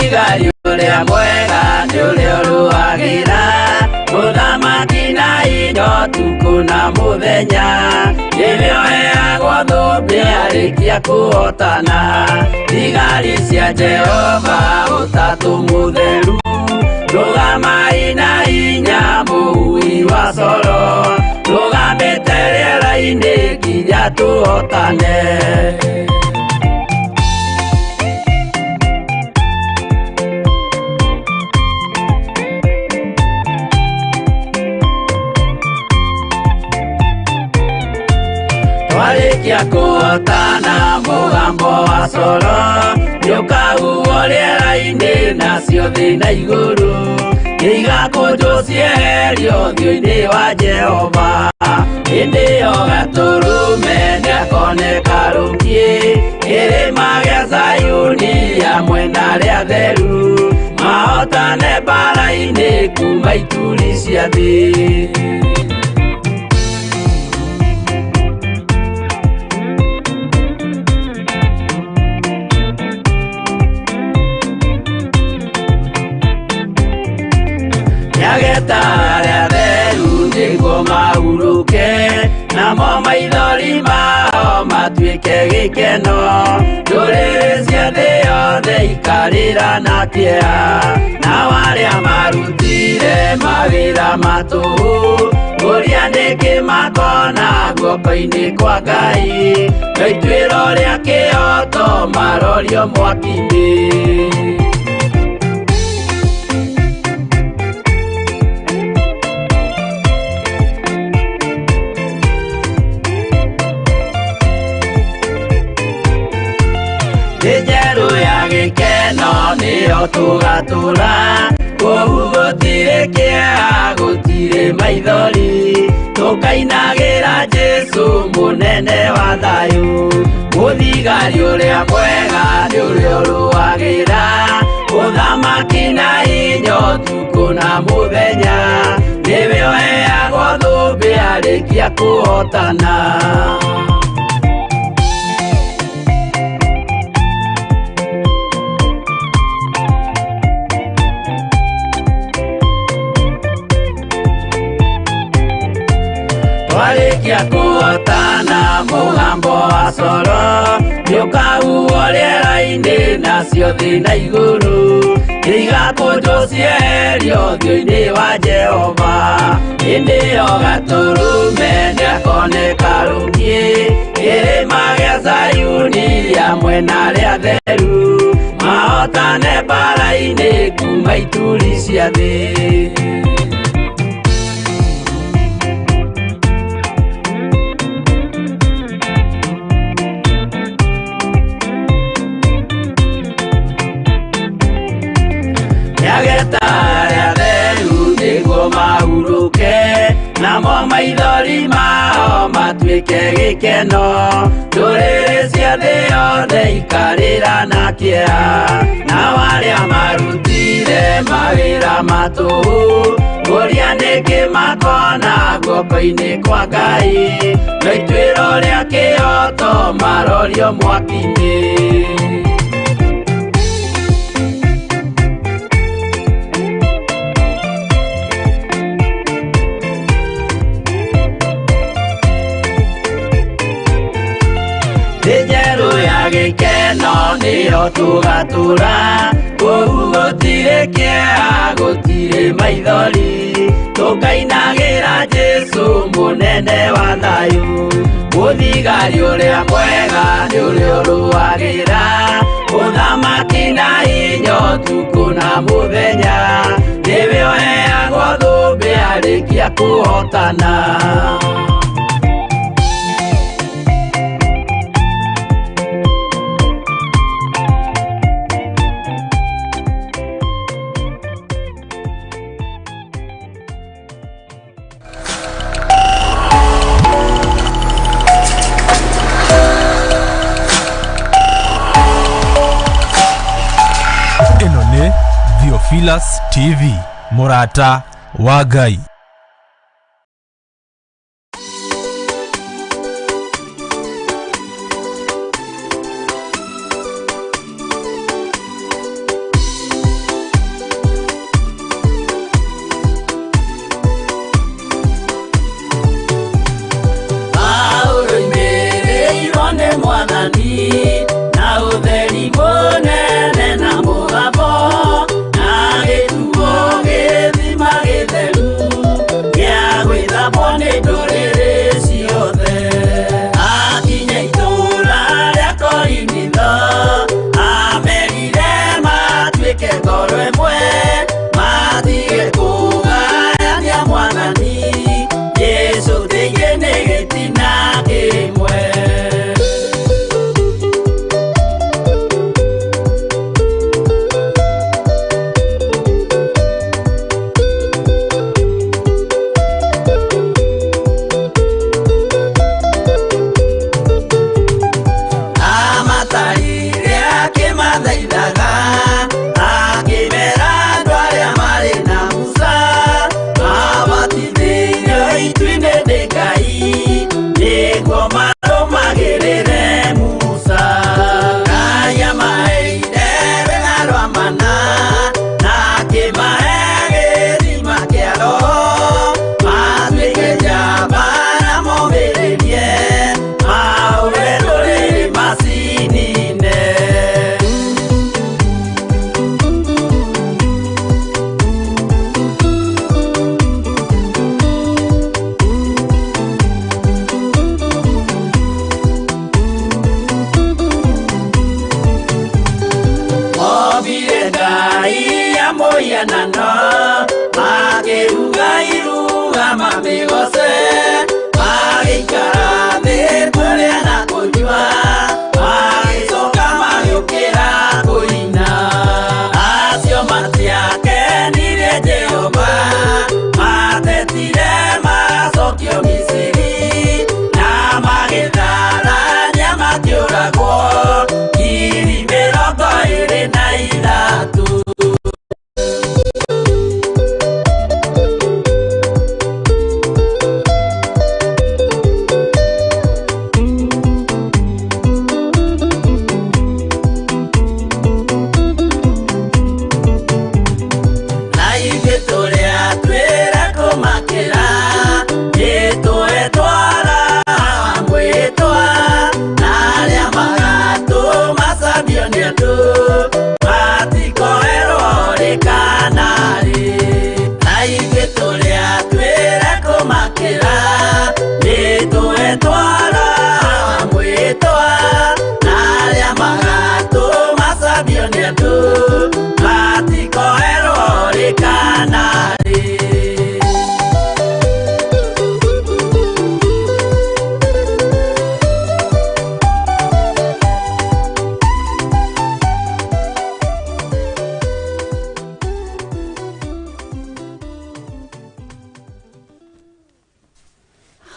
Mũthigari ũrĩa mwega nĩ ũrĩa ũrũagĩra mũthamaki na indo tukũ na mũthenya. Nĩwe ũheagwo thũmbĩ arĩkia kũhotana. Thigari cia Jehova ũtatũ mũtheru, rũgamai na hinya mũhui wa coro, rũgamĩte rĩera-inĩ nginya tũhotane. Twarĩkia kũhotana mũgambo wa coro nĩũkahuhwo rĩera-inĩ nacio thĩ na igũrũ, igakũnjwo cieherio ũthiũ-inĩ wa Jehova. Hĩndĩ ĩyo Gatũrũme nĩakoneka rũngiĩ kĩrĩma gĩa Zayuni hamwe na arĩa atheru, mahotane mbara-inĩ kuma ituri cia thĩ. Nĩageta arĩa atheru nĩguo mahurũke, namo maithori mao matuĩke gĩkeno. Ndũrĩrĩ cia thĩ yothe ikarĩra na kĩeha, nao arĩa marutire mawĩra matũhũ ũrĩa nĩngĩ makona guoko-inĩ kwa Ngai. Na ituĩro rĩa kĩhoto marorio mwaki-inĩ. Njerũ ya gĩkeno nĩyo tũgatũra, kũu gũtirĩ kĩeha gũtirĩ maithori, tũkainagĩra Jesũ mũnene wa thayũ. Mũthigari ũrĩa mwega nĩ ũrĩa ũrũagĩra mũthamaki na hinya ũtukũ na mũthenya. Nĩwe ũheagwo thũmbĩ arĩkia kũhotana. Twarĩkia kũhotana mũgambo wa coro nĩũkahuhwo rĩera-inĩ nacio thĩ na igũrũ, igakũnjwo cieherio ũthiũ-inĩ wa Jehova. Hĩndĩ ĩyo Gatũrũme nĩakoneka rũngiĩ kĩrĩma gĩa Zayuni hamwe na arĩa atheru, mahotane mbara-inĩ kuma ituri cia thĩ. Nĩageta arĩa atheru nĩguo mahurũke, namo maithori mao matuĩke gĩkeno. Ndũrĩrĩ cia thĩ yothe ikarĩra na kĩeha, nao arĩa marutire mawĩra matũhũ ũrĩa nĩngĩ makona guoko-inĩ kwa Ngai. Na ituĩro rĩa kĩhoto marorio mwaki-inĩ. Njerũ ya gĩkeno nĩyo tũgatũra, kũu gũtirĩ kĩeha gũtirĩ maithori, tũkainagĩra Jesũ mũnene wa thayũ. Mũthigari ũrĩa mwega nĩ ũrĩa ũrũagĩra mũthamaki na hinya ũtukũ na mũthenya. Nĩwe ũheagwo thũmbĩ arĩkia kũhotana. Theophilus TV, Murata wa Ngai. makenano makiruga iruga mamigose magikara thĩ kũrĩa na kũnyua magicoka magĩũkĩra kũina acio matiakenirie Jehova matetire magacokio Misiri na magĩtharania makĩũragwo ngiri 23.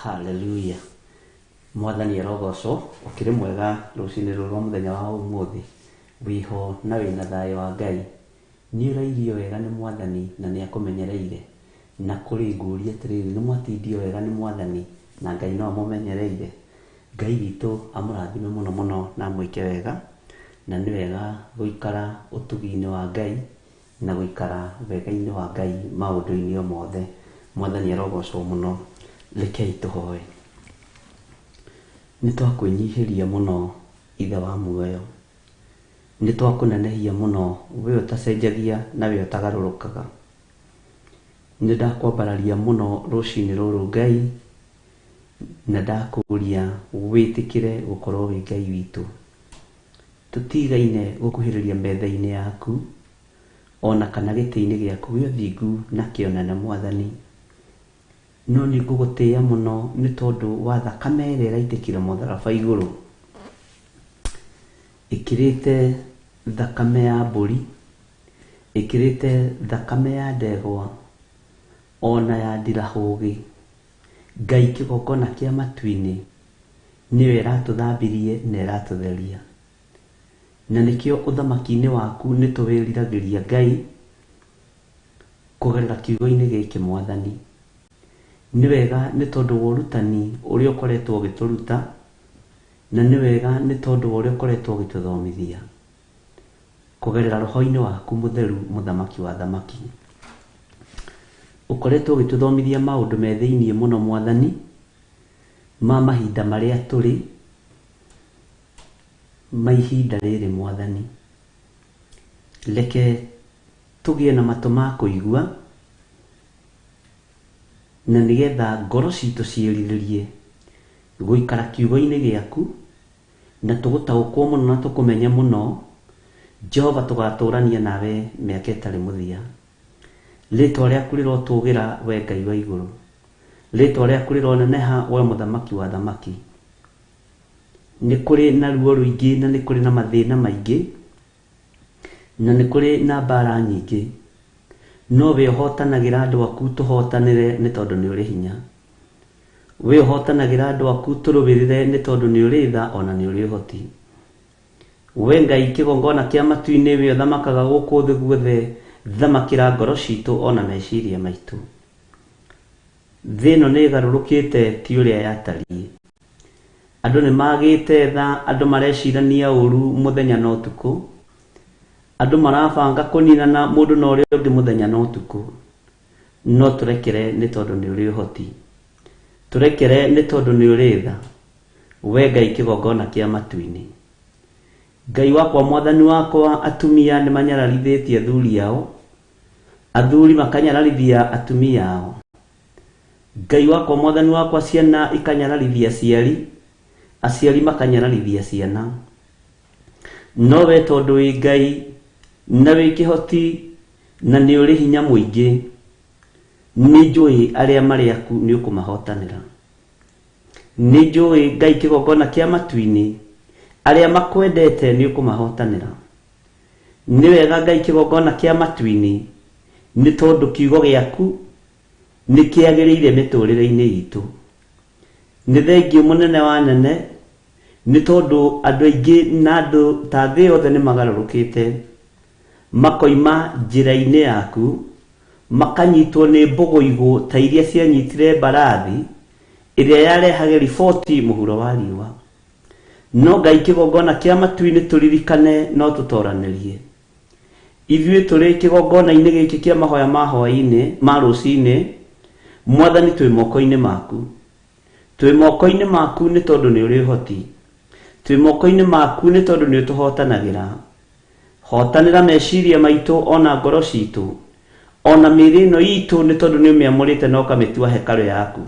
Hallelujah. Mwathani arogocwo ukiri mwega rucini rwa muthenya wa umuthi wiho na wina thayo wa Ngai ni urairio wega ni Mwathani na ni akumenyereire na kuri nguria atiriri ni mwatindio wega ni Mwathani na Ngai no amumenyereire. Ngai witu amurathime muno muno na mwike wega na ni wega guikara utugi-ini wa Ngai na guikara wega-ini wa Ngai maundu-ini o mothe. Mwathani arogocwo muno. Rekei tuhoe. Nitwakwinyihiria muno ithe wa muoyo, nitwakunenehia muno we utacenjagia na we utagarurukaga. Nindakwambararia muno rucini ruru Ngai na ndakuria witikire gukorwo wi Ngai witu. Tutigaine gukuhiriria metha-ini yaku ona kana giti-ini giaku gio thingu na kionana Mwathani. No ni ngugutia muno ni tondu wa thakame ĩrĩa ĩraitikire mũtharaba igũrũ ikirite thakame ya mbũri, ikirite thakame ya ndegwa ona ya ndirahũgĩ. Ngai kĩgongona kĩa matu-inĩ niwe ĩratũthambirie na ĩratũtheria, na nĩkĩo ũthamaki-inĩ waku nĩtũwĩriragĩria Ngai kũgerera kiugo-inĩ gĩkĩ Mwathani. Ni wega ni tondu wa urutani uri ukoretwo ugituruta na ni wega ni tondu wa uri ukoretwo ugituthomithia kugerera roho-ini waku mutheru muthamaki wa thamaki. Ukoretwo ugituthomithia maundu me thiini muno Mwathani ma mahinda maria turi maihinda riri Mwathani. Leke tugie na matu ma kuigua na nigetha ngoro citu ciĩrirĩrie guikara kiugo-ini giaku na tugutaũkwo muno na tukumenya muno Jehova tugatũrania nawe mĩaka ĩtarĩ mũthia. Rĩtwa rĩaku rĩrotũgĩra we Ngai wa igũrũ, rĩtwa rĩaku rĩroneneha we mũthamaki wa thamaki. Nĩ kũrĩ na ruo rũingĩ na nĩ kũrĩ na mathĩna maingĩ na nĩ kũrĩ na mbara nyingĩ, no we ũhotanagira andu aku tuhotanire ni tondu ni uri hinya. We ũhotanagira andu aku turũwĩrĩre ni tondu ni uri tha ona ni uri hoti. We Ngai kĩgongona kĩa matu-inĩ we ũthamakaga gũkũ thĩ guothe, thamakĩra ngoro citu ona meciria maitu. Thĩ ĩno nĩ ĩgarũrũkĩte ti ũrĩa yatariĩ. Andũ nĩ magĩte tha, andũ marecirania ũru mũthenya na ũtukũ. Andũ marabanga kũninana mũndũ na ũrĩa ũngĩ mũthenya na ũtukũ. No tũrekere nĩ tondũ nĩ ũrĩ ũhoti, tũrekere nĩ tondũ nĩ ũrĩ tha, we Ngai kĩgongona kĩa matu-inĩ. Ngai wakwa Mwathani wakwa, atumia nĩ manyararithĩtie athuri ao, athuri makanyararithia atumia ao. Ngai wakwa Mwathani wakwa, ciana ikanyararithia aciari, aciari makanyararithia ciana. No we tondu wi Ngai na wi kihoti na nĩ ũrĩ hinya mũingĩ, nĩ njũĩ arĩa marĩ aku nĩ ũkũmahotanĩra. Nĩ njũĩ Ngai kĩgongona kĩa matu-inĩ arĩa makwendete nĩ ũkũmahotanĩra. Nĩ wega Ngai kĩgongona kĩa matu-inĩ nĩ tondũ kiugo gĩaku nĩ kĩagĩrĩire mĩtũrĩre-inĩ itũ. Nĩ thengiũ mũnene wa nene nĩ tondũ andũ aingĩ na andũ ta thĩ yothe nĩ magarũrũkĩte makoima njĩra-inĩ yaku, makanyitwo nĩ mbũgũigũ ta iria cianyitire mbarathi ĩrĩa yarehage riboti mũhuro wa riũa. No Ngai kĩgongona kĩa matu-inĩ tũririkane no tũtoranĩrie. Ithuĩ tũrĩ kĩgongona-inĩ gĩkĩ kĩa mahoya ma hwaĩ-inĩ ma rũcinĩ, Mwathani twĩ moko-inĩ maku. Twĩ moko-inĩ maku nĩ tondũ nĩ ũrĩ ũhoti. Twĩ moko-inĩ maku nĩ tondũ nĩ ũtũhotanagĩra. Hotanĩra meciria maitũ ona ngoro citũ, ona mĩĩrĩ ĩno itũ nĩ tondũ nĩ ũmĩamũrĩte na ũkamĩtua hekarũ yaku.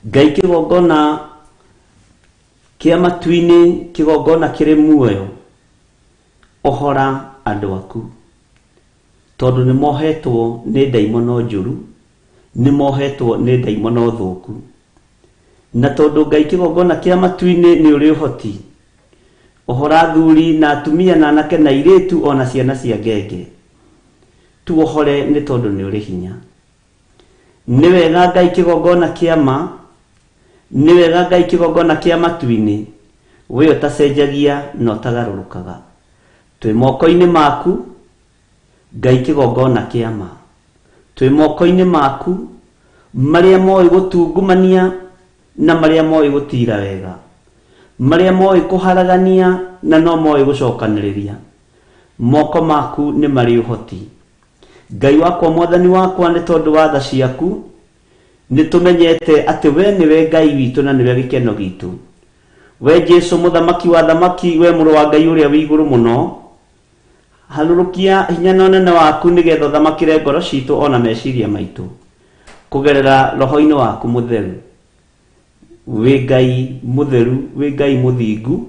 Ngai kĩgongona kĩa matu-inĩ, kĩgongona kĩrĩ muoyo, ohora andũ aku, tondũ nĩ mohetwo nĩ ndaimono njũru, nĩ mohetwo nĩ ndaimono thũku. Na tondũ Ngai kĩgongona kĩa matu-inĩ nĩ ũrĩ ũhoti, ohora athuri na atumia na anake na airĩtu ona ciana cia ngenge. Tuohore nĩ tondũ nĩ ũrĩ hinya. Nĩ wega Ngai kĩgongona kĩa ma, nĩ wega Ngai kĩgongona kĩa matu-inĩ, we ũtacenjagia na ũtagarũrũkaga. Twĩ moko-inĩ maku Ngai kĩgongona kĩa ma. Twĩ moko-inĩ maku marĩa moĩ gũtungumania na marĩa moĩ gũtira wega, marĩa moĩ kũharagania na no moĩ gũcokanĩrĩria. Moko maku nĩ marĩ ũhoti. Ngai wakwa, Mwathani wakwa, nĩ tondũ wa tha ciaku nĩ tũmenyete atĩ we nĩwe Ngai witũ na nĩwe gĩkeno gitũ. We Jesũ mũthamaki wa thamaki, we mũrũ wa Ngai ũrĩa wĩ igũrũ mũno, harũrũkia hinya na ũnene waku nĩgetha ũthamakĩre ngoro citũ ona meciria maitũ kũgerera roho-inĩ waku mũtheru. Wĩ Ngai mũtheru, wĩ Ngai mũthingu,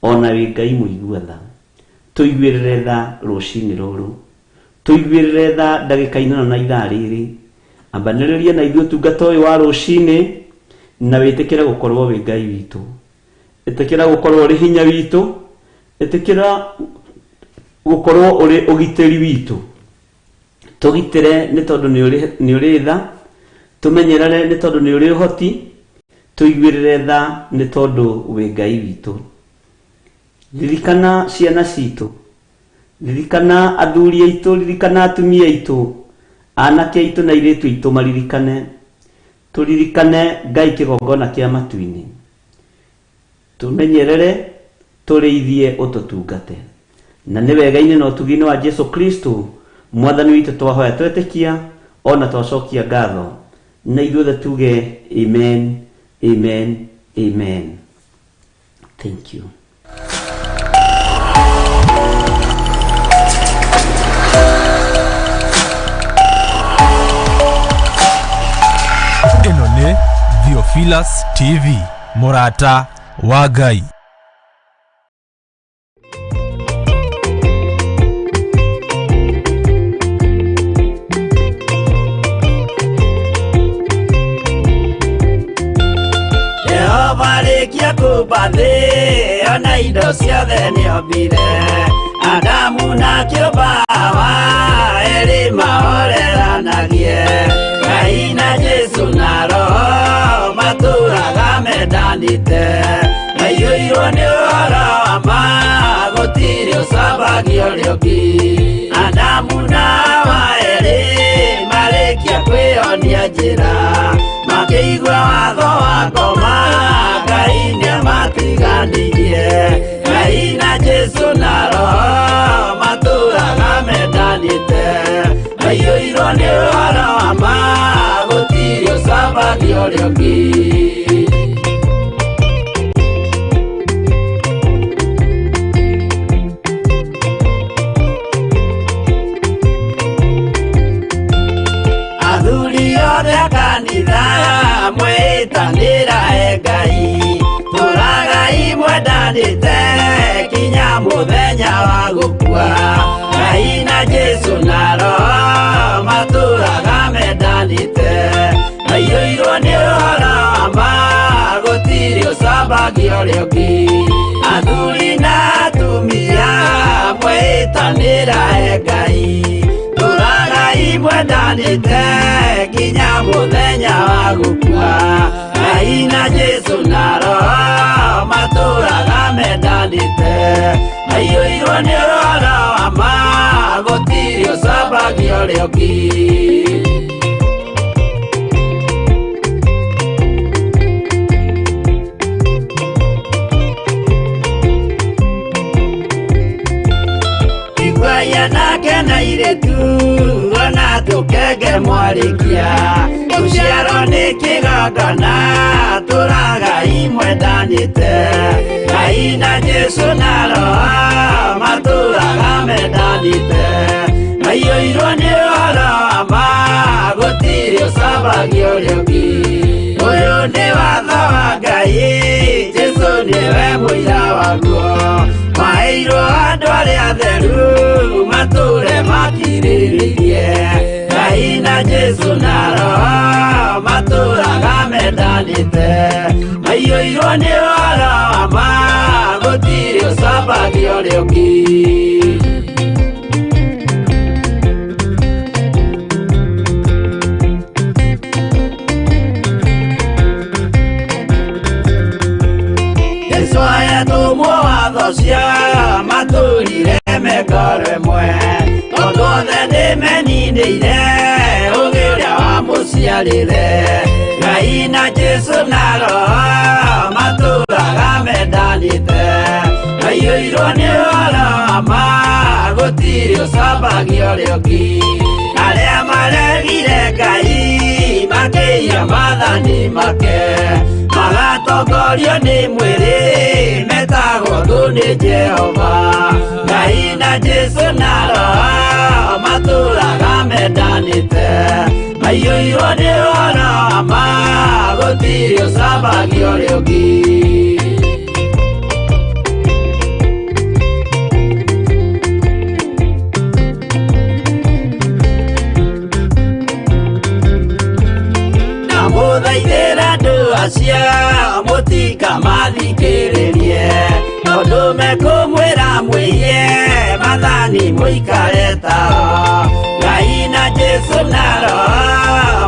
ona wĩ Ngai mũigua tha. Tũiguĩrĩre tha rũcinĩ rũrũ, tũiguĩrĩre tha ndagĩka-inĩ na ithaa rĩrĩ. Ambanĩrĩria na ithuĩ ũtungata ũyũ wa rũcinĩ, na wĩtĩkĩre gũkorwo wĩ Ngai witũ, ĩtĩkĩra gũkorwo ũrĩ hinya witũ, ĩtĩkĩra gũkorwo ũrĩ ũgitĩri witũ. Tũgitĩre nĩ tondũ nĩ ũrĩ tha, tũmenyerere nĩ tondũ nĩ ũrĩ ũhoti, tũiguĩrĩre tha nĩ tondũ wĩ Ngai witũ. Ririkana ciana citũ, ririkana athuri aitũ, ririkana atumia aitũ, anake aitũ na airĩtu aitũ maririkane. Tũririkane Ngai kĩgongona kĩa matu-inĩ, tũmenyerere, tũrĩithie, ũtũtungate. Na nĩ wega-inĩ na ũtugi-inĩ wa Jesũ Kristo Mwathani witũ twahoya twetĩkia ona twacokia ngatho, na ithuothe tuge amen, amen, amen. Thank you. Ĩno nĩ Theophilus TV, mũrata wa Ngai. Kia kubathi ona indo ciothe nĩombire, Adamu na kĩũmba wa erĩ mahoreranagie. Ngai na Jesũ na Roho matũraga mendanĩte, maiyũirwo nĩ ũhoro wa ma, gũtirĩ ũcambagio ũrĩa ũngĩ. Adamu na Hawa erĩ marĩkia kwĩyonia njĩra, makĩigua watho wa ngoma, Ngai nĩamatiganirie. Ngai na Jesũ na Roho matũraga mendanĩte, maiyũirwo nĩ ũhoro wa ma, gũtirĩ ũcambagio ũrĩa ũngĩ. Athuri othe a kanitha mwĩtanĩra Ngai, tũragai mwendanĩte kinya mũthenya wa gũkua. Ngai na Jesũ na ũcambagio rĩũngi athuri na atumia mwĩtanĩra Ngai tũragai mwendanĩte nginya mũthenya wa gũkua Ngai na Jesũ na Roho matũraga mendanĩte aiyũirwo nĩ ũhoro wa ma gũtirĩ ũcambagio rĩũngi nake na iretu ona tũkenge mwarikia tũciarwo nĩ kĩgongona tũragai mwendanĩte Ngai na Jesũ na Roho matũraga mendanĩte aiyũirwo nĩ ũhoro wa ma gũtirĩ ũcambagio rĩũngi ũyũ nĩ watho wa Ngai Jesũ nĩwe mũira waguo maheirwo andũ arĩa atheru matũre makirĩrĩirie Ngai na Jesũ na Roho matũraga mendanĩte aiyũirwo nĩ ũhoro wa ma gũtirĩ ũcambagio rĩũngi Jesũ ayatũmwo watho cia matũrire mekoro ĩmwe tondũ othe nĩmeninĩire ũgĩ ũrĩa wamũciarĩre Ngai na Jesũ na Roho matũraga mendanĩte aiyũirwo nĩ ũhoro wa ma gũtirĩ ũcambagio rĩũngi arĩa maregire Ngai makĩiya maathani make magatongorio nĩ mwĩrĩ metagwo thũ nĩ Jehova Ngai na Jesũ na Roho matũraga mendanĩte aiyũirwo nĩ ũhoro wa ma gũtirĩ ũcambagio rĩũngi mũthaithĩra andũ acio mũtikamathikĩrĩrie tondũ mekũmwĩra mwĩhie maathani mũikare tao Ngai na Jesũ na Roho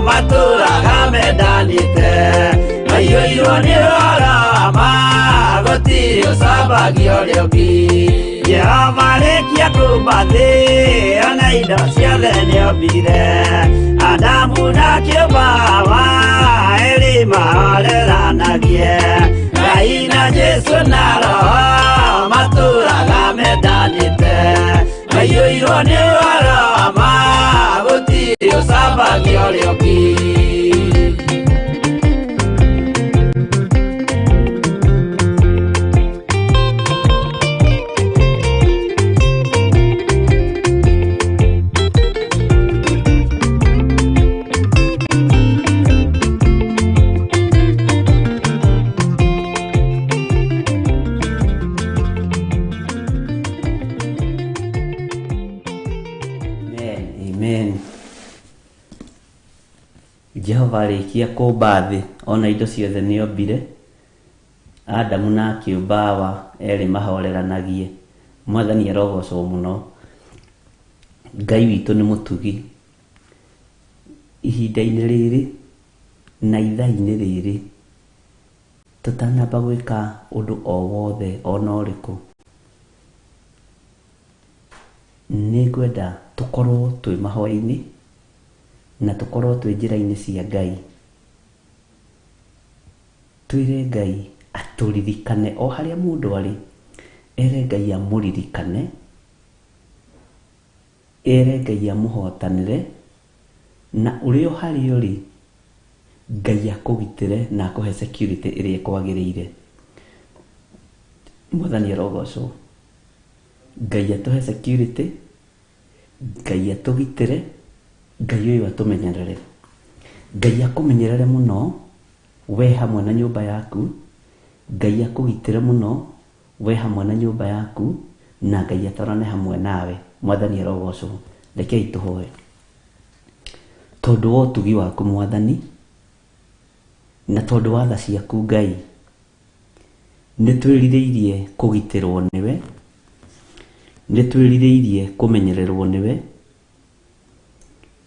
matũraga mendanĩte aiyũirwo nĩ ũhoro wa ma gũtirĩ ũcambagio rĩũngi Jehova arĩkia kũmba thĩ ona indo ciothe nĩombire Adamu na kĩũmba Hawa erĩ mahoreranagie Ngai na Jesũ na Roho matũraga mendanĩte aiyũirwo nĩ ũhoro wa ma gũtirĩ ũcambagio rĩũngi Jehova arĩkia kũmba thĩ ona indo ciothe nĩombire Adamu na akĩũmba Hawa erĩ mahoreranagie Mwathani arogocwo mũno Ngai witũ nĩ mũtugi ihinda-inĩ rĩrĩ na ithaa-inĩ rĩrĩ tũtanamba gwĩka ũndũ o wothe ona ũrĩkũ nĩngwenda tũkorwo twĩ mahoya-inĩ na tũkorwo twĩ njĩra-inĩ cia Ngai twĩre Ngai atũririkane o harĩa mũndũ arĩ ere Ngai amũririkane ere Ngai amũhotanĩre na ũrĩ o harĩa ũrĩ Ngai akũgitĩre na akũhe security ĩrĩa kwagĩrĩire Mwathani arogocwo Ngai atũhe security Ngai atũgitĩre Ngai ũyũ atũmenyerere Ngai akũmenyerere mũno we hamwe na nyũmba yaku Ngai akũgitĩre mũno we hamwe na nyũmba yaku na Ngai atwarane hamwe nawe Mwathani arogocwo rekei tũhoe tondũ wa ũtugi waku Mwathani na tondũ wa tha ciaku Ngai nitwirireirie kugitirwo niwe, nitwirireirie kumenyererwo niwe,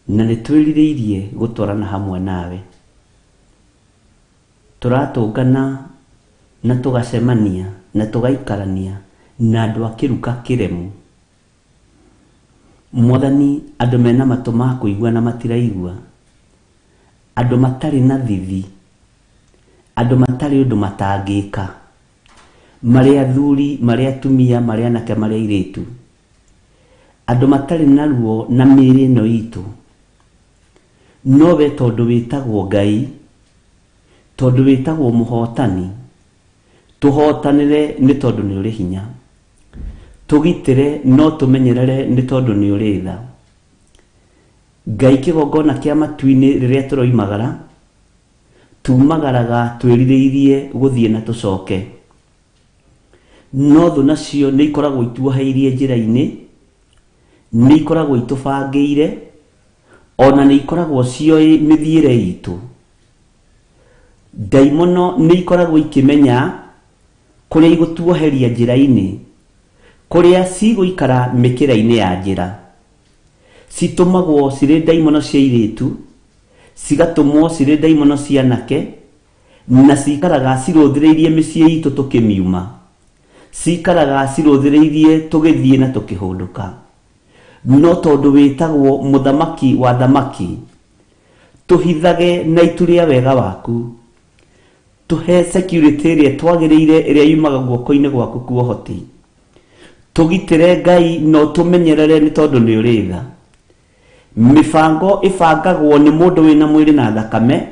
na nitwirireirie gutwarana hamwe nawe. Turatungana na tugacemania na tugaikarania na andu akiruka kiremu. Mwathani, andu mena matu ma kuigua na matiraigua, andu matari na thithi, andu matari undu matangika, mari athuri, mari atumia, mari anake, mari airitu, andu matari na ruo na miri no itu. Nowe tondu witagwo Ngai, tondu witagwo muhotani, tuhotanire ni tondu ni uri hinya, tugitire no tumenyerere ni tondu ni uri tha. Ngai kigongona kia matu-ini riria turoimagara, tumagaraga twirireirie guthie na tucoke. No thu nacio ni ikoragwo ituoheirie njira-ini, ni ikoragwo itubangiire, ona ni ikoragwo cioi mithiire itu. Daimono ni ikoragwo ikimenya kuria igutuoheria njira-ini, kuria ciguikara mikira-ini ya njira. Citumagwo ciri daimono cia iritu, cigatumwo ciri daimono cia anake, na cikaraga ciruthireirie micii itu tukimiuma, cikaraga ciruthireirie tugithie na tukihunduka. No tondu witagwo muthamaki wa thamaki, tuhithage na itu ria wega waku, tuhe security iria twagiriire iria yumaga guoko-ini gwaku kwa uhoti. Tugitire Ngai no tumenyerere ni tondu ni uri tha. Mifango ifangagwo ni mundu wina mwiri na thakame,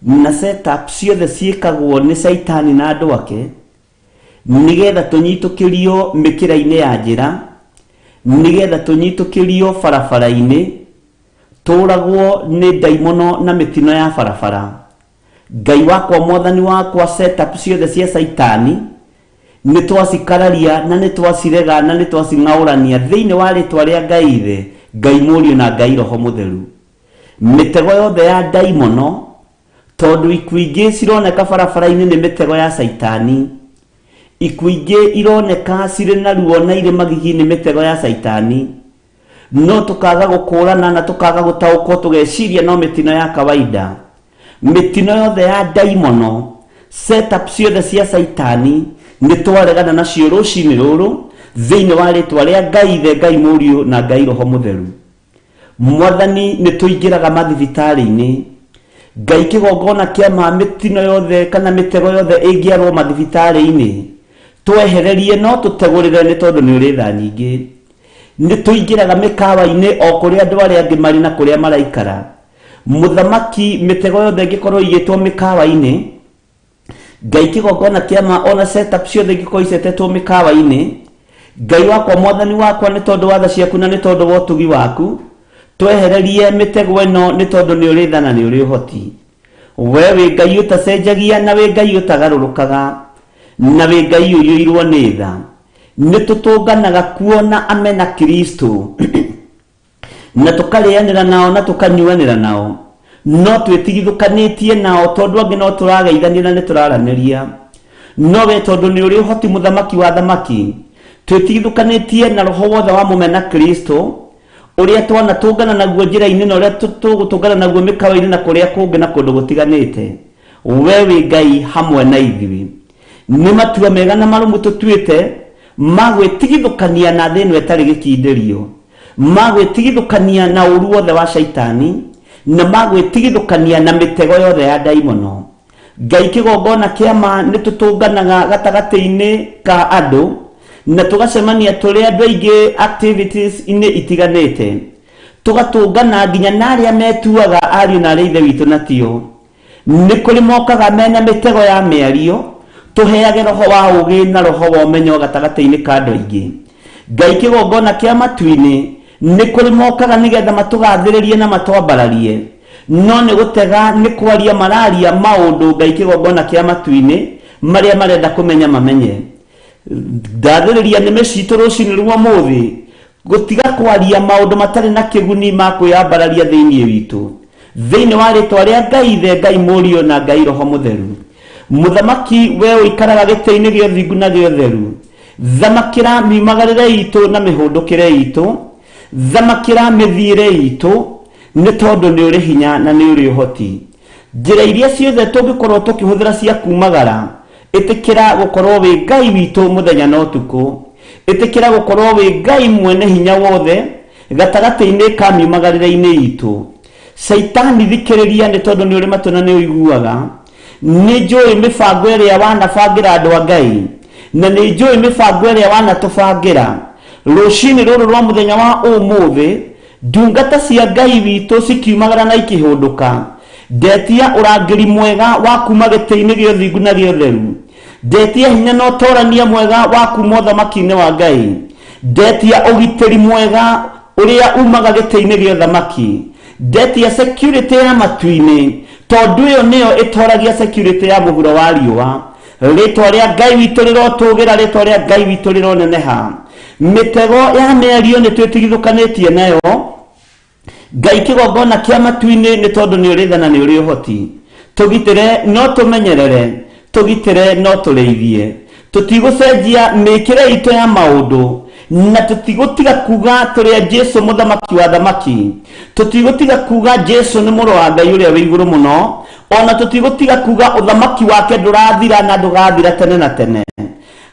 na setup ciothe ciikagwo ni Saitani na andu ake, nigetha tunyitukirio mikira-ini ya njira, nigetha tunyitukirio barabara-ini, turagwo ni daimono na mitino ya barabara. Ngai wakwa, Mwathani wakwa, setup ciothe cia Saitani ni twacikararia na ni twacirega na ni twacing'aurania thiini wa ritwa ria Ngai the, Ngai Murio na Ngai Roho Mutheru. Mitego yothe ya daimono, tondu ikuingi cironeka barabara-ini ni mitego ya Saitani, ikuingi ironeka ciri na ruo na iri magigi ni mitego ya Saitani, no tukaga gukurana na tukaga gutauko tugeciria no mitino ya kawaida. Mitino yothe ya daimono, setup ciothe cia Saitani ni twaregana nacio rucini ruru thiini wa ritwa ria Ngai the, Ngai Murio na Ngai Roho Mutheru. Mwathani, ni tuingiraga mathibitari-ini, Ngai kigongona kia ma mitino yothe kana mitego yothe ingiarwo mathibitari-ini, twehererie no tutegurire ni tondu ni uri tha nyingi. Ni tuingiraga mikawa-ini o kuria andu aria angi mari na kuria maraikara. Muthamaki, mitego yothe ngikorwo igitwo mikawa-ini, Ngai kigongona kia ma ona setup ciothe ngikorwo icetetwo mikawa-ini, Ngai wakwa, Mwathani wakwa, ni tondu wa tha ciaku na ni tondu wa utugi waku, twehererie mitego ino ni tondu ni uri tha na ni uri uhoti. We wi Ngai utacenjagia na wi Ngai utagarurukaga, na wi Ngai uyuirwo ni tha. Ni tutunganaga kuona amena Kristo na tukarianira nao na tukanyuanira nao, no twitigithukanitie nao tondu angi no turageithanira ni turaraniria. No we tondu ni uri uhoti, muthamaki wa thamaki, twitigithukanitie na roho wothe wa mumena Kristo uria twana tungana naguo njira-ini na uria tugutungana naguo mikawa-ini na kuria kungi na kundu gutiganite. We wi Ngai hamwe na ithui. Ni matua mega na marumu tutuite magwitigithukania na thini etari gikindirio, magwitigithukania na uru wothe wa Saitani, na magwitigithukania na mitego yothe ya daimono. Ngai kigongona kia ma ni tutunganaga gatagati-ini ka andu na tugacemania turi andu aingi activities ini itiganite, tugatungana nginya na aria metuaga ariu na aria ithe witu na tio. Ni kuri mokaga mena mitego ya miario, tuheage roho wa ugi na roho wa umenyo gatagati-ini ka andu aingi. Ngai kigongona kia matu-ini ni kuri mokaga nigetha matugathiririe na matwambararie, no ni gutega ni kwaria mararia maundu Ngai kigongona kia matu-ini maria marenda kumenya mamenye. Ndathiriria ni mecitu rucini rwa muthi gutiga kwaria maundu matari na kiguni ma kwiyambararia thiini witu, thiini wa ritwa ria Ngai the, Ngai Murio na Ngai Roho Mutheru. muthamaki we uikaraga gite-ini gĩa ũthingu na gĩa ũtheru, thamakĩra miumagarĩre itũ na mĩhũndũkĩre itũ, thamakĩra mĩthiĩre itũ, nĩ tondũ nĩ ũrĩ hinya na nĩ ũrĩ ũhoti. Njĩra iria ciothe tũngĩkorwo tũkĩhũthĩra cia kumagara, ĩtĩkĩra gũkorwo wĩ Ngai witũ mũthenya na ũtukũ, ĩtĩkĩra gũkorwo wĩ Ngai mwene hinya wothe gatagatĩ-inĩ ka miumagarĩre-inĩ itũ. Saitani thikĩrĩria, nĩ tondũ nĩ ũrĩ matũ na nĩ ũiguaga. Nĩ njũĩ mĩbango ĩrĩa wanabangĩra andũ a Ngai, na nĩ njũĩ mĩbango ĩrĩa wanatũbangĩra. Rũcinĩ rũrũ rwa mũthenya wa ũmũthĩ, ndungata cia Ngai witũ cikiumagara na ikĩhũndũka, ndetia ũrangĩri mwega wa kuma gĩtĩ-inĩ gĩa ũthingu na gĩa ũtheru, ndetia hinya na ũtorania mwega wa kuma ũthamaki-inĩ wa Ngai, ndetia ũgitĩri mwega ũrĩa umaga gĩtĩ-inĩ gĩa ũthamaki, ndetia security ya matu-inĩ, tondũ ĩyo nĩyo ĩtoragia security ya mũhuro wa riũa. Rĩtwa rĩa Ngai witũ rĩrotũgĩra, rĩtwa rĩa Ngai witũ rĩroneneha. Mĩtego ya mĩario nĩ twĩtigithũkanĩtie nayo. Ngai kĩgongona kĩa matu-inĩ, nĩ tondũ nĩ ũrĩ tha na nĩ ũrĩ ũhoti. Tũgitĩre no tũmenyerere, tũgitĩre no tũrĩithie. Tũtigũcenjia mĩkĩre itũ ya maũndũ, na tũtigũtiga kuga tũrĩa Jesu mũthamaki wa thamaki. Tũtigũtiga kuga Jesu nĩ mũrũ wa Ngai ũrĩa wĩ igũrũ mũno, ona tũtigũtiga kuga ũthamaki wake ndũrathira na ndũgathira tene na tene.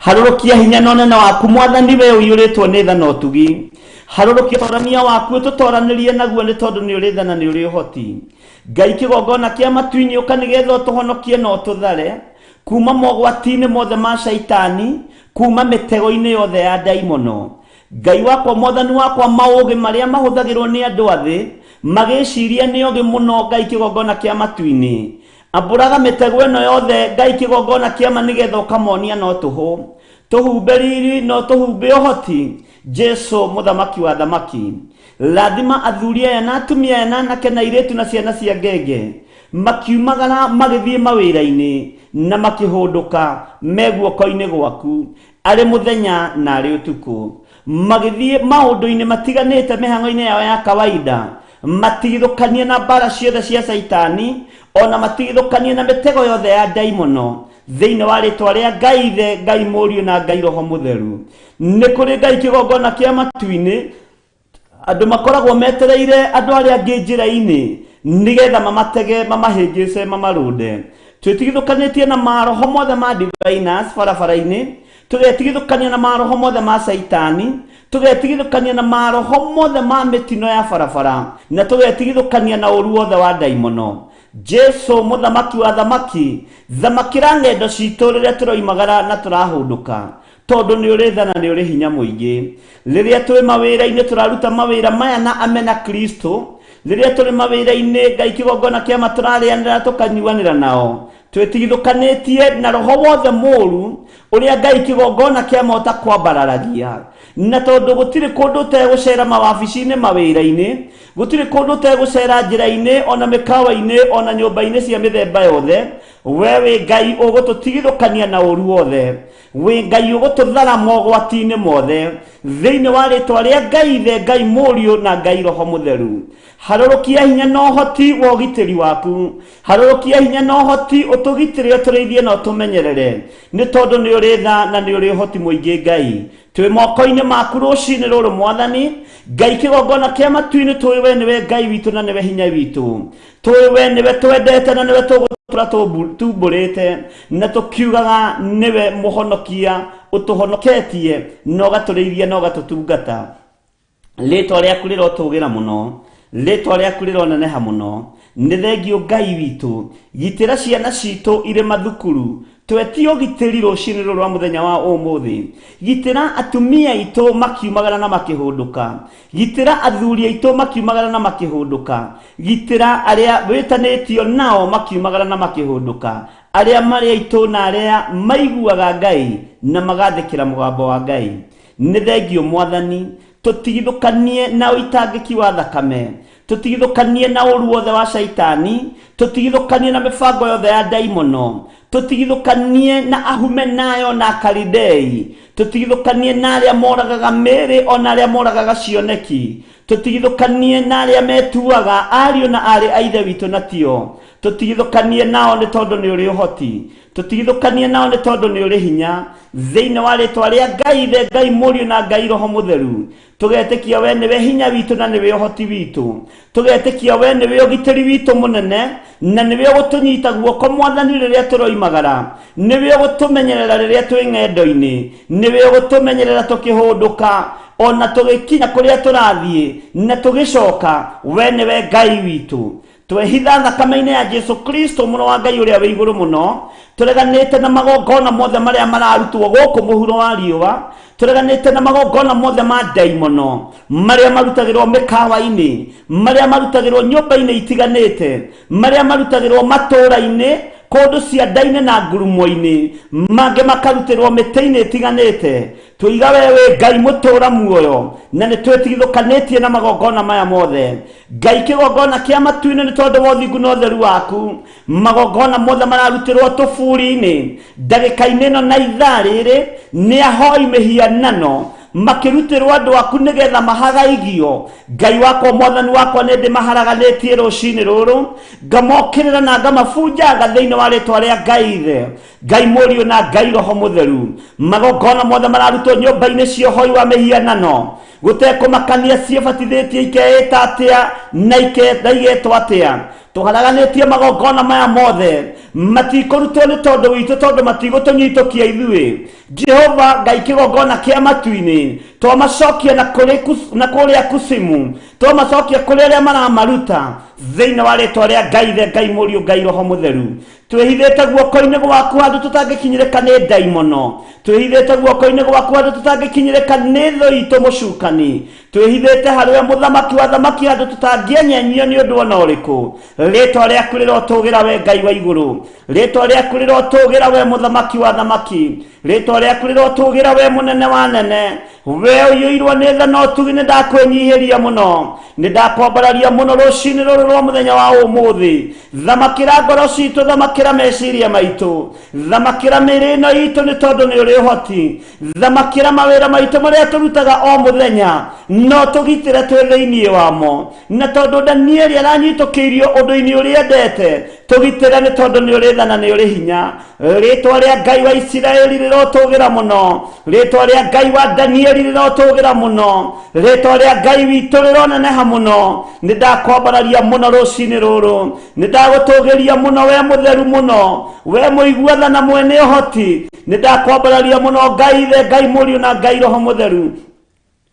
Harũrũkia hinya na ũnene waku Mwathani, we ũiyũrĩtwo nĩ tha na ũtugi. Harũrũkia ũtorania waku ũtũtoranĩrie naguo, nĩ tondũ nĩ ũrĩ tha na nĩ ũrĩ ũhoti. Ngai kĩgongona kĩa matu-inĩ, ũka nĩgetha ũtũhonokie na ũtũthare kuma mogwati-inĩ mothe ma Saitani, kuma mĩtego-inĩ yothe ya ndaimono. Ngai wakwa, Mwathani wakwa, maũgĩ marĩa mahũthagĩrwo nĩ andũ athĩ magĩciria nĩ ũgĩ mũno. Ngai kĩgongona kĩa matu-inĩ, ambũraga mĩtego ĩno yothe. Ngai kĩgongona kĩama, nĩgetha ũkamonia no tũhũ, tũhumbe riri no tũhumbe ũhoti. Jesu mũthamaki wa thamaki, rathima athuri aya na atumia aya na anake na airĩtu na ciana cia ngenge, makiumagara magĩthiĩ mawĩra-inĩ na makĩhũndũka me guoko-inĩ gwaku, arĩ mũthenya na arĩ ũtukũ, magĩthiĩ maũndũ-inĩ matiganĩte mĩhang'o-inĩ yao ya kawaida, matigithũkanie na mbara ciothe cia Saitani, ona matigithũkanie na mĩtego yothe ya ndaimono, thĩinĩ wa rĩtwa rĩa Ngai Ithe, Ngai Mũriũ na Ngai Roho Mũtheru. Nĩ kũrĩ Ngai kĩgongona kĩa matu-inĩ, andũ makoragwo metereire andũ arĩa angĩ njĩra-inĩ, nĩgetha mamatege, mamahĩngĩce, mamarũnde. Twĩtigithũkanĩtie na maroho mothe ma diviners barabara-inĩ, tũgetigithũkania na maroho mothe ma Saitani, tũgetigithũkania na maroho mothe ma mĩtino ya barabara, na tũgetigithũkania na ũru wothe wa ndaimono. Jesu mũthamaki wa thamaki, thamakĩra ng'endo citũ rĩrĩa tũroimagara na tũrahũndũka, tondũ nĩ ũrĩ tha na nĩ ũrĩ hinya mũingĩ. Rĩrĩa tũrĩ mawĩra-inĩ tũraruta mawĩra maya na amena Kristo, rĩrĩa tũrĩ mawĩra-inĩ Ngai kĩgongona kĩama tũrarĩanĩra tũkanyuanĩra nao, twĩtigithũkanĩtie na roho wothe mũũru ũrĩa Ngai kĩgongona kĩama ũtakwambararagia. Na tondũ gũtirĩ kũndũ ũtegũcera mawabici-inĩ, mawĩra-inĩ, gũtirĩ kũndũ ũtegũcera njĩra-inĩ, ona mĩkawa-inĩ, ona nyũmba-inĩ cia mĩthemba yothe, we wĩ Ngai ũgũtũtigithũkania na ũru wothe, wĩ Ngai ũgũtũthara mogwati-inĩ mothe, thĩinĩ wa rĩtwa rĩa Ngai Ithe, Ngai Mũriũ na Ngai Roho Mũtheru. Harũrũkia hinya na ũhoti wa ũgitĩri waku, harũrũkia hinya na ũhoti ũtũgitĩre, ũtũrĩithie na ũtũmenyerere, nĩ tondũ nĩ ũrĩ tha na nĩ ũrĩ ũhoti mũingĩ. Ngai, twĩ moko-inĩ maku rũcinĩ rũrũ Mwathani. Ngai kĩgongona kĩa matu-inĩ, tũĩ we nĩwe Ngai witũ na nĩwe hinya witũ, tũĩ we nĩwe twendete na nĩwe tũgũtũra tumbũrĩte, na tũkiugaga nĩwe mũhonokia, ũtũhonoketie na ũgatũrĩithia na ũgatũtungata. Rĩtwa rĩaku rĩrotũgĩra mũno, rĩtwa rĩaku rĩroneneha mũno. Nĩ thengio Ngai witũ, gitĩra ciana citũ irĩ mathukuru, twetie ũgitĩri rũcinĩ rũrũ rwa mũthenya wa ũmũthĩ. Gitĩra atumia aitũ makiumagara na makĩhũndũka, gitĩra athuri aitũ makiumagara na makĩhũndũka, gitĩra arĩa wĩtanĩtio nao makiumagara na makĩhũndũka, arĩa marĩ aitũ na arĩa maiguaga Ngai na magathĩkĩra mũgambo wa Ngai. Nĩ thengio Mwathani, tũtigithũkanie na ũitangĩki wa thakame, tũtigithũkanie na ũru wothe wa Saitani, tũtigithũkanie na mĩbango yothe ya ndaimono, tũtigithũkanie na ahumenayo na Akalidei, tũtigithũkanie na arĩa moragaga mĩĩrĩ, ona arĩa moragaga cioneki, tutigithukanie na aria metuaga ario na ari aithe witu na tio tutigithukanie nao ni tondu ni uri uhoti tutigithukanie nao ni tondu ni uri hinya thiini wa ritwa ria Ngai ithe Ngai Murio na Ngai Roho Mutheru tugetikia we niwe hinya witu na niwe uhoti witu tugetikia we niwe ugitiri witu munene na niwe gutunyita guoko Mwathani riria turoimagara niwe gutumenyerera riria twi ng'endo-ini niwe gutumenyerera tukihunduka ona tugikinya kuria turathie na tugicoka we niwe Ngai witu twehitha thakame-ini ya Jesu Kristo muno wa Ngai uria wi iguru muno tureganite na magongona mothe maria mararutwo guku muhuro wa riuwa tureganite na magongona mothe ma daimono maria marutagirwo mikawa-ini maria marutagirwo nyumba-ini itiganite maria marutagirwo matura-ini kundu cia ndaine na ngurumo-ini mange makarutirwo miti-ini itiganite twiga wewe Ngai mutura muoyo na ni twetigithukanitie na magongona maya mothe Ngai kigongona kia matu-ini ni tondu wa uthingu na utheru waku magongona mothe mararutirwo tuburi-ini ndagika-ini ino na ithaa riri ni ahoi mihianano makirutirwo andu aku nigetha mahagaigio Ngai wakwa Mwathani wakwa ni ndimaharaganitie rucini ruru ngamokirira na ngamabunjaga thiini wa ritwa ria Ngai ithe Ngai Murio na Ngai Roho Mutheru magongona mothe mararutwo nyumba-ini cia uhoi wa mihianano gutekumakania cibatithitie ikeita atia na igetwo atia tuharaganitie magongona maya mothe matikurutwo ni tondu witu tondu matigutunyitukia ithui Jehova Ngai kigongona kia matu-ini twamacokia na kuria kusimu twamacokia kuri aria maramaruta thiini wa ritwa ria Ngai ithe Ngai Murio Ngai Roho Mutheru twihithite guoko-ini gwaku handu tutangikinyirika ni daimono twihithite guoko-ini gwaku handu tutangikinyirika ni thũ itu mucukani twihithite hariwe muthamaki wa thamaki handu tutangienyanyio ni undu ona uriku ritwa riaku rirotugira we Ngai wa iguru ritwa riaku rirotugira we muthamaki wa thamaki ritwa riaku rirotugira we munene wa nene we uiyirwo ni tha no tugi ni ndakwenyihiria muno ni ndakwambararia muno rucini ruru rwa muthenya wa umuthi thamakira ngoro citu thamakira meciria maitu thamakira mĩĩrĩ ĩno itu ni tondu ni uri uhoti thamakira mawira maitu maria turutaga o muthenya no tugitire twi thiini wamo na tondu Danieli aranyitukĩirio undu-ini uria endete tugitire ni tondu ni uri tha na ni uri hinya ritwa ria Ngai wa Isiraeli rirotugira muno ritwa ria Ngai wa Danieli rirotugira muno ritwa ria Ngai witu rironeneha muno ni ndakwambararia muno rucini ruru ni ndagutugiria muno we mutheru muno we muigua na mwene uhoti ni ndakwambararia muno Ngai ithe Ngai Murio na Ngai Roho Mutheru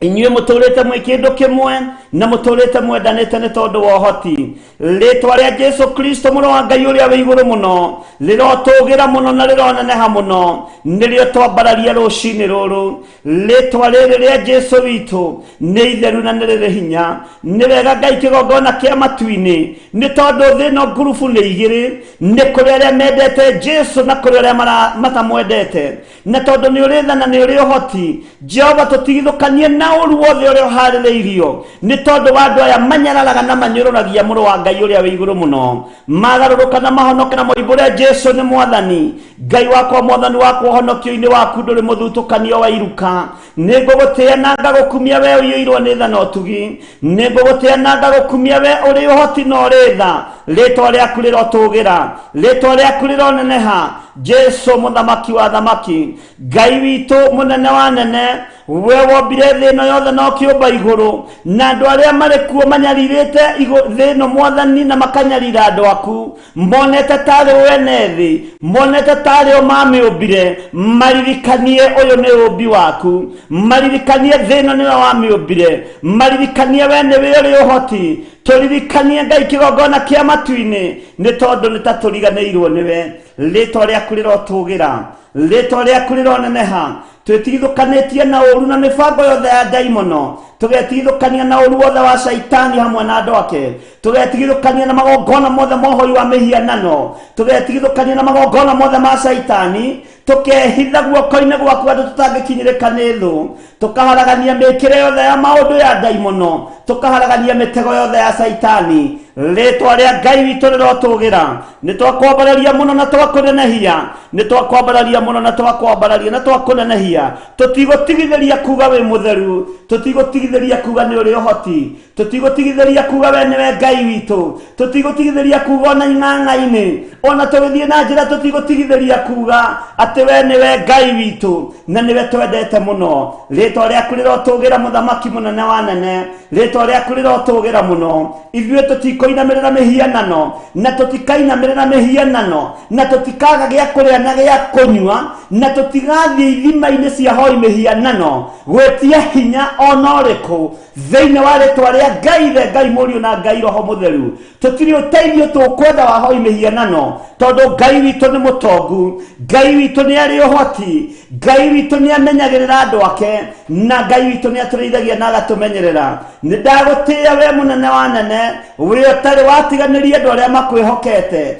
inyuĩ muturite mwi kindu kimwe na muturite mwendanite ni tondu wa uhoti ritwa ria Jesu Kristo muno wa Ngai uria wi iguru muno rirotugira muno na rironeneha muno nirio twambararia rucini ruru ritwa riri ria Jesu witu ni itheru na niriri hinya ni wega Ngai kigongona kia matu-ini ni tondu thino ngurubu ni igiri ni kuri aria mendete Jesu na kuri aria matamwendete na tondu ni uri tha na ni uri uhoti Jehova tutigithukanie na uru wothe uria uhaririirio ni tondu wa andu aya manyararaga na manyururagia muru wa Ngai uria wi iguru muno magaruruka na mahonoke na moimbure Jesu ni Mwathani Ngai wakwa Mwathani wakwa honokio-ini waku nduri muthutukanio wa iruka ningugutia na ngagukumia we uiyirwo ni tha no tugi ningugutia na ngagukumia we uri uhoti no uri tha ritwa riaku rirotugira ritwa riaku rironeneha Jesu muthamaki wa thamaki Ngai witu munene wa nene we wombire thĩ ĩno yothe no kĩũmba igũrũ na andũ arĩa marĩ kuo manyarirĩte thĩ ĩno Mwathani na makanyarira andũ aku monete tarĩ wene thĩ monete tarĩ o mamĩũmbire maririkanie ũyũ nĩ ũmbi waku maririkanie thĩ ĩno nĩwe wamĩũmbire maririkanie we nĩwe ũrĩ ũhoti turirikanie Ngai kigongona kia matu-ini ni tondu ni taturiganĩirwo niwe ritwa riaku rirotugira ritwa riaku rironeneha twetigithukanitie na uru na mibango yothe ya daimono tugetigithukania na uru wothe wa shaitani hamwe na andu ake tugetigithukania na magongona mothe mohoi wa mihianano tugetigithukania na magongona mothe ma shaitani tukehitha guoko-ini gwaku andu tutangikinyirika ni thũ tukaharagania mĩkĩre yothe ya maundu ya daimono tukaharagania mitego yothe ya shaitani Letwa rĩa Ngai witũ rĩrotũgĩra. Nĩtwakwambararia mũno na twakũnenehia. Nĩtwakwambararia mũno na twakwambararia na twakũnenehia. Tũtigũtigithĩria kuga wĩ mũtheru. Tũtigũtigithĩria kuga nĩ ũrĩ ũhoti. Tũtigũtigithĩria kuga we nĩwe Ngai witũ. Tũtigũtigithĩria kuga ona ing'ang'a-inĩ. Ona tũgĩthiĩ na njĩra tũtigũtigithĩria kuga atĩ we nĩwe Ngai witũ na nĩwe twendete mũno. Rĩtwa rĩaku rĩrotũgĩra mũthamaki mũnene wa nene. Rĩtwa rĩaku rĩrotũgĩra mũno. Ithuĩ tũtikoinamĩrĩra mĩhianano na tũtikainamĩrĩra mĩhianano na tũtikaga gĩa kũrĩa na gĩa kũnyua na tũtigathiĩ ithima-inĩ cia hoi mĩhianano gwĩtia hinya ona ũrĩkũ thĩinĩ wa rĩtwa rĩa Ngai Ithe, Ngai Mũriũ na Ngai Roho Mũtheru. Tũtirĩ ũteithio tũkwenda wa hoi mĩhianano tondũ Ngai witũ nĩ mũtongu. Ngai witũ nĩ arĩ ũhoti. Ngai witũ nĩ amenyagĩrĩra andũ ake na Ngai witũ nĩ atũrĩithagia na agatũmenyerera. Nĩ ndagũtĩĩa we mũnene wa nene, we ũtarĩ watiganĩria andũ arĩa makwĩhokete.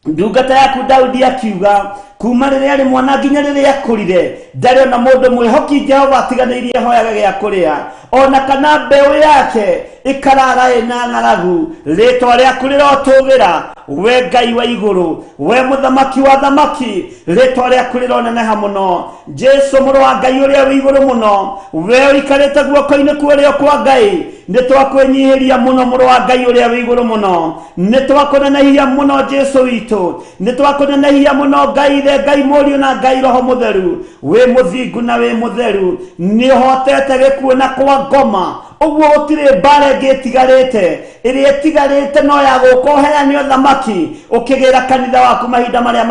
Ndungata yaku Daudi akiuga kuma rĩrĩa arĩ mwana nginya rĩrĩa akũrire ndarĩ ona mũndũ mwĩhoki Jehova atiganĩirie hoyaga gĩa kũrĩa ona kana mbeũ yake ĩkaraga ĩna ng'aragu. Rĩtwa rĩaku rĩrotũgĩra we Ngai wa igũrũ, we mũthamaki wa thamaki. Rĩtwa rĩaku rĩroneneha mũno. Jesu mũrũ wa Ngai ũrĩa wĩ igũrũ mũno, we ũikarĩte guoko-inĩ kũrĩo kwa Ngai. Nĩtwakwĩnyihĩria mũno mũrũ wa Ngai ũrĩa wĩ igũrũ mũno. Nĩtwakũnenehia mũno Jesu witũ. Nĩtwakũnenehia mũno Ngai Ithe, Ngai Mũriũ na Ngai Roho Mũtheru. Wĩ mũthingu na wĩ mũtheru. Nĩũhotete gĩkuũ na kwa ngoma. Ũguo gũtirĩ mbara ĩngĩ ĩtigarĩte. Ĩrĩa ĩtigarĩte no ya gũka ũheane ũthamaki ũkĩgĩra kanitha waku mahinda marĩa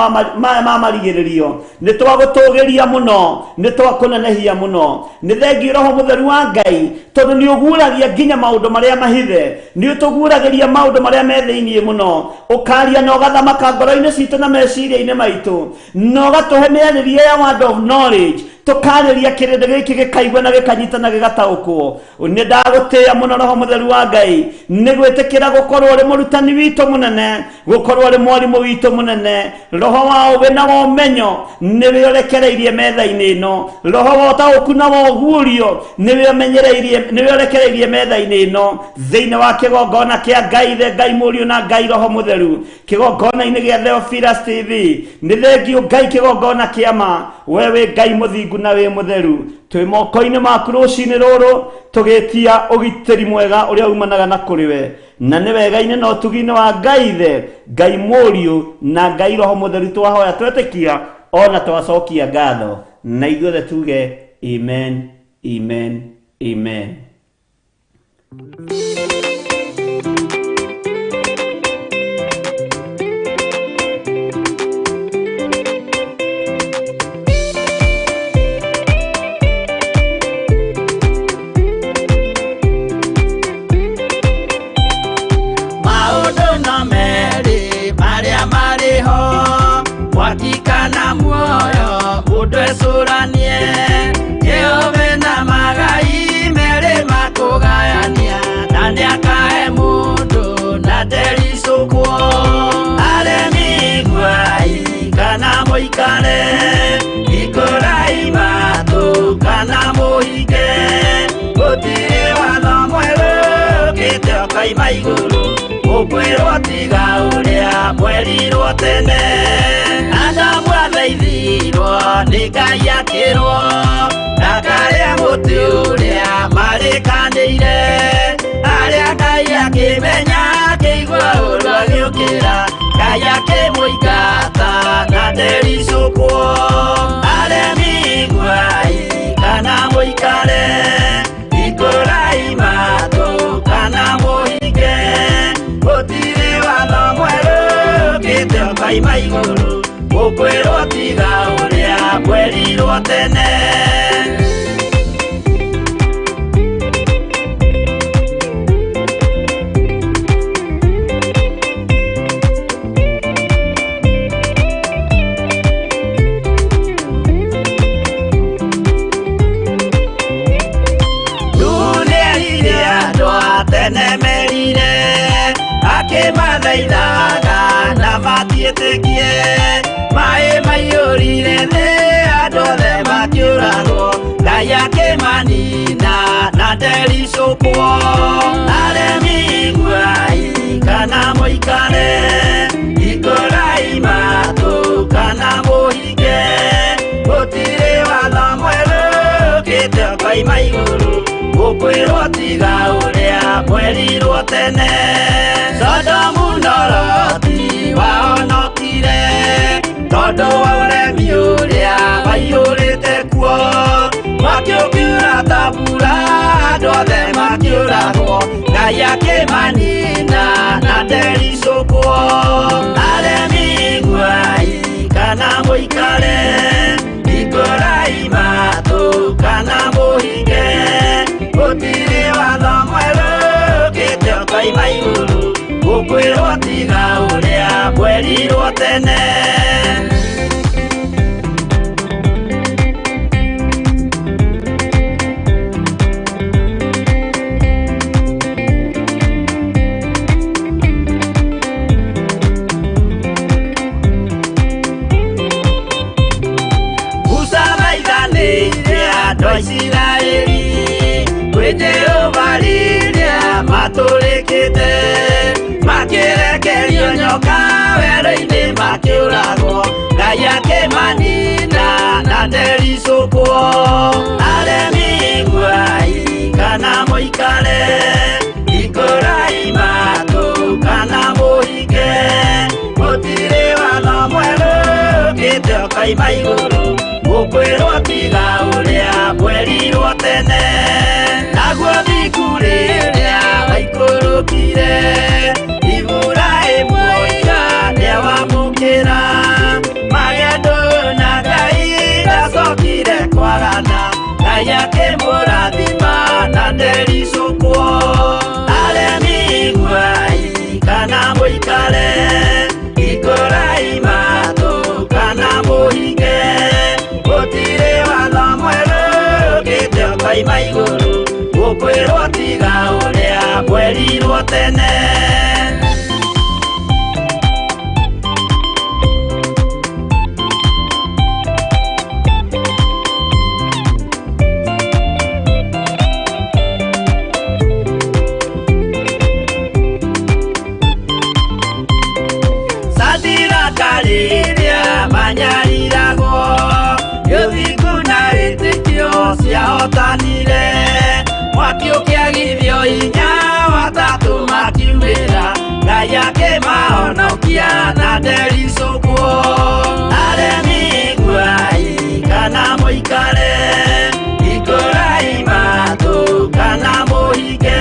ma marigĩrĩrio. Nĩtwagũtũgĩria mũno, nĩtwakũnenehia mũno. Nĩ thengiũ Roho Mũtheru wa Ngai tondũ nĩũguũragia nginya maũndũ marĩa mahithe. Nĩũtũguũragĩria maũndũ marĩa me thĩiniĩ mũno. Ũkaria na ũgathamaka ngoro-inĩ citũ na meciria-inĩ maitũ na ũgatũhe mĩarĩrie ya word of knowledge. Tũkarĩria kĩrĩndĩ gĩkĩ gĩkaigua na gĩkanyita na gĩgataũkwo. Nĩ ndagũtĩĩa mũno Roho Mũtheru wa Ngai nĩ gwĩtĩkĩra gũkorwo ũrĩ mũrutani witũ mũnene, gũkorwo ũrĩ mwarimũ witũ mũnene. Roho wa ũũgĩ na wa ũmenyo nĩwe ũrekereirie metha-inĩ ĩno. Roho wa ũtaũku na wa ũguũrio nĩwe ũrekereirie metha-inĩ ĩno thĩinĩ wa kĩgongona kĩa Ngai Ithe, Ngai Mũriũ na Ngai Roho Mũtheru. Kĩgongona-inĩ gĩa Theophilus TV nĩ thengiũ Ngai, kĩgongona kĩa ma. We wĩ Ngai mũthingu na wĩ mũtheru. Twĩ moko-inĩ maku rũcinĩ rũrũ tũgĩtia ũgitĩri mwega ũrĩa umanaga na kũrĩ we. Na nĩ wega-inĩ na ũtugi-inĩ wa Ngai Ithe, Ngai Mũriũ na Ngai Roho Mũtheru twahoya twetĩkia ona twacokia ngatho. Na ithuothe tuge amen, amen, amen. Wakikana muoyo udwesuranie Yehova na magai mere makugayania nani akae mundu na derisukwo aremigwai kana moikane ikorai matu kana moike gutire watho mweru gĩtĩo koima igũrũ ũkwĩrwo tiga ũrĩa mwerirwo tene. Adamu athaithirwo nĩ Ngai akĩrwo ndakarĩa mũtĩ ũrĩa marĩkanĩire. Arĩa Ngai akĩmenya akĩigua ũru agĩũkĩra, Ngai akĩmũingata na ndericũkwo. Aremi ngwai kana mũikare ikũrai matũ kana mũhinge gũtirĩ watho mwerũ gĩtĩo koima igũrũ ũkwĩrwo tiga ũrĩa mwerirwo tene. Akĩmathaithaga na matiĩtĩkie maĩ maiyũrire thĩ andũ othe makĩũragwo. Ngai akĩmanina na ndericũkwo. Aremi ngwai kana muikare ikorai matu kana muhige gutire watho mweru kite kai maiguru gukwirwo tiga uria mwerirwo tene Sodomu na Loti wahonokire tondu wa uremi uria waiyurite kuo makiukiura tabura andu othe makiuragwo Ngai akimanina na ndericukwo aremi guai kana muikare ikorai matu kana muhinge gutire watho mweru kite kai maiguru gukwirwo tiga uria mwerirwo tene Israeli Jehova liria maturikite makirekerio nyoka wero-ini makiuragwo Ngai akimanina na ndericukwo aremi guai kana muikare ikorai matu kana muhinge gutire watho mweru kite kai maiguru gukwirwo tiga uria mwerirwo tene naguo thiku riria waikurukire Iburaimu niawamukira magendo na Ngai ndacokire kwarana Ngai akimurathima na ndericukwo aremi guai kana muikare ikorai matu kana muhinge gutire watho mweru kite kai maiguru gukwirwo tiga uria mwerirwo tene Sadira kariria manyariragwo yuthikuna itikio ciahotanire mwakiukiagithio inya watatu makiumira Ngai akimahonokia na ndericukwo aremi guai kana muikare ikorai matu kana muhinge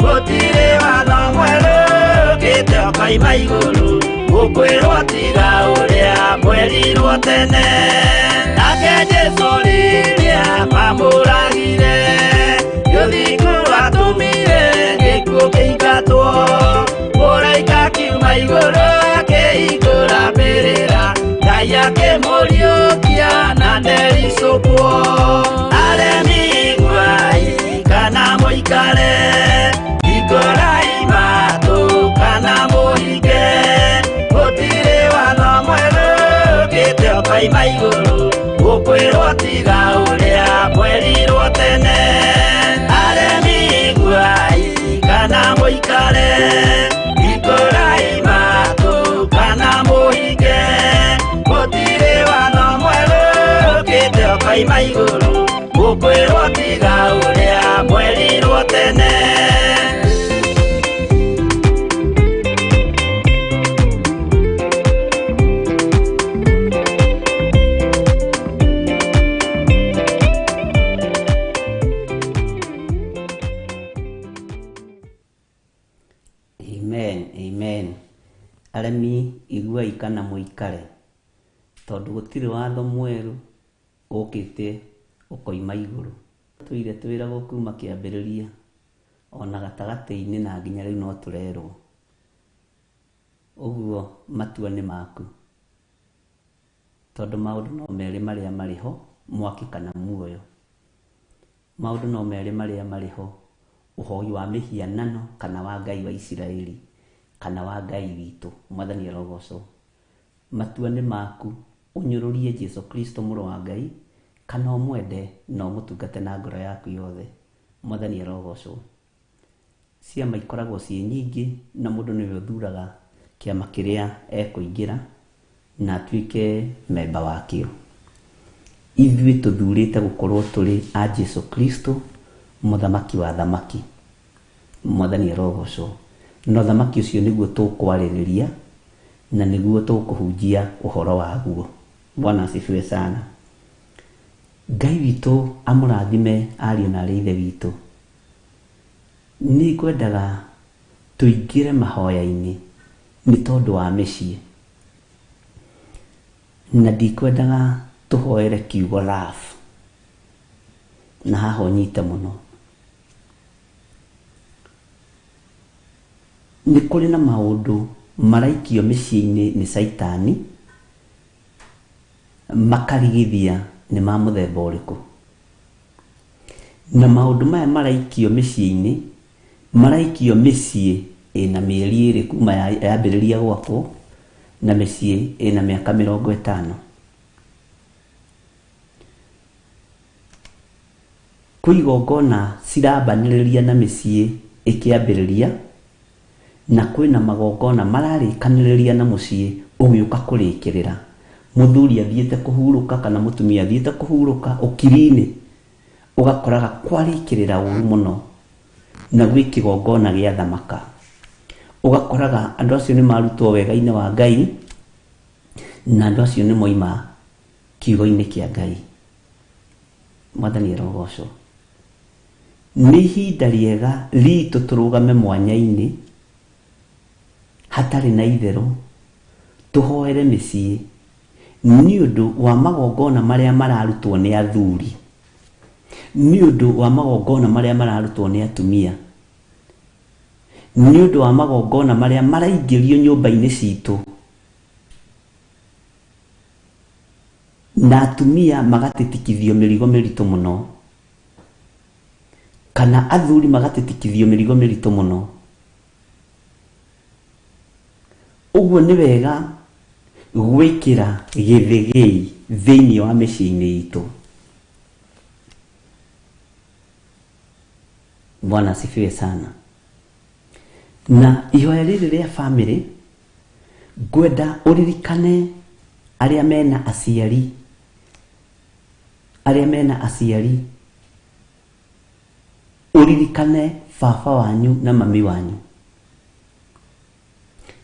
gutire watho mweru kite kai maiguru gukwirwo tiga uria mwerirwo tene nake Jesu riria mamuragire yuthingu atumire gikuo kiingatwo muraika kiuma iguru akihingura mbirira Ngai akimuriukia na ndericukwo aremi guai kana muikare ikorai matu kana muhinge gutire watho mweru kite kai maiguru gukwirwo tiga uria mwerirwo tene aremi guai kana muikare ikorai matu kana muhinge gutire watho mweru kite kai maiguru gukwirwo tiga uria mwerirwo tene Amen. Aremi iguai kana muikare tondu gutire watho mweru ukite ukoima iguru tuire twiragwo kuma kiambiriria ona gatagati-ini na nginya riu no turerwo uguo matua ni maku tondu maundu no meri maria mariho mwaki kana muoyo maundu no meri maria mariho uhoi wa mihianano kana wa Ngai wa Israeli kana wa Ngai witu mwathani arogocwo matua ni maku unyururie Jesu Kristo muru wa Ngai kana umwende no mutungate na ngoro yaku yothe mwathani arogocwo ciama ikoragwo ciĩ nyingĩ na mũndũ nĩwe ũthuraga kĩama kĩrĩa ekũingĩra na atuĩke memba wakĩo. Ithuĩ tũthurĩte gũkorwo tũrĩ a Jesu Kristo, mũthamaki wa thamaki. Mwathani arogocwo. Na thamaki ũcio nĩguo tũkwarĩrĩria na nĩguo tũkũhunjia ũhoro waguo. Bwana asifiwe sana. Ngai witũ amũrathime ariũ na aarĩ a Ithe witũ. Nĩ ngwendaga tũingĩre mahoya-inĩ nĩ tondũ wa mĩciĩ. Na ndikwendaga tũhoere kiugo rafu. Na haha ũnyite mũno. Nĩ kũrĩ na maũndũ maraikio mĩciĩ-inĩ nĩ Saitani makarigithia nĩ ma mũthemba ũrĩkũ. Na maũndũ maya maraikio mĩciĩ-inĩ maraikio mĩciĩ ĩna mĩeri ĩrĩ kuma yambĩrĩria gwakwo na mĩciĩ ĩna mĩaka 50. Kwĩ igongona cirambanĩrĩria na mĩciĩ ĩkĩambĩrĩria na kwĩna magongona mararĩkanĩrĩria na mũciĩ ũgĩũka kũrĩkĩrĩra. Mũthuri athiĩte kũhurũka kana mũtumia athiĩte kũhurũka ũkiri-inĩ, ũgakoraga kwarĩkĩrĩra ũru mũno na gwĩ kĩgongona gĩa thamaka. Ũgakoraga andũ acio nĩ marutwo wega-inĩ wa Ngai na andũ acio nĩ moima kiugo-inĩ kĩa Ngai. Mwathani arogocwo. Nĩ ihinda rĩega ritũ tũrũgame mwanya-inĩ hatarĩ na itherũ tũhoere mĩciĩ nĩ ũndũ wa magongona marĩa mararutwo nĩ athuri, nĩ ũndũ wa magongona marĩa mararutwo nĩ atumia, nĩ ũndũ wa magongona marĩa maraingĩrio nyũmba-inĩ citũ na atumia magatĩtikithio mĩrigo mĩritũ mũno, kana athuri magatĩtikithio mĩrigo mĩritũ mũno. Ũguo nĩ wega gwĩkĩra gĩthĩgĩi thĩinĩ wa mĩciĩ-inĩ itũ. Bwana asifiwe sana. Na ihoya rĩrĩ rĩa family ngwenda ũririkane arĩa mena aciari, arĩa mena aciari, ũririkane baba wanyu na mami wanyu,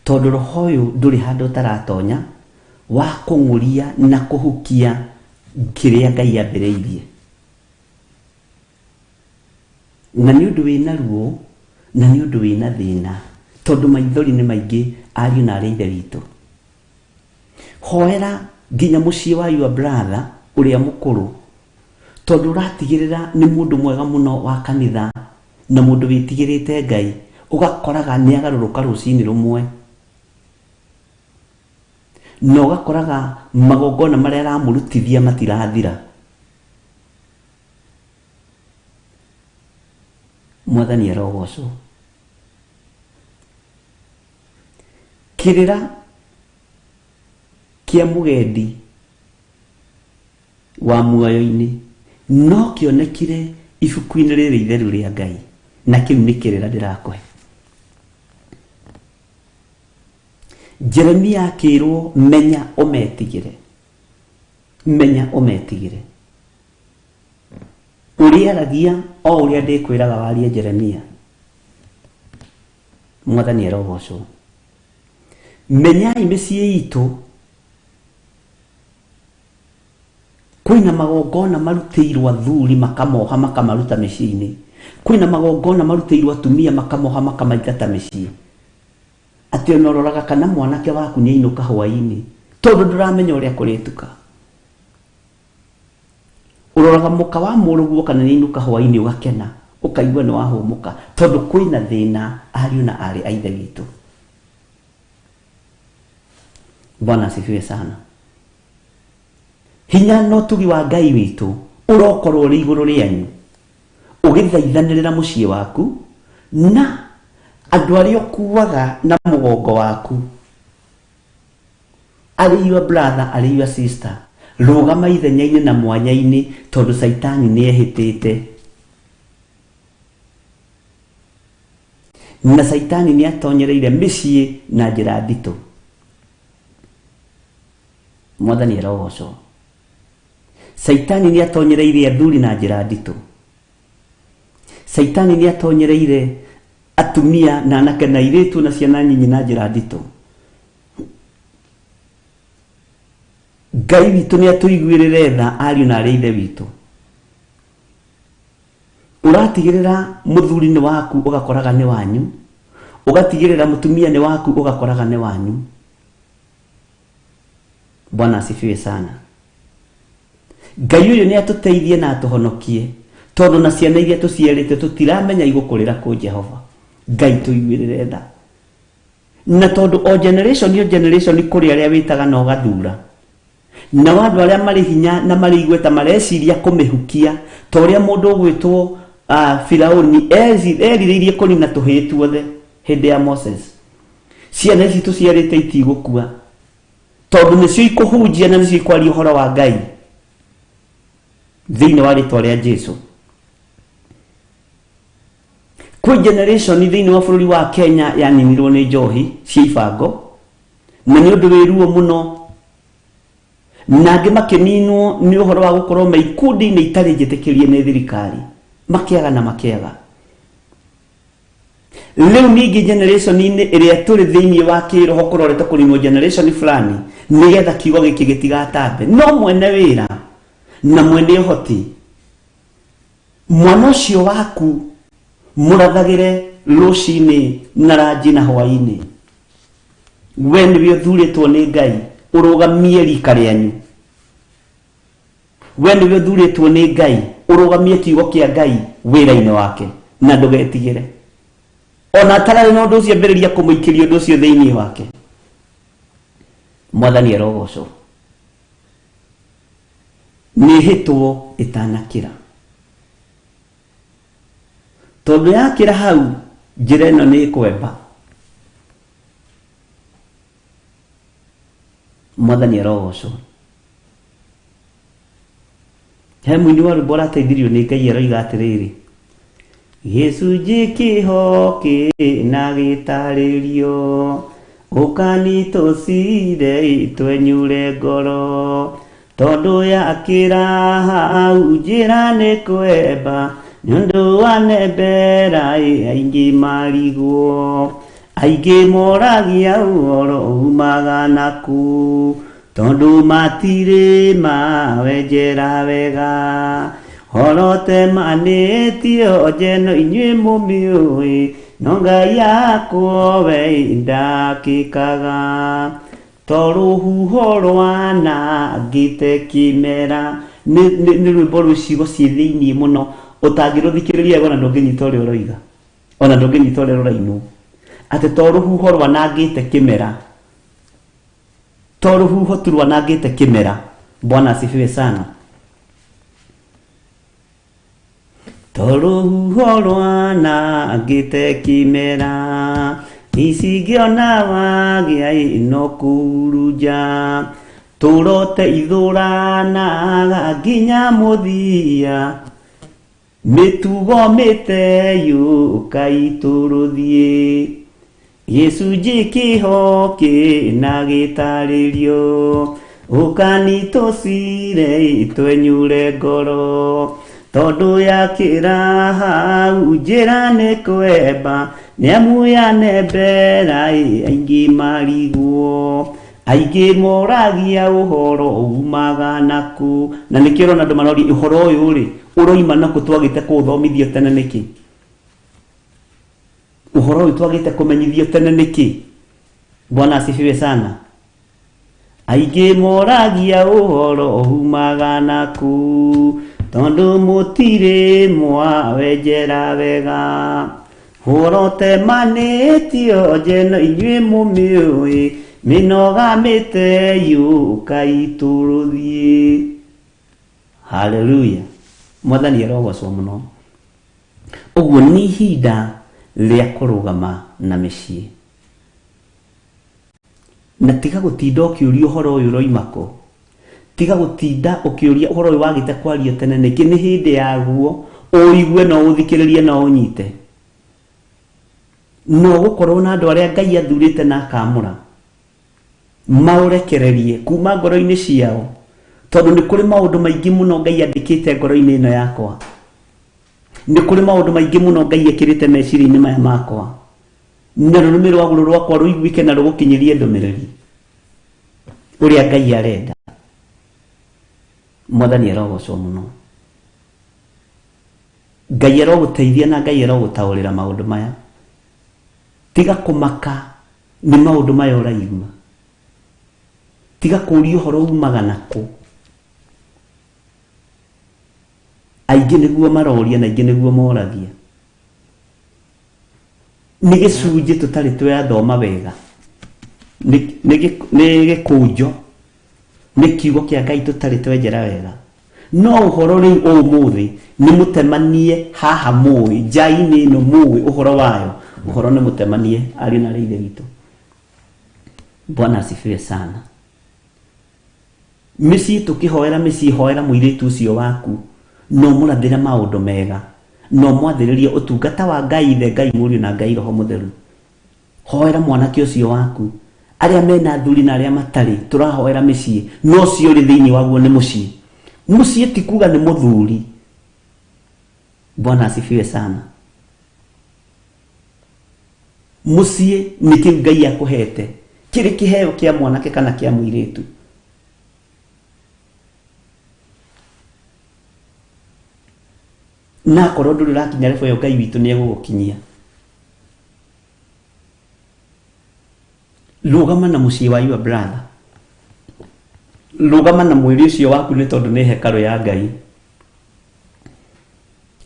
tondũ roho ũyũ ndũrĩ handũ ũtaratonya wa kũng'ũria na kũhukia kĩrĩa Ngai ambĩrĩirie. Na nĩ ũndũ wĩna ruo na nĩ ũndũ wĩna thĩna, tondũ maithori nĩ maingĩ ariũ na aarĩ a Ithe witũ. Hoera nginya mũciĩ wa your brother ũrĩa mũkũrũ, tondũ ũratigĩrĩra nĩ mũndũ mwega mũno wa kanitha na mũndũ wĩtigĩrĩte Ngai, ũgakoraga nĩ agarũrũka rũcinĩ rũmwe na ũgakoraga magongona marĩa aramũrutithia matirathira. Mwathani arogocwo. Kĩrĩra kĩa mũgendi wa muoyo-inĩ no kĩonekire ibuku-inĩ rĩrĩ itheru rĩa Ngai, na kĩu nĩ kĩrĩra ndĩrakũhe. Jeremia akĩrwo menya ũmetigĩre, menya ũmetigĩre. Ũrĩaragia o ũrĩa ndĩkwĩraga warie Jeremia. Mwathani arogocwo. Menyai mĩciĩ itũ kwĩna magongona marutĩirwo athuri makamoha makamaruta mĩciĩ-inĩ, kwĩna magongona marutĩirwo atumia makamoha makamaingata mĩciĩ. Atĩ ona ũroraga kana mwanake waku nĩ ainũka hwaĩ-inĩ tondũ ndũramenya ũrĩa kũrĩtuka. Ũroraga mũka wa mũrũguo kana nĩ ainũka hwaĩ-inĩ ũgakena, ũkaigua nĩ wahũmũka tondũ kwĩna thĩna ariũ na aarĩ a Ithe witũ. Bwana asifiwe sana. Hinya no tugi wa Ngai witũ ũrokorwo ũrĩ igũrũ rĩanyu ũgĩthaithanĩrĩra mũciĩ waku na andũ arĩa ũkuaga na mũgongo waku, arĩ your brother, arĩ your sister. Rũgama ithenya-inĩ na mwanya-inĩ tondũ Saitani nĩ ehĩtĩte. na Saitani ni atonyereire mĩciĩ na njĩra nditũ. Mwathani arogocwo. Saitani ni atonyereire athuri na njĩra nditũ. Saitani ni atonyereire atumia na anake na airĩtu na ciana nyinyi na njĩra nditũ. Ngai witũ ni atũiguĩrĩre tha ariũ na arĩ ithe witũ. Ũratigĩrĩra mũthuri nĩ waku ũgakoraga nĩ wanyu, ũgatigĩrĩra mũtumia nĩ waku ũgakoraga nĩ wanyu. Bwana asifiwe sana. Ngai ũyũ nĩ atũteithie na atũhonokie, tondũ na ciana iria tũciarĩte tũtiramenya igũkũrĩra kũ Jehova. Ngai tũiguĩrĩre tha. Na tondũ o generation kũrĩ arĩa wĩtaga na ũgathura. Na andũ arĩa marĩ hinya na marĩ igweta mareciria kũmĩhukia, ta ũrĩa mũndũ ũgwĩtwo Firaũni erirĩirie kũnina tũhĩĩ tuothe hĩndĩ ya Moses. Ciana ici tũciarĩte itigũkua, tondũ nĩcio ikũhunjia na nĩcio ikwaria ũhoro wa Ngai thĩinĩ wa rĩtwa rĩa Jesũ. Kwĩ generation thĩinĩ wa bũrũri wa Kenya yaninirwo nĩ njohi cia ibango, na nĩ ũndũ wĩ ruo mũno, na angĩ makĩninwo nĩ ũhoro wa gũkorwo me ikundi-inĩ itarĩ njĩtĩkĩrie nĩ thirikari, makĩaga na makĩaga. Rĩu ningĩ generation-inĩ ĩrĩa tũrĩ thĩinĩ wa kĩroho kũrorete kũninwo generation fulani, nĩgetha kiugo gĩkĩ gĩtigatambe. No mwene wĩra na mwene ũhoti, mwana ũcio waku mũrathagĩre rũcinĩ na ranji na hwainĩ. We nĩwe ũthurĩtwo nĩ Ngai ũrũgamie rika rĩanyu. We nĩwe ũthurĩtwo nĩ Ngai ũrũgamie kiugo kĩa Ngai wĩra-inĩ wake, na ndũgetigĩre. Ona atararĩ na ũndũ ũcio ambĩrĩria kũmũikĩria ũndũ ũcio thĩinĩ wake. Mwathani arogocwo. Nĩhĩtwo ĩtanakĩra, tondũ yakĩra hau njĩra ĩno nĩ ĩkwemba. Mwathani arogocwo. He mũini wa rwĩmbo arateithirio nĩ Ngai aroiga atĩrĩrĩ: gĩcunjĩ kĩho kĩna gĩtarĩrio, ũkanitũcire twenyure ngoro, tondũ yakĩra hau njĩra nĩ kwemba, nĩũndũ wa nembera aingĩ marigwo, aingĩ moragia ũhoro umaga naku, tondũ matirĩ mawenjera wega. Horote manĩtio njeno inyuĩ mũmĩũĩ, no Ngai akwo we ndakĩkaga, to rũhuho rwanangĩte kĩmera. Nĩ rwĩmbo rwĩcigo ciĩ thĩinĩ mũno, ũtangĩrũthikĩrĩria ona ndũngĩnyita ũrĩa ũroiga, ona ndũngĩnyita ũrĩa rũrainwo. Atĩ to rũhuho rwanangĩte kĩmera, to rũhuho tu rwanangĩte kĩmera. Bwana asifiwe sana. To rũhuho rwanangĩte kĩmera, icingĩona wagĩa ĩno kurunja, tũrote ithũranaga nginya mũthia, mĩtugo mĩteyũka itũrũthiĩ, gĩcunjĩ kĩho kĩna gĩtarĩrio, ũkanitũcire twenyure ngoro, tondũ yakĩra hau njĩra nĩ kwemba, nĩamu yanembera aingĩ marigwo, aingĩ moragia ũhoro umaga naku. Na nĩkĩo ũrona andũ maroria ũhoro ũyũ rĩ ũroima naku, twagĩte kũũthomithio tene nĩkĩ? Ũhoro ũyũ twagĩte kũmenyithio tene nĩkĩ? Bwana asifiwe sana. Aingĩ moragia ũhoro umaga naku, tondũ mũtirĩ mwawenjera wega. Horote manĩtio njeno inyuĩ mũmĩũĩ, mĩnoga mĩteyũka itũrũthiĩ. Haleluya. Mwathani arogocwo mũno. Ũguo nĩ ihinda rĩa kũrũgama na mĩciĩ, na tiga gũtinda ũkĩũria ũhoro ũyũ ũroima kũ. Tiga gũtinda ũkĩũria ũhoro ũyũ wagĩte kwario tene nĩkĩ. Nĩ hĩndĩ yaguo ũigue na ũthikĩrĩrie na ũnyite. no gukorwo na andu aria Ngai athurite na akamura maurekererie kuma ngoro-ini ciao, tondu ni kuri maundu maingi muno Ngai andikite ngoro-ini ino yakwa, ni kuri maundu maingi muno Ngai ekirite meciria-ini maya makwa, na rurimi rwagu rwakwa ruiguike na rugukinyirie ndumiriri uria Ngai arenda. Mwathani arogocwo muno. Ngai aroguteithia na Ngai arogutaurira maundu maya. Tiga kumaka ni maundu maya uraigua, tiga kuria uhoro umaga naku. Aingi niguo maroria na aingi niguo moragia. Ni gicunji tutari twathoma wega, ni gikunjo, ni kiugo kia Ngai tutari twenjera wega. No uhoro riu umuthi ni mutemanie haha mui njai-ini ino mui uhoro wayo, uhoro ni mutemanie ari na reithe gitu. Bwana asifiwe sana. Misi tukihoera misi hoera muiritu ucio waku, no murathira maundu mega, no mwathiririe utungata wa Ngai Ithe, Ngai Mũriũ na Ngai Roho Mũtheru. Hoera mwanake ucio waku, aria mena thuri na aria matari, turahoera misi no cio ri thiini waguo ni mucii. Mucii ti kuga ni muthuri. Bwana asifiwe sana. Mucii ni kiu Ngai akuhete, kiri kiheo kia mwanake kana kia muiritu. Na korwo nduri rakinya level yo Ngai witu ni egugukinyia. Rugama na mucii wa your brother, rugama na mwiri ucio waku ni tondu ni hekalu ya Ngai,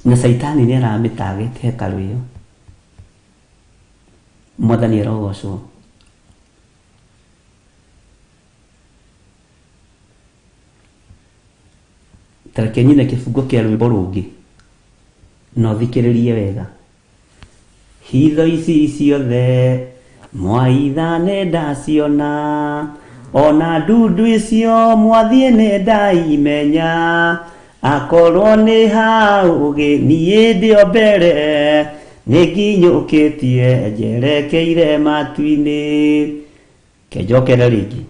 na Saitani ni aramitagite hekalu iyo. Mwathani arogocwo. Tareke nyine kifungo kia rwimbo rungi no thikiririe wega. Hitho ici ciothe mwaitha nenda ciona, ona ndundu icio mwathie nenda imenya, akorwo ni haugi nie ndio mbere, ninginyukitie njerekeire matu-ini. Kenjokere ringi.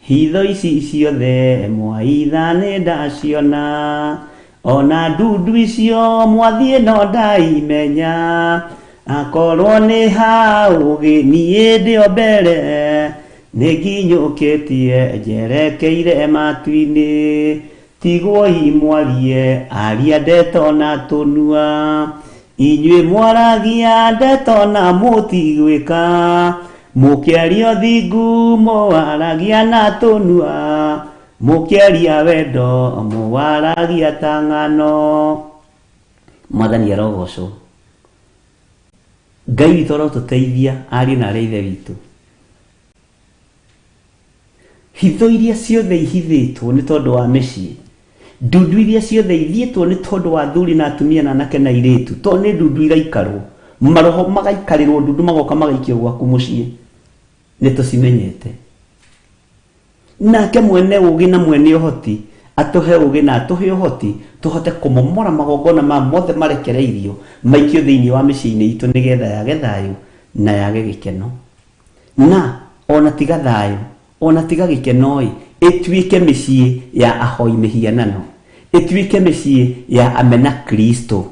Hitho ici ciothe mwaitha nenda ciona, ona ndundu icio mwathie no ndaimenya, akorwo ni haugi nie ndio mbere, ninginyukitie njerekeire matu-ini. Tigwoi mwarie aria ndeto na tunua, inyue mwaragia ndeto na mutigwika, mukiaria thingu mwaragia na tunua, mukiaria wendo mwaragia ta ng'ano. Mwathani arogocwo. Ngai witu arotuteithia ari na reithe witu. Hitho iria ciothe ihithitwo ni tondu wa micii, ndundu iria ciothe ithiĩtwo ni tondu wa thuri na atumia na anake na airĩtu, to ni ndundu iraikarwo, maroho magaikarirwo ndundu magoka magaikio gwaku mucii, ni tucimenyete. Nake mwene ugi na mwene uhoti atuhe ugi na atuhe uhoti tuhote kumomora magongona ma mothe marekereirio maikio thiini wa micii-ini itu nigetha yage thayu na yage gikeno. Na ona tiga thayu, ona tiga gikeno, ituike micii ya ahoi mihianano, ituike micii ya amena Kristo.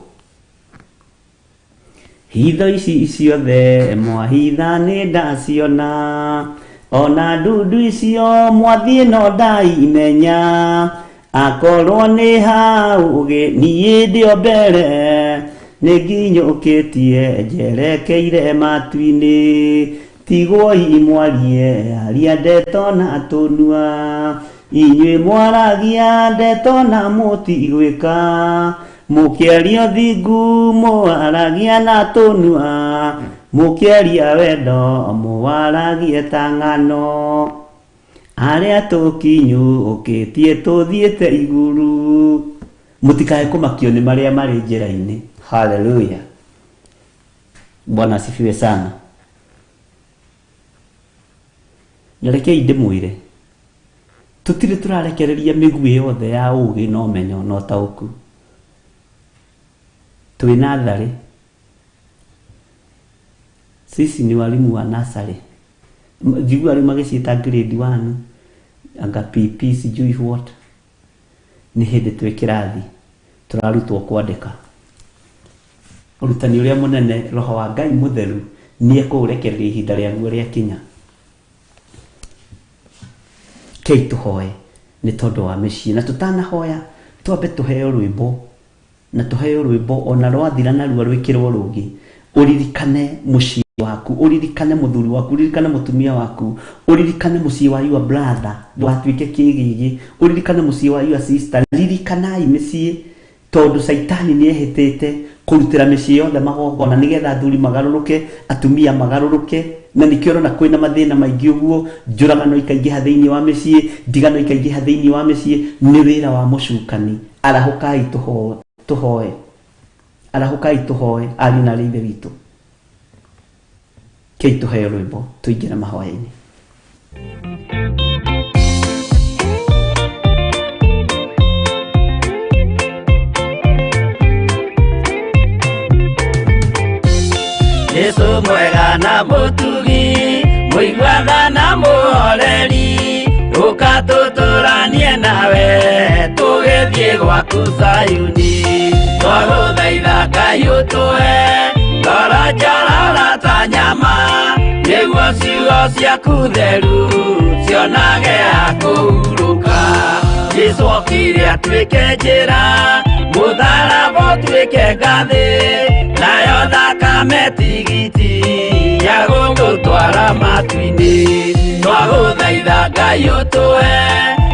Hitho ici ciothe mwahitha ni ndaciona, ona ndundu icio mwathie no ndaimenya, akorwo ni haugi nie ndio mbere, ninginyukitie njerekeire matu-ini. Tigwoi mwarie aria ndeto na tunua, inyue mwaragia ndeto na mutigwika, mukiaria thingu mwaragia na tunua, mukiaria wendo mwaragia ta ng'ano. Aria tukinyukitie tuthiete iguru, mutikae kumakio ni maria mari njira-ini. Haleluya. Bwana asifiwe sana. Narekei ndimwire, tutire turarekereria migui yothe ya ugi no menyo no tauku. Twina thari Sisi ni walimu wa nursery. Jibu walimu magiciita grade 1 anga PP sijui what. Ni hindi twe kirathi turarutwo kwandika. Urutani uria munene roho wa Ngai mutheru ni ekurekereria ihinda rĩaguo rĩakinya. Kei tuhoe ni tondu wa mĩciĩ na tutanahoya twambe tuheo rwĩmbo na tuheo rwĩmbo ona rwathira na ruo rwĩkĩrwo rũngĩ uririkane mũciĩ waku uririkane muthuri waku uririkane mutumia waku uririkane mũciĩ wa your brother ndwatuĩke kĩgĩgĩ uririkane mũciĩ wa your sister ririkanai mĩciĩ tondu saitani ni ehĩtĩte kurutira mĩciĩ yothe magongona nigetha athuri magaruruke atumia magaruruke na nikĩoro na kwĩna mathĩna maingĩ ũguo njũragano ikaingĩha thĩinĩ wa mĩciĩ ndigano ikaingĩha thĩinĩ wa mĩciĩ nĩ wĩra wa mũcukani arahũkai tuhoe arahũkai tuhoe ari na ithe witũ kei tuheo rwĩmbo tuingĩre mahoya-inĩ. Yesu mwega na mutugi muigwatha na muhoreri ukatũtũranie nawe tũgĩthiĩ gwaku Zayuni twagũthaitha Ngai ũtũhe ngoro njororo ta nyama nĩguo ciugo ciaku theru cionage ha kũhurũka. Jesũ okire atuĩke njĩra mũtharaba ũtuĩke ngathĩ nayo thakame tigiti ya gũgũtwara matu-inĩ twagũthaitha Ngai ũtũhe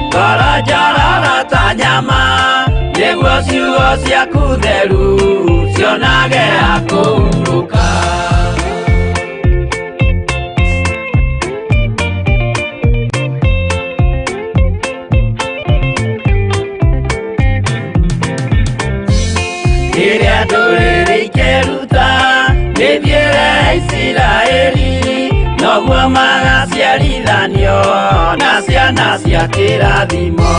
ngoro njororo ta nyama nĩguo ciugo ciaku theru cionage ha kũhurũka. Rĩrĩa ndũrĩrĩ ikeruta mĩthiĩre Isiraeli noguo magaciarithanio na ciana cia kĩrathimo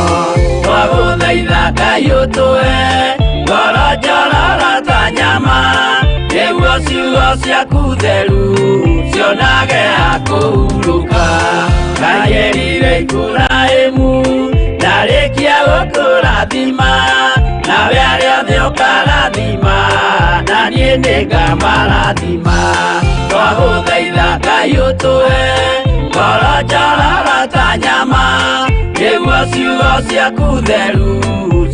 twagũthaitha Ngai ũtũhe ngoro njororo ta nyama nĩguo ciugo ciaku theru cionage ha kũhurũka. Ngai erire Iburahĩmu ndarĩkia gũkũrathima nawe arĩa othe ũkarathima na niĩ nĩngamarathima twagũthaitha Ngai ũtũhe ngoro njororo ta nyama nĩguo ciugo ciaku theru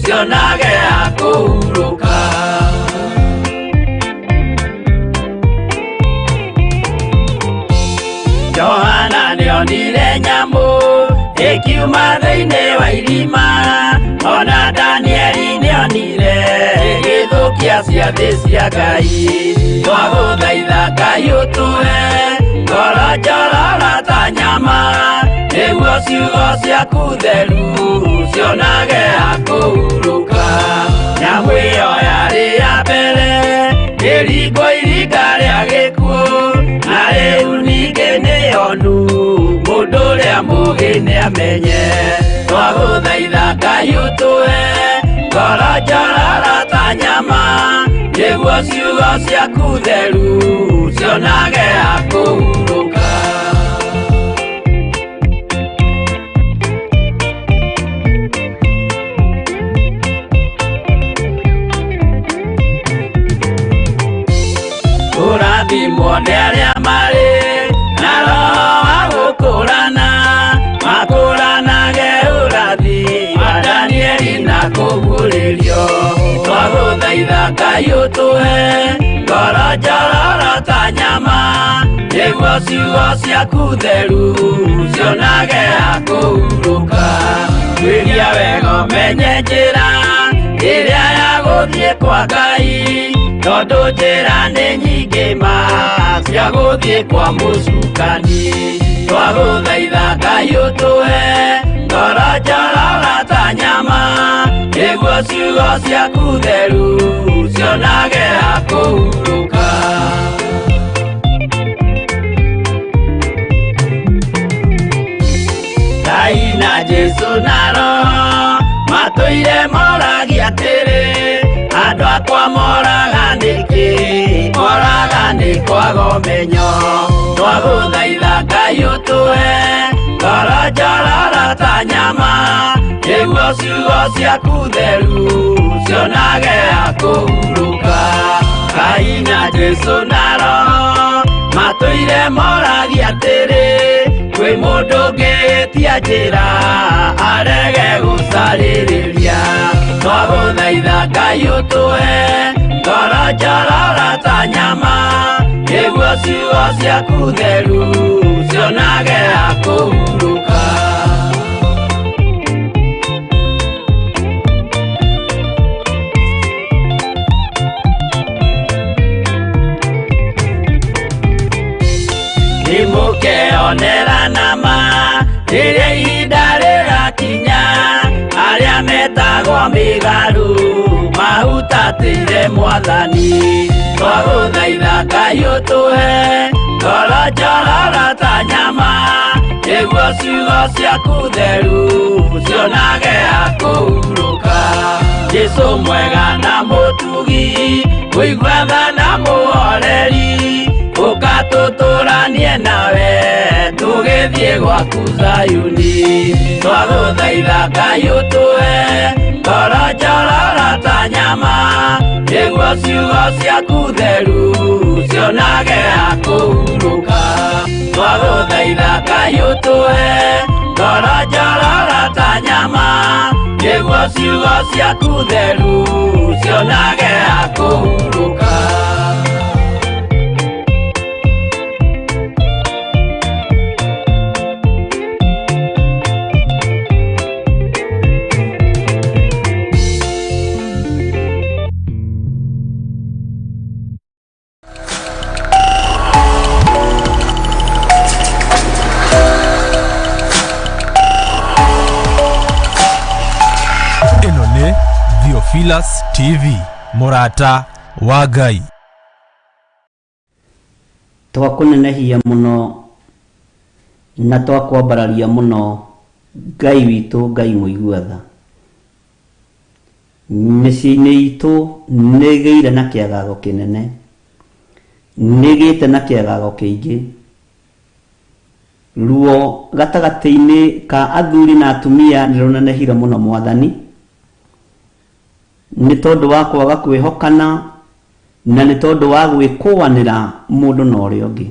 cionage ha kũhurũka. Johana nĩonire nyamũ ĩkiuma thĩinĩ wa irima ona Danieli nĩonire gĩthũkia ciathĩ cia Ngai twagũthaitha Ngai ũtũhe ngoro njororo ta nyama nĩguo ciugo ciaku theru cionage ha kũhurũka. Nyamũ ĩyo yarĩ ya mbere ĩringwo iringa rĩa gĩkuũ na rĩu ningĩ nĩyonu mũndũ ũrĩa mũũgĩ nĩamenye twagũthaitha Ngai ũtũhe ngoro njororo ta nyama nĩguo ciugo ciaku theru cionage ha kũhurũka. Ũrathimwo nĩ arĩa marĩ na roho wa gũkũrana makũranage ũrathi wa Danieli na kũguũrĩrio twagũthaitha Ngai ũtũhe ngoro njororo ta nyama nĩguo ciugo ciaku theru cionage ha kũhurũka. Kwĩria wega ũmenye njĩra ĩrĩa ya gũthiĩ kwa Ngai tondũ njĩra nĩ nyingĩ ma cia gũthiĩ kwa mũcukani twagũthaitha Ngai ũtũhe ngoro njororo ta nyama nĩguo ciugo ciaku theru cionage ha kũhurũka. Ngai na Jesũ na Roho matũire moragia atĩrĩ andũ akwa moraga nĩkĩ moraga nĩ kwagome menyo twaguthaitha Ngai ũtũhe ngoro njororo ta nyama nĩguo ciugo ciaku theru cionage akũhurũka Ngai na Jesũ na Roho matũire moragia atĩrĩ kwĩ mũndũ ũngĩtia njĩra arege gũcarĩrĩria twagũthaitha Ngai ũtũhe ngoro njororo ta nyama nĩguo ciugo ciaku theru cionage akũhurũka nimũkeonera nama rĩrĩa ihinda rĩgakinya arĩa metagwo mĩgarũ mahutatĩire Mwathani twagũthaitha Ngai ũtũhe ngoro njororo ta nyama nĩguo ciugo ciaku theru cionage akũhurũka Jesũ mwega na mũtugi mũigua tha na mũhoreri ũkatũtũranie nawe tũgĩthiĩ gwaku Zayuni twagũthaitha Ngai ũtũhe ngoro njororo ta nyama nĩguo ciugo ciaku theru cionage akũhurũka twagũthaitha Ngai ũtũhe ngoro njororo ta nyama nĩguo ciugo ciaku theru cionage akũhurũka Theophilus TV Murata wa Ngai twakunenehia muno na twakwambararia muno Ngai witũ Ngai mũiguatha mĩciĩ-inĩ itũ nĩgĩire na kĩagago kĩnene nĩgĩte na kĩagago kĩingĩ ruo gatagatĩ-inĩ ka athuri na atumia nĩrũnenehire muno Mwathani nĩ tondũ wa kwaga kwĩhokana na nĩ tondũ wa gwĩkũanĩra mũndũ na ũrĩa ũngĩ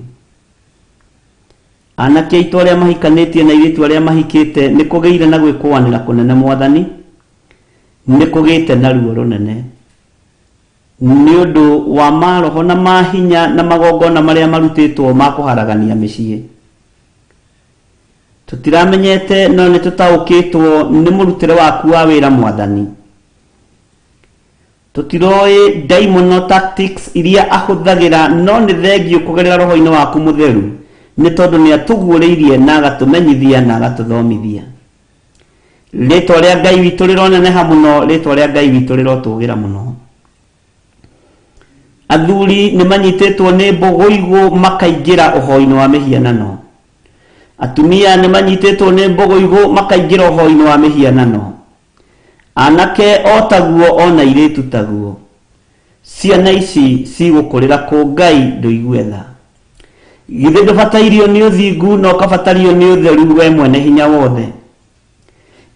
anake aitũ arĩa mahikanĩtie na airĩtu arĩa mahikĩte nĩ kũgĩire na gwĩkũanĩra kũnene Mwathani nĩ kũgĩte na ruo rũnene nĩ ũndũ wa maroho na mahinya na magongona marĩa marutĩtwo ma kũharagania mĩciĩ tũtiramenyete no nĩ tũtaũkĩtwo nĩ mũrutĩre waku wa wĩra Mwathani tutiroĩ daimono tactics iria ahũthagĩra no nĩ thengio kũgerera roho-inĩ waku mũtheru nĩ tondũ nĩ atũguũrĩirie na agatũmenyithia na agatũthomithia rĩtwa rĩa Ngai witũ rĩroneneha mũno rĩtwa rĩa Ngai witũ rĩrotũgĩra mũno athuri nĩ manyitĩtwo nĩ mbũgũigũ makaingĩra ũhoi-inĩ wa mĩhianano atumia nĩ manyitĩtwo nĩ mbũgũigũ makaingĩra ũhoi-inĩ wa mĩhianano anake otaguo ona airĩtu taguo ciana ici cigũkũrĩra kũ Ngai ndũigue tha githĩ ndũbatairio nĩ ũthingu na ũkabatario nĩ ũtheru we mwene hinya wothe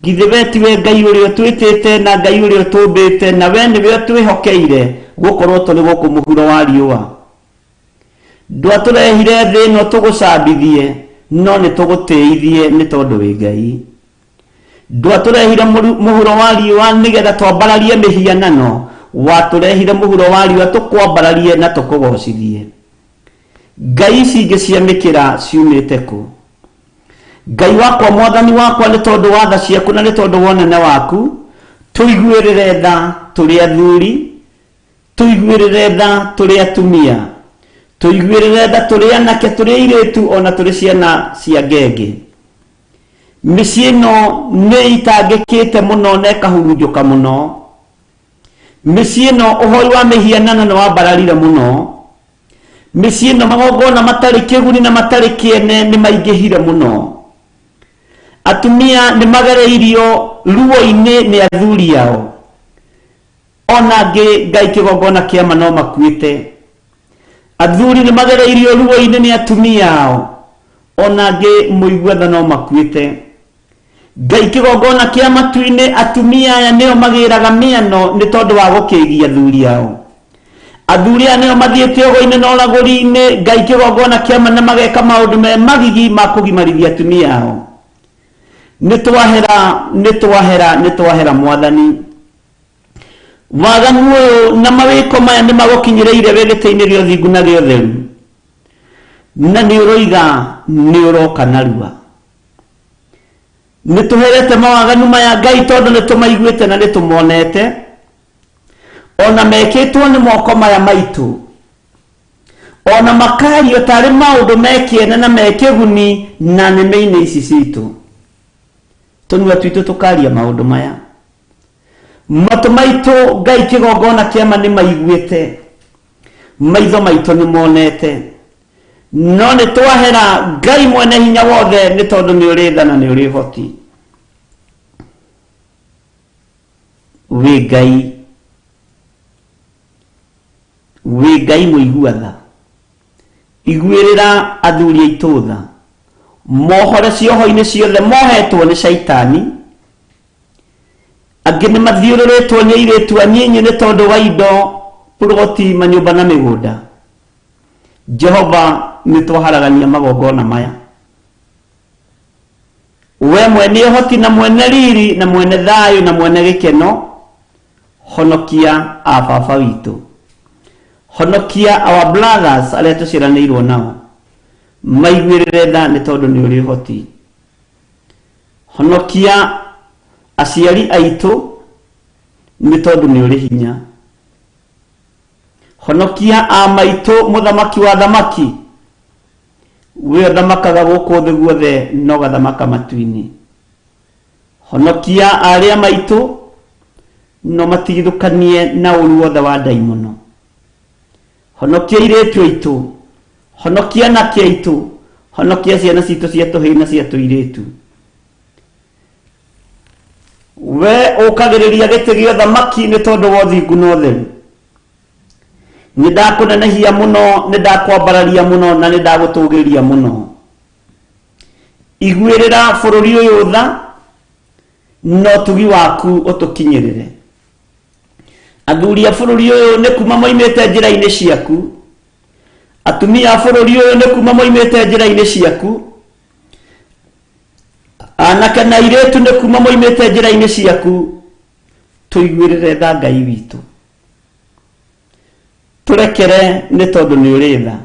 githĩ we tiwe Ngai ũrĩa twĩtĩte na Ngai ũrĩa tũmbĩte na we nĩwe twĩhokeire gũkorwo tũrĩ gũkũ mũhuro wa riũa ndwatũrehire thĩ ĩno tũgũcambithie no nĩ tũgũtĩithie nĩ tondũ wĩ Ngai ndwatũrehire mũhuro wa riũa nĩgetha twambararie mĩhianano watũrehire mũhuro wa riũa tũkwambararie na tũkũgocithie Ngai ici ingĩ cia mĩkĩra ciumĩte kũ Ngai wakwa Mwathani wakwa nĩ tondũ wa tha ciaku na nĩ tondũ wa ũnene waku tũiguĩrĩre tha tũrĩ athuri tũiguĩrĩre tha tũrĩ atumia tũiguĩrĩre tha tũrĩ anake tũrĩ airĩtu ona tũrĩ ciana cia ngenge mĩciĩ ĩno nĩ itangĩkĩte mũno na ĩkahurunjũka mũno mĩciĩ ĩno ũhoi wa mĩhianano nĩ wambararire mũno mĩciĩ ĩno magongona matarĩ kĩguni na matarĩ kĩene nĩ maingĩhire mũno atumia nĩ magereirio ruo-inĩ nĩ athuri ao ona angĩ Ngai kĩgongona kĩama no makuĩte athuri nĩ magereirio ruo-inĩ nĩ atumia ao, ona angĩ mũiguatha no makuĩte. Ngai kĩgongona kĩa matu-inĩ, atumia aya nĩo magĩraga mĩano nĩ tondũ wa gũkĩgia athuri ao. Athuri aya nĩo mathiĩte ũgo-inĩ na ũragũri-inĩ, Ngai kĩgongona kĩa mana mageka maũndũ me magigi ma kũgimarithia atumia ao. Nĩtwahera Mwathani. Waganu ũyũ na mawĩko maya nĩ magũkinyĩrĩire wĩ gĩtĩ-inĩ gĩa ũthingu na gĩa ũtheru, na nĩ ũroiga nĩ ũroka narua. Nĩtũherete mawaganu maya Ngai tondũ nĩtũmaiguĩte na nĩtũmonete, ona mekĩtwo nĩ moko maya maitũ, ona makario tarĩ maũndũ mekĩene na mekĩguni na nĩmĩ-inĩ ici citũ. Tũnua twitũ tũkaria maũndũ maya, matũ maitũ Ngai kĩgongona kĩama nĩ maiguĩte, maitho maitũ nĩ monete, no nĩ twahera Ngai mwene hinya wothe nĩ tondũ nĩ ũrĩ tha na nĩ ũrĩ hoti. Wĩ Ngai mũiguatha, iguĩrĩra athuri aitũ tha, mohore cioho-inĩ ciothe mohetwo nĩ Shaitani. Angĩ nĩ mathiũrũrĩtwo nĩ airĩtu anyinyi nĩ tondũ wa indo, ploti, manyũmba na mĩgũnda. Jehova nĩ twaharagania magongona maya. We mwene ũhoti na mwene riri na mwene thayũ na mwene gĩkeno, honokia ababa witũ, honokia our brothers arĩa tũciaranĩirwo nao, maiguĩrĩre tha nĩ tondũ nĩ ũrĩ hoti. Honokia aciari aitũ nĩ tondũ nĩ ũrĩ hinya. Honokia amaitũ mũthamaki wa thamaki, we thamakaga gũkũ thĩ guothe no gathamaka matu-inĩ. Honokia arĩa maitũ no matigithũkanie na ũru wothe wa ndaimono. Honokia airĩtu aitũ, honokia anake aitũ, honokia ciana citũ cia tũhĩĩ na cia tũirĩtu. We ũkagĩrĩria gĩtĩ gĩa thamaki nĩ tondũ wa ũthingu na ũtheru. Nĩ ndakũnenehia mũno, nĩ ndakwambararia mũno na nĩ ndagũtũgĩria mũno. Iguĩrĩra bũrũri ũyũ tha, no tugi waku ũtũkinyĩrĩre. Athuri a bũrũri ũyũ nĩ kuma moimĩte njĩra-inĩ ciaku, atumia a bũrũri ũyũ nĩ kuma moimĩte njĩra-inĩ ciaku, anake na airĩtu nĩ kuma moimĩte njĩra-inĩ ciaku. Tũiguĩrĩre tha Ngai witũ, tũrekere nĩ tondũ nĩ ũrĩ tha,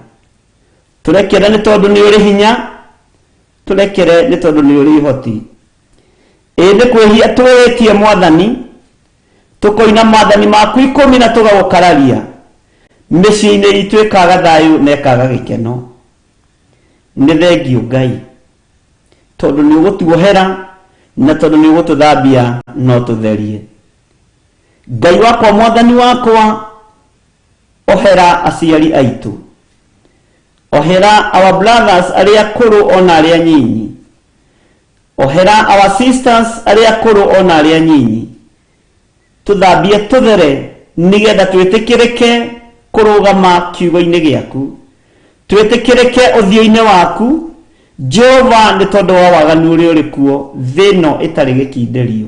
tũrekere nĩ tondũ nĩ ũrĩ hinya, tũrekere nĩ tondũ nĩ ũrĩ hoti. Ĩ nĩ kwĩhia twĩhĩtie Mwathani, tũkoina maathani maku 10 na tũgagũkararia, mĩciĩ-inĩ itũ ĩkaga thayũ na ĩkaga gĩkeno. Nĩ thengiũ Ngai tondũ nĩ ũgũtuohera na tondũ nĩ ũgũtũthambia no tũtherie. Ngai wakwa, Mwathani wakwa, ohera aciari aitũ, ohera our brothers arĩa akũrũ ona arĩa anyinyi, ohera our sisters arĩa akũrũ ona arĩa anyinyi. Tũthambie tũthere nĩgetha twĩtĩkĩrĩke kũrũgama kiugo-inĩ gĩaku, twĩtĩkĩrĩke ũthiũ-inĩ waku Jehova, nĩ tondũ wa waganu ũrĩa ũrĩ kuo thĩ ĩno ĩtarĩ gĩkindĩrio.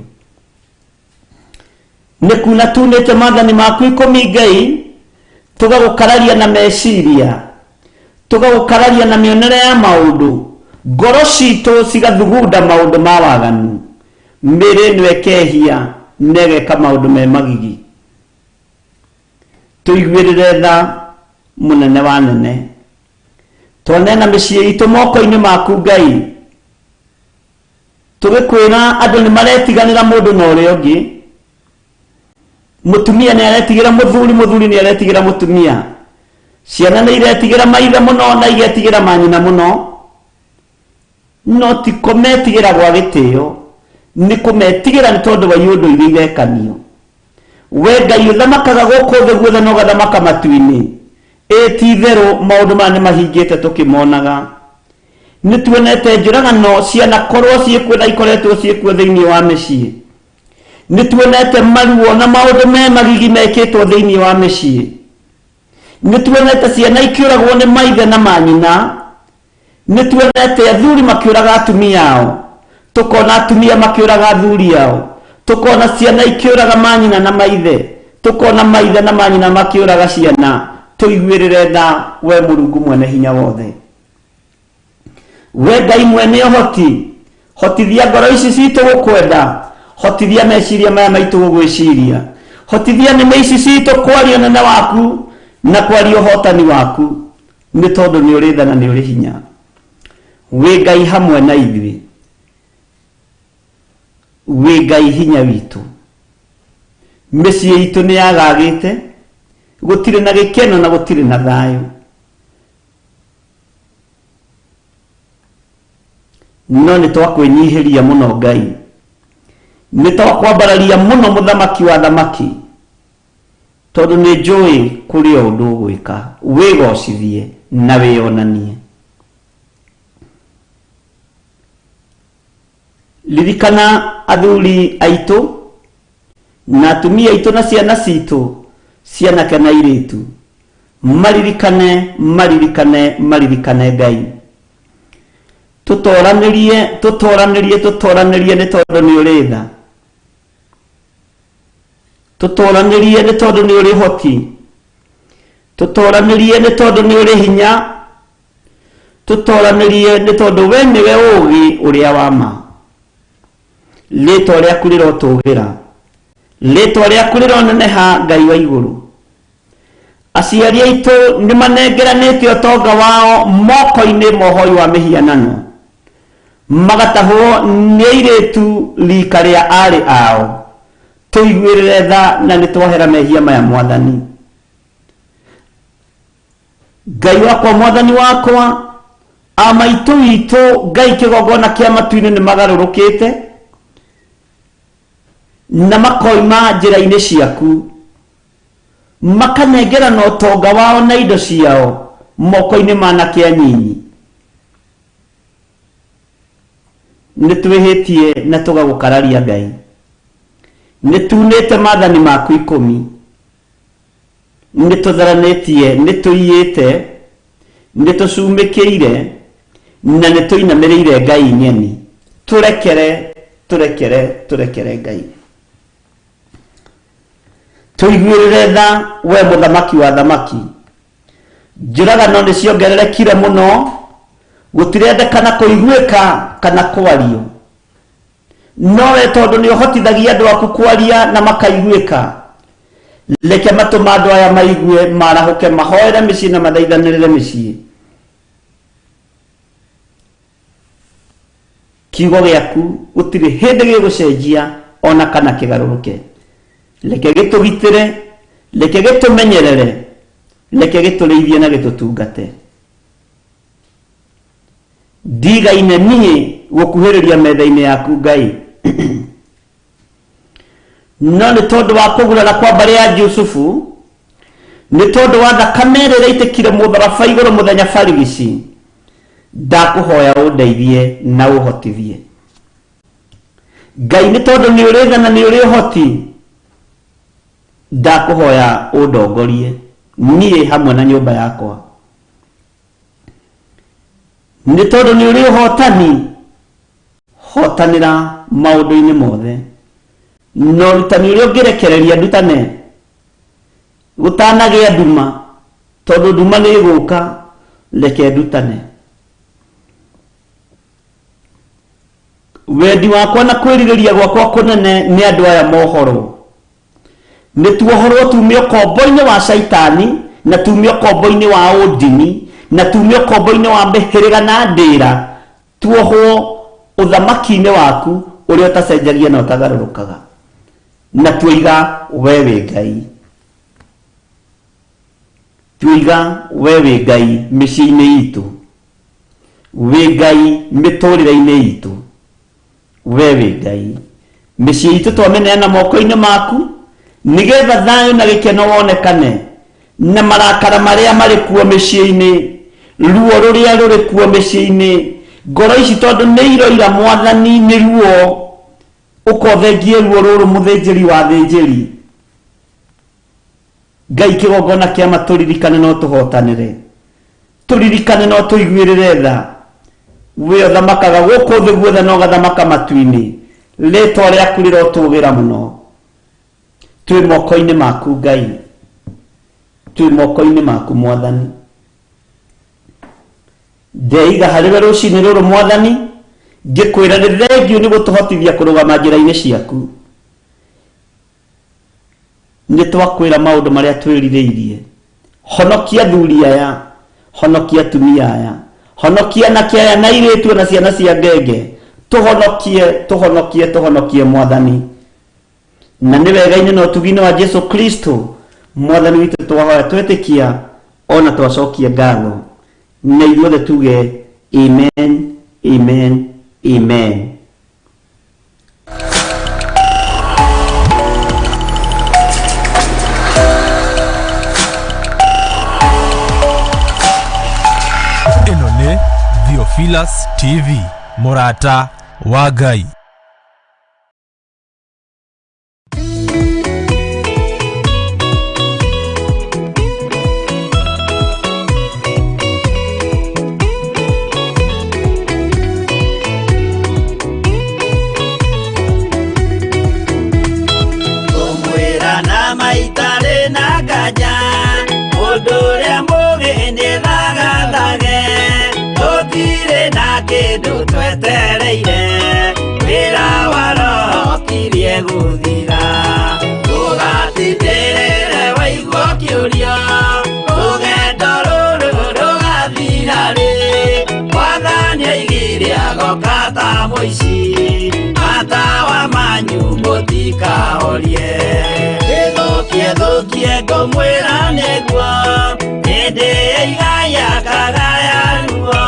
Nĩ kuna tunĩte maathani maku 10 Ngai, tũgagũkararia na meciria, tũgagũkararia na mĩonere ya maũndũ, ngoro citũ cigathugunda maũndũ ma waganu, mĩrĩ nĩ ĩkehia negeka maũndũ me magigi. Tũiguĩrĩre tha mũnene wa nene, twanena mĩciĩ itũ moko-inĩ maku Ngai, tũgĩkwĩra andũ nĩ maretiganĩra mũndũ na ũrĩa ũngĩ. Mũtumia nĩ aretigĩra mũthuri, mũthuri nĩ aretigĩra mũtumia, ciana nĩ iretigĩra maithe mũno na igetigĩra manyina mũno. No ti kũmetigĩra gwa gĩtĩo, nĩ kũmetigĩra nĩ tondũ wa iũndũ iria irekanio. We Ngai ũthamakaga gũkũ thĩ guothe no gathamaka matu-inĩ. Ti itherũ maũndũ maya nĩ mahingĩte tũkĩmonaga. Nĩ tuonete njũragano cianakorwo ciĩkuo na ikoretwo ciĩkuo thĩinĩ wa mĩciĩ. Nĩ tuonete maruo na maũndũ me magigi mekĩtwo thĩinĩ wa mĩciĩ. nituonete ciana ikiuragwo ni maithe na manyina, nituonete athuri makiuraga atumia ao, tukona atumia makiuraga athuri ao, tukona ciana ikiuraga manyina na maithe, tukona maithe na manyina makiuraga ciana. Tuiguirire tha we Mulungu mwene hinya wothe. We Ngai mwene hoti, hotithia ngoro ici citu gukwenda, hotithia meciria maya maitu gugwiciria, hotithia nime ici citu kwaria nene waku na kwaria hotani waku, ni tondu ni uri tha na ni uri hinya. We Ngai hamwe na ithuĩ, we Ngai hinya witu. Mĩciĩ itu ni yagagite, gutire na gikeno na gutire na thayo. No ni twakwenyihiria muno Ngai, ni twakwambararia muno muthamaki wa thamaki, tondu ni njui kuri undu ugwika, wigocithie na wionanie. Lirikana athuri aitu na atumia aitu na ciana citu, ciana kana iritu, maririkane Ngai. Tutoranirie ni tondu ni uri tha, tutoranirie ni tondu ni uri hoti, tutoranirie ni tondu ni uri hinya, tutoranirie ni tondu we niwe ugi uria wa ma. Ritwa riaku rirotugira, ritwa riaku rironeneha Ngai wa iguru. Aciari aitu ni manengeranite utonga wao moko-ini mohoi wa mihianano, magatahwo ni iritu rika ria ari ao. Tuiguirire tha na nitwahera mehia maya Mwathani. Ngai wakwa, Mwathani wakwa, amaitu itu Ngai kigogona kia matu-ini ni magarurukite na makoima njira-ini ciaku, makanengerana utonga wao na indo ciao moko-ini manake anyinyi. Nitwihitie na tugagukararia Ngai, nitunite maathani maku 10, nitutharanetie, nituiyite, nitucumikiire na nituinamirire Ngai nyeni. Turekere Ngai. Tuiguirire tha we muthamaki wa thamaki. Njuragano ni ciongererekire muno, gutirendekana kuiguika kana kwario. No we tondu ni uhotithagia andu aku kwaria na makaiguika, leke matu ma andu aya maigue, marahuke, mahoere micii na mathaithanirire micii. Kiugo giaku gutire hindi gigucenjia ona kana kigaruruke. Leke gitugitire, leke gitumenyerere, leke gituriithie na gitutungate. Ndigaine nie gukuhiriria metha-ini yaku Ngai. No ni tondu wa kugurara kwa mbari ya Jusufu, ni tondu wa thakame ĩrĩa ĩitikire mutharaba iguru muthenya barigici, ndakuhoya undeithie na uhotithie. Ngai, ni tondu ni uri tha na ni uri hoti, ndakuhoya undongorie nie hamwe na nyumba yakwa. Ni tondu ni uri hotani, hotanira maundu-ini mothe. No rutani uria ungirekereria ndutane gutanagia nduma, tondu nduma ni iguka, reke ndutane. Wendi wakwa na kwiririria gwakwa kunene ni andu aya mohoro. Nituohorwo tumio kombo-ini wa shaitani, na tumio kombo-ini wa undini, na tumio kombo-ini wa mihiriga na ndira. Tuohwo uthamaki-ini waku uria utacenjagia na utagarurukaga, na tuiga wewe Ngai. Tuiga wewe Ngai micii-ini itu, we Ngai miturire-ini itu, wewe Ngai micii itu twameneana moko-ini maku, nigetha thayo na gikeno wonekane, na marakara maria mari kuo micii-ini, ruo ruria ruri kuo micii-ini, ngoro ici tondu ni iroira Mwathani ni ruo, ukothengie ruo ruru muthinjiri wa thinjiri. Ngai kĩgongona kĩa matũririkane no tũhotanĩre, tũririkane no tũiguĩrĩre tha. We thamakaga gũkũ thĩ guothe no gathamaka matu-inĩ, rĩtwa rĩaku rĩrotũgĩra mũno. Twĩ moko-inĩ maku Ngai, twĩ moko-inĩ maku Mwathani. Ndeiga harĩwe rũcinĩ rũrũ Mwathani, ngĩkwĩra nĩ thengiũ nĩ gũtũhotithia kũrũgama njĩra-inĩ ciaku. Nĩ twakwĩra maũndũ marĩa twĩrirĩirie. Honokia thuri aya, honokia atumia aya, honokia anake aya na airĩtu na ciana cia ngenge. Tũhonokie Mwathani. Na nĩ wega-inĩ na ũtugi-inĩ wa Jesu Kristo Mwathani witũ twahoya twetĩkia ona twacokia ngatho. Na ithuothe tuge amen, amen, amen. Ĩno nĩ Theophilus TV, mũrata wa Ngai. Atawa manyu mutika orie Thukie ngomwĩra nĩguo hĩndĩ igaya kagaya ruo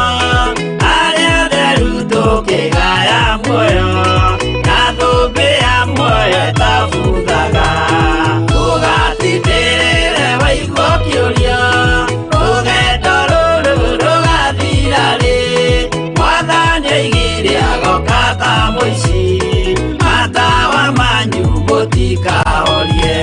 arĩa theru tũkĩgaya muoyo na thũmbĩ ya muoyo ĩtabuthaga ũgatindĩrĩre waigua kĩũrio rũgendo rũrũ rũgathira rĩ Mwathani oigire agoka ta mũici matawa manyu mũtikahorie.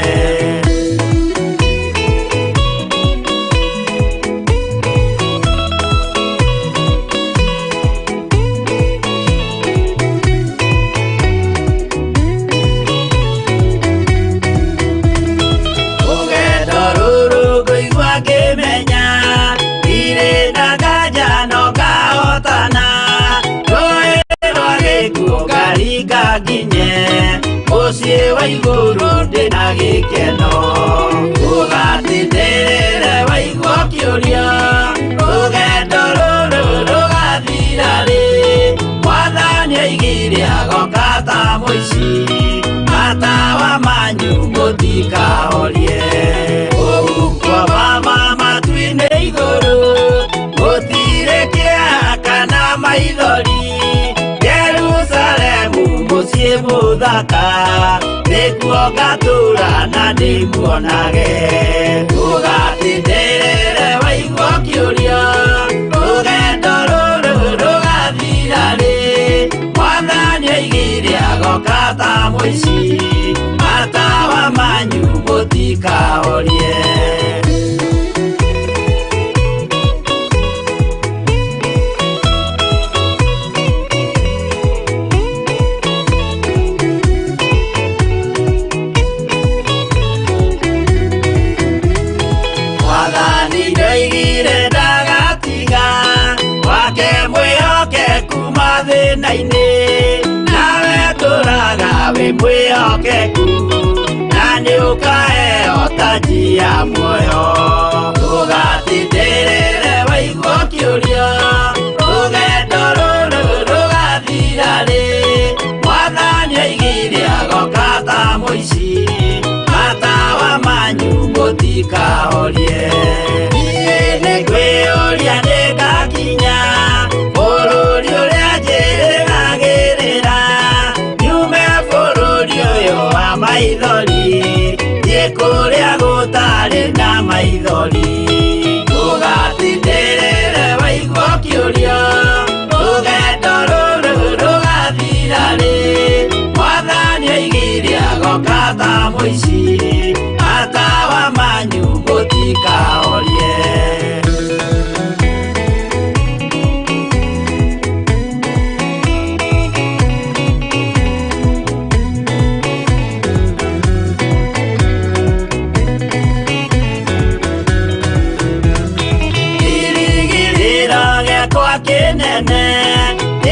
Muciĩ wa igũrũ ndĩna gĩkeno ũgatindĩrĩre waigua kĩũrio rũgendo rũrũ rũgathira rĩ Mwathani oigire agoka ta mũici matawa manyu mũtikahorie ũgukwama matu-inĩ igũrũ gũtirĩ kĩeha kana maithori Jerusalemu mũciĩ mũthaka nĩkuo ngatũũra na ndĩmuonage ũgatindĩrĩre waigua kĩũrio rũgendo rũrũ rũgathira rĩ Mwathani oigire agoka ta mũici matawa manyu mũtikahorie. Nawe tũraga wĩ mwĩhokeku na nĩ ũkaheo taji ya muoyo ũgatindĩrĩre waigua kĩũrio rũgendo rũrũ rũgathira rĩ Mwathani oigire agoka ta mũici matawa manyu mũtikahorie. Niĩ nĩ kwĩyũria nĩngakinya bũrũri ũrĩa njĩrĩgagĩrĩra nyume bũrũri ũyũ wa maithori thiĩ kũrĩa gũtarĩ na maithori ũgatindĩrĩre waigua kĩũrio rũgendo rũrũ rũgathira rĩ Mwathani oigire agoka ta mũici matawa manyu nene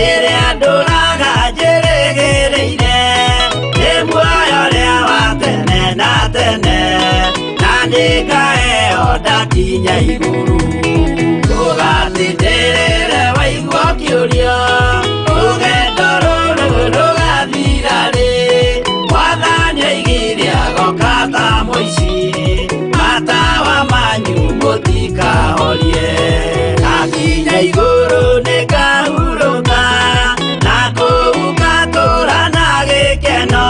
iria nduraga njirigireire ni muoyo ria wa tene na tene na ndingaheo ndakinya iguru tugatindĩrĩre waigua kĩũria rũgendo rũrũ rũgathira rĩ mwathani oigire agoka ta mũici matawa manyu mũtikahorie akinya igũrũ nĩngahurũka na kũu ngatũũra na gĩkeno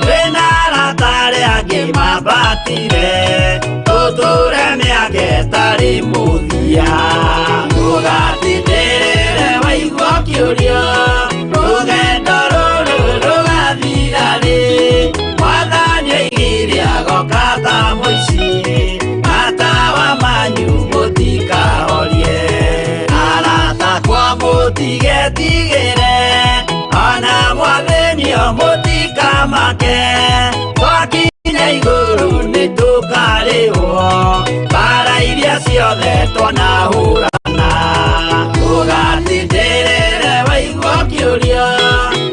twĩna arata arĩa angĩ mambatire tũtũũre mĩaka ĩtarĩ mũthia tũgatindĩrĩre waigua kĩũria rũgendo rũrũ rũgathira rĩ mwathani oigire agoka ta mũici matawa manyu mũtikahorie arata kwa mũtigetigĩre ona mwathĩnio mũtikamake twakinya igũrũ nĩtũkarĩhwo mbara iria ciothe twanahũrana tũgatindĩrĩre waigua kĩũria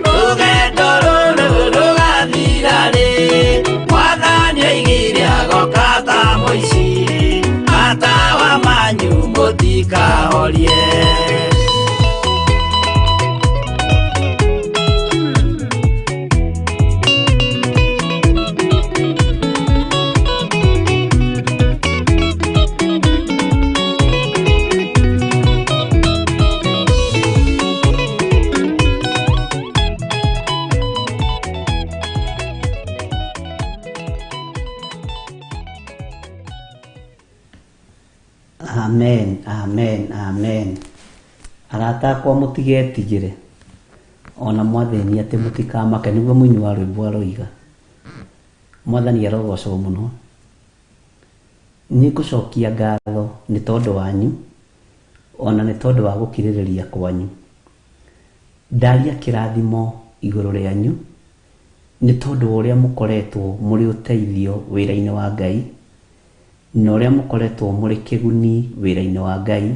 rũgendo rũrũ rũgathira rĩ mwathani oigire agoka ta mũici matawa manyu mũtikahorie Amen, amen, amen. Arata akwa mũtigetigĩre ona mwathani atĩ mũtikamake nĩguo mũini wa rwĩmbo aroiga. Mwathani arogocwo mũno. Nĩngũcokia ngatho nĩ tondũ wanyu ona nĩ tondũ wa gũkirĩrĩria kwanyu. Ndaria kĩrathimo igũrũ rĩanyu nĩ tondũ wa ũrĩa mũkoretwo mũrĩ ũteithio wĩra-inĩ wa Ngai na ũrĩa mũkoretwo mũrĩ kĩguni wĩra-inĩ wa Ngai.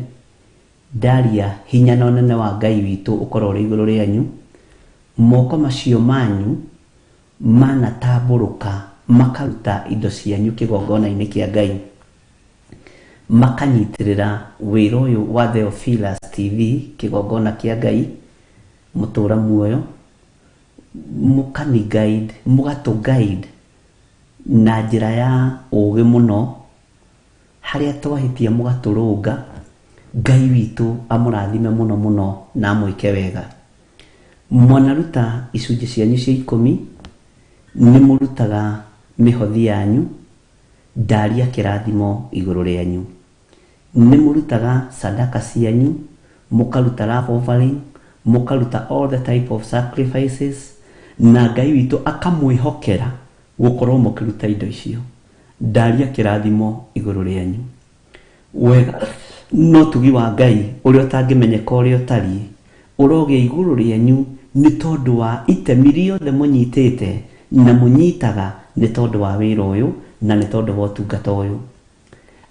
Ndaria hinya na ũnene wa Ngai witũ ũkorwo ũrĩ igũrũ rĩanyu. Moko macio manyu manatambũrũka makaruta indo cianyu kĩgongona-inĩ kĩa Ngai, makanyitĩrĩra wĩra ũyũ wa Theophilus TV kĩgongona kĩa Ngai, mũtũũra muoyo, mũkani guide, mũgatũ guide na njĩra ya ũũgĩ mũno harĩa twahĩtia mũgatũrũnga. Ngai witũ amũrathime mũno mũno na amwĩke wega. Mwanaruta icunjĩ cianyu cia 10 nĩ mũrutaga mĩhothi yanyu. Ndaria kĩrathimo igũrũ rĩanyu. Nĩ mũrutaga sadaka cianyu, mũkaruta love offering, mũkaruta all the type of sacrifices, na Ngai witũ akamwĩhokera gũkorwo mũkĩruta indo icio. Ndaria kĩrathimo igũrũ rĩanyu. Wega no tugi wa Ngai ũrĩa ũtangĩmenyeka ũrĩa ũtariĩ ũrogĩa igũrũ rĩanyu nĩ tondũ wa itemi rĩothe mũnyitĩte na mũnyitaga nĩ tondũ wa wĩra ũyũ na nĩ tondũ wa ũtungata ũyũ.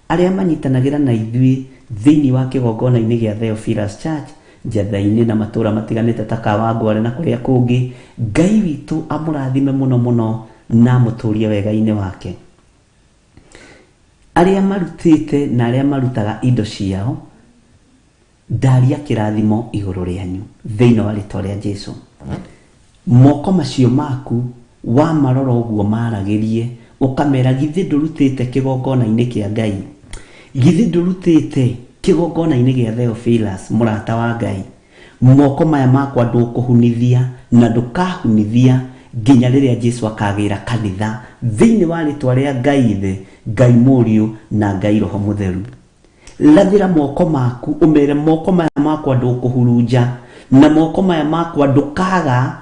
Arĩa manyitanagĩra na ithuĩ thĩinĩ wa kĩgongona-inĩ gĩa Theophilus Church njatha-inĩ na matũũra matiganĩte ta Kawangware na kũrĩa kũngĩ, Ngai witũ amũrathime mũno mũno na mũtũũrie wega-inĩ wake. Arĩa marutĩte na arĩa marutaga indo ciao, ndaria kĩrathimo igũrũ rĩanyu thĩinĩ wa rĩĩtwa rĩa Jesũ. Moko macio maku wa marora ũguo maragĩrie ũkamera githĩ ndũrutĩte kĩgongona-inĩ kĩa Ngai, githĩ ndũrutĩte kĩgongona-inĩ gĩa Theophilus mũrata wa Ngai. Moko maya makwa ndũkũhunithia na ndũkahunithia nginya rĩrĩa Jesũ akagĩra kanitha thĩinĩ wa rĩĩtwa rĩa Ngai Ithe, Ngai Mũriũ na Ngai Roho Mũtheru. Lathĩra moko maku ũmere moko maya makwa ndũkũhurunja na moko maya makwa ndũkaga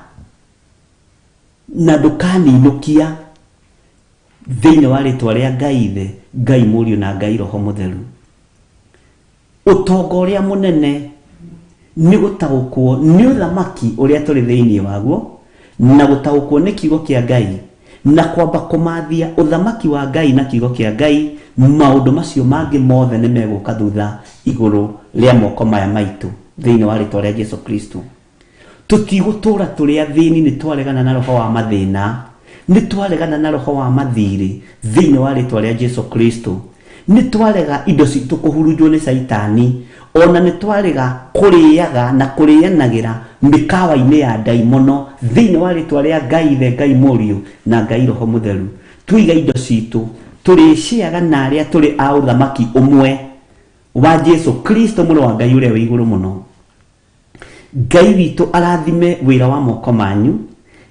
na ndũkaninũkia thĩinĩ wa rĩĩtwa rĩa Ngai Ithe, Ngai Mũriũ na Ngai Roho Mũtheru. Ũtonga ũrĩa mũnene nĩ gũtaũkwo nĩ ũthamaki ũrĩa tũrĩ thĩinĩ waguo na gũtaũkwo nĩ kiugo kĩa Ngai na kwamba kũmathia ũthamaki wa Ngai na kiugo kĩa Ngai. Maũndũ macio mangĩ mothe nĩ megũka thutha igũrũ rĩa moko maya maitũ thĩinĩ wa rĩtwa rĩa Jesu Kristo. Tũtigũtũra tũrĩ athĩni nĩ twaregana na roho wa mathĩna, nĩ twaregana na roho wa mathirĩ thĩinĩ wa rĩtwa rĩa Jesu Kristo. Nĩ twarega indo citũ kũhurunjwo nĩ Saitani, ona nĩ twarega kũrĩaga na kũrĩanagĩra mĩkawa-inĩ ya ndaimono thĩinĩ wa rĩtwa rĩa Ngai Ithe, Ngai Mũriũ na Ngai Roho Mũtheru. Twiga indo citũ tũrĩciaga na arĩa tũrĩ a ũthamaki ũmwe wa Jesu Kristo mũrũ wa Ngai ũrĩa wĩ igũrũ mũno. Ngai witũ arathime wĩra wa moko manyu,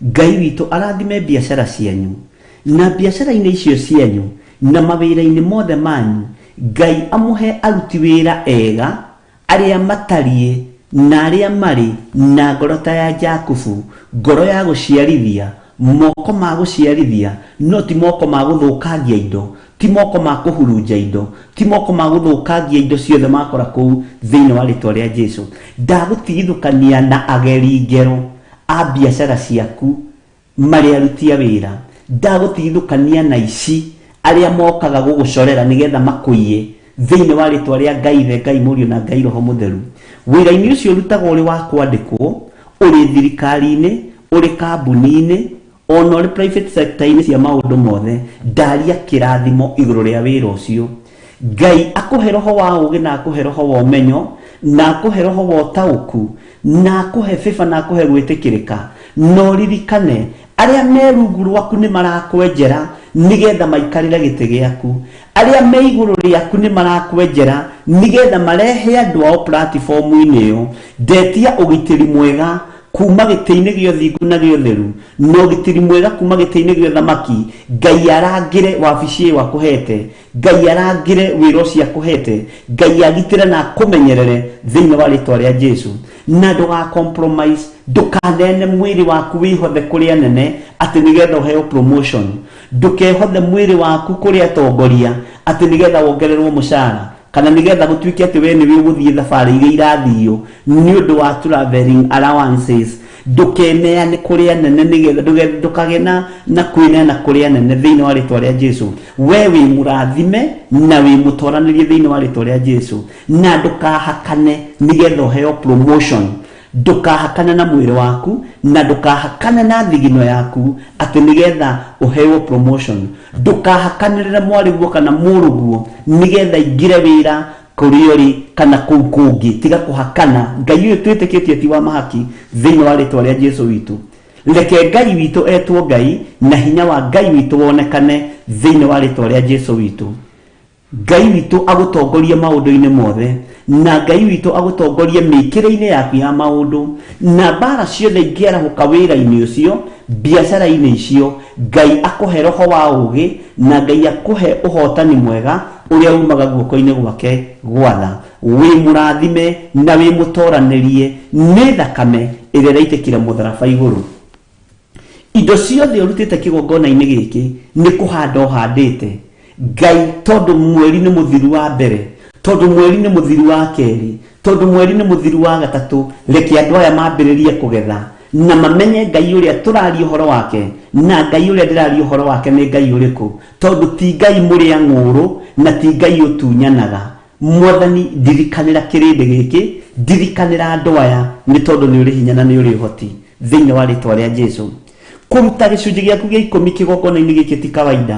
Ngai witũ arathime biacara cianyu, na biacara-inĩ icio cianyu na mawĩra-inĩ mothe manyu Ngai amũhe aruti wĩra ega arĩa matariĩ na arĩa marĩ na ngoro ta ya Jakubu, ngoro ya gũciarithia, moko ma gũciarithia, no ti moko ma gũthũkangia indo, ti moko ma kũhurunja indo, ti moko ma gũthũkangia indo ciothe makora kũu thĩinĩ wa rĩtwa rĩa Jesu. Ndagũtigithũkania na ageri ngero a biacara ciaku marĩ aruti a wĩra, ndagũtigithũkania na ici arĩa mokaga gũgũcorera nĩgetha makũiye thĩinĩ wa rĩtwa rĩa Ngai Ithe, Ngai Mũriũ na Ngai Roho Mũtheru. Wĩra-inĩ ũcio ũrutagwo ũrĩ wa kwandĩkwo, ũrĩ thirikari-inĩ, ũrĩ kambuni-inĩ, ona ũrĩ private sector-inĩ cia maũndũ mothe, ndaria kĩrathimo igũrũ rĩa wĩra ũcio. Ngai akũhe roho wa ũũgĩ na akũhe roho wa ũmenyo na akũhe roho wa ũtaũku na akũhe bĩba na akũhe gwĩtĩkĩrĩka. No ririkane arĩa me rungu rwaku nĩ marakwenjera nĩgetha maikarĩre gĩtĩ gĩaku, arĩa me igũrũ rĩaku nĩ marakwenjera nĩgetha marehe andũ ao platform-inĩ ĩyo. Ndetia ũgitĩri mwega kuma gĩtĩ-inĩ gĩa ũthingu na gĩa ũtheru, no ũgitĩri mwega kuma gĩtĩ-inĩ gĩa ũthamaki. Ngai arangĩre wabici ĩyo akũhete, Ngai arangĩre wĩra ũcio akũhete, Ngai agitĩre na akũmenyerere thĩinĩ wa rĩtwa rĩa Jesu. Na ndũga compromise, ndũkanene mwĩrĩ waku wĩhothe kũrĩ anene atĩ nĩgetha ũheo promotion, ndũkehothe mwĩrĩ waku kũrĩ atongoria atĩ nĩgetha wongererwo mũcara, kana nĩgetha gũtuĩke atĩ we nĩwe ũgũthiĩ thabarĩ iria irathio nĩ ũndũ wa traveling allowances. Ndũkeneane kũrĩ anene nĩgetha ndũkagĩe na kwĩneana kũrĩ anene thĩinĩ wa rĩtwa rĩa Jesu. We wĩ mũrathime na wĩ mũtwaranĩrie thĩinĩ wa rĩtwa rĩa Jesu, na ndũkahakane nĩgetha ũheo promotion. Ndũkahakane na mwĩrĩ waku na ndũkahakane na thigino yaku atĩ nĩgetha ũheo promotion. Ndũkahakanĩrĩre mwarĩguo kana mũrũguo nĩgetha ingĩre wĩra kũrĩ ũrĩ kana kũu kũngĩ. Tiga kũhakana. Ngai ũyũ twĩtĩkĩtie ti wa mahaki thĩinĩ wa rĩtwa rĩa Jesu witũ. Reke Ngai witũ etwo Ngai na hinya wa Ngai witũ wonekane thĩinĩ wa rĩtwa rĩa Jesu witũ. Ngai witũ agũtongorie maũndũ-inĩ mothe, na Ngai witũ agũtongorie mĩkĩre-inĩ yaku ya maũndũ, na mbara ciothe ingĩarahũka wĩra-inĩ ũcio, biacara-inĩ icio, Ngai akũhe roho wa ũũgĩ na Ngai akũhe ũhotani mwega ũrĩa umaga guoko-inĩ gwake gwatha. Wĩ mũrathime na wĩ mũtoranĩrie nĩ thakame ĩrĩa ĩraitĩkire mũtharaba igũrũ. Indo ciothe ũrutĩte kĩgongona-inĩ gĩkĩ nĩ kũhanda ũhandĩte. Ngai tondũ mweri nĩ mũthiru wa mbere, tondũ mweri nĩ mũthiru wa kerĩ, tondũ mweri nĩ mũthiru wa gatatũ, reke andũ aya mambĩrĩrie kũgetha na mamenye Ngai ũrĩa tũraria ũhoro wake, na Ngai ũrĩa ndĩraria ũhoro wake nĩ Ngai ũrĩkũ, tondũ ti Ngai mũrĩa ng'ũrũ na ti Ngai ũtunyanaga. Mwathani ndirikanĩra kĩrĩndĩ gĩkĩ, ndirikanĩra andũ aya nĩ tondũ nĩ ũrĩ hinya na nĩ ũrĩ ũhoti thĩinĩ wa rĩtwa rĩa Jesu. Kũruta gĩcunjĩ gĩaku gĩa 10 kĩgongona-inĩ gĩkĩ ti kawaida.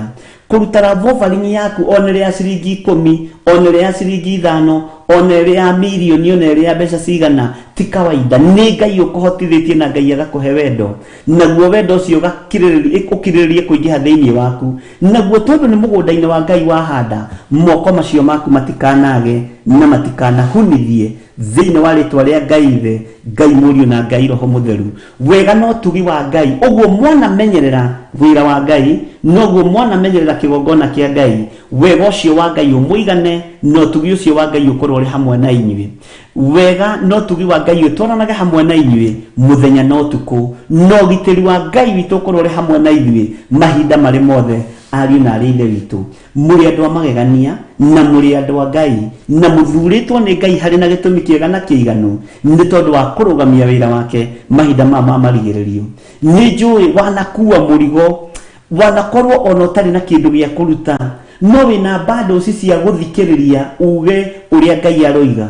Kũruta vovaringi yaku onere ya ciringi 10, onere ya ciringi 5, onere ya milioni, onere ya mbeca cigana ti kawaida. Nĩ Ngai ũkũhotithĩtie na Ngai agakũhe wendo, naguo wendo ũcio ũkirĩrĩrie kũingĩha thĩinĩ waku. Naguo tondũ nĩ mũgũnda-inĩ wa Ngai wahanda, moko macio maku matikanage na matikanahunithie thĩinĩ wa rĩtwa rĩa Ngai Ithe, Ngai Mũriũ na Ngai Roho Mũtheru. Wega no tugi wa Ngai, ũguo mwana menyerera wĩra wa Ngai, noguo mwana menyerera kĩgongona kĩa Ngai. Wega ũcio wa Ngai ũmũigane, no tugi ũcio wa Ngai ũkorwo ũrĩ hamwe na inyuĩ. Wega no tugi wa Ngai ũtwaranage hamwe na inyuĩ mũthenya na ũtukũ, no gitĩri wa Ngai witũ ũkorwo ũrĩ hamwe na inyuĩ mahinda marĩ mothe. Ariũ na arĩ ithe witũ, mũrĩ andũ a magegania na mũrĩ andũ a Ngai, na mũthurĩtwo nĩ Ngai harĩ na gĩtũmi kĩega na kĩiganu nĩ tondũ wa kũrũgamia wĩra wake mahinda ma marigĩrĩrio. Nĩ njũĩ wanakua mũrigo, wanakorwo ona ũtarĩ na kĩndũ gĩa kũruta, no wĩna bado cia gũthikĩrĩria uge ũrĩa Ngai aroiga,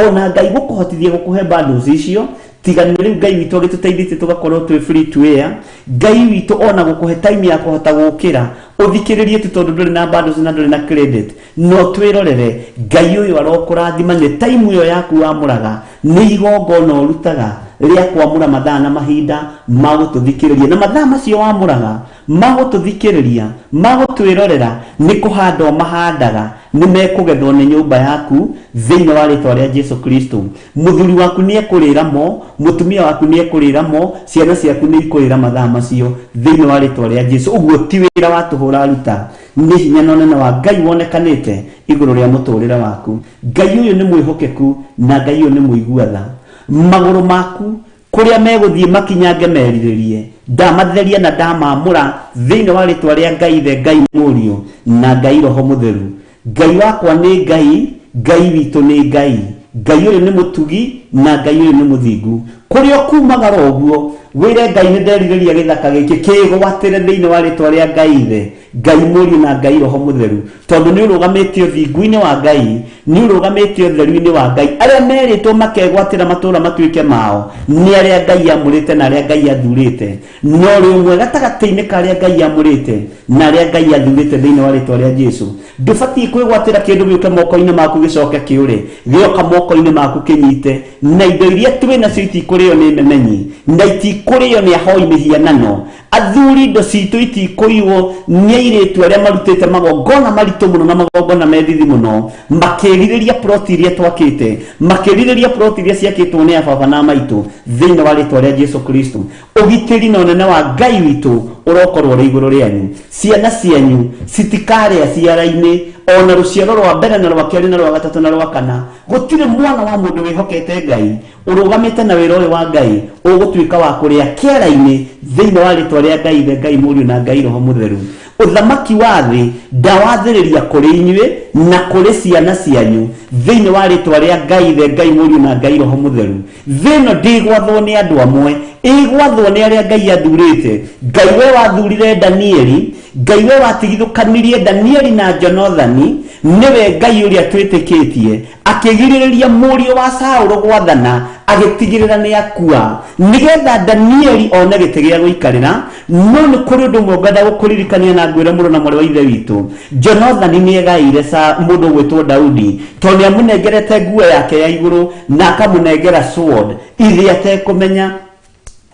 ona ngai gukuhotithia gukuhe bundles icio tigani riu ngai witu agituteithite tugakorwo twi free to air ngai witu ona gukuhe time ya kuhota gukira uthikiririe tu tondu nduri na bundles na nduri na credit no twirorere ngai uyu arokurathima ni time yo yaku wamuraga ni igongona urutaga ria kwamura mathaa na mahinda magututhikiriria na mathaa macio wamuraga magututhikiriria magutwirorera ni kuhanda mahandaga ni mekugethwo ni nyumba yaku thiini wa ritwa ria Jesu Kristo muthuri waku ni ekuriramo mutumia waku ni ekuriramo ciana ciaku ni ikurira mathaa macio thiini wa ritwa ria Jesu uguo ti wira watuhura ruta ni hinya none na wa ngai wonekanite iguru ria muturire waku ngai uyu ni mwihokeku na ngai uyu ni muiguatha maguru maku kuria meguthie makinyange meriririe ndamatheria na ndamamura thiini wa ritwa ria ngai the ngai murio na ngai roho mutheru ngai wakwa ni ngai ngai witu ni ngai ngai uyu ni mutugi na ngai uyu ni muthingu kuria kumagara uguo wire ngai ni ndeririria githaka giki kigwatire thiini wa ritwa ria ngai the ngai murio na ngai roho mutheru tondu ni urugamitio thingu-ini wa ngai ni urugamitio theru-ini wa ngai aria meritwo makegwatira matura matuike mao ni aria ngai amurite na aria ngai athurite no rimwe gatagati-ini karia ngai amurite na aria ngai athurite thiini wa ritwa ria Jesu ndubati kwigwatira kindu giuke moko-ini maku gicoke kiure gioka moko-ini maku kinyite na indo iria twina cio itikurio ni memenyi na itikurio ni ahoi mihianano athuri indo citu itikuiwo ni airitu aria marutite magongona maritu muno na magongona medithi muno makiririria ploti iria twakite makiririria ploti iria ciakitwo ni ababa na maitu thiini wa ritwa ria Jesu Kristo ugitiri na unene wa ngai witu urokorwo ri iguru rianyu ciana cianyu citikaria ciara-ini ona ruciaro rwa mbere na rwa keri na rwa gatatu na rwa kana gutire mwana wa mundu wihokete ngai urugamite na wira uyu wa ngai ugutuika wa kuria kiara-ini thiini wa ritwa ria ngai the ngai murio na ngai roho mutheru uthamaki wa thi ndawathiriria kuri inyue na kuri ciana cianyu thiini wa ritwa ria ngai the ngai murio na ngai roho mutheru thino ndigwathwo ni andu amwe igwathwo ni aria ngai athurite ngai we wathurire Danieli ngai we watigithukanirie Danieli na Jonathani niwe ngai uria twitikitie akigiririria murio wa Saulu gwathana agitigirira ni akua nigetha Danieli one gite gia guikarira no ni kuri undu mwongada gukuririkania na ngwire muru na muri wa ithe witu Jonathani ni egaire sa mundu gwitwo Daudi toni amunengerete nguo yake ya iguru na akamunengera sword iria atekumenya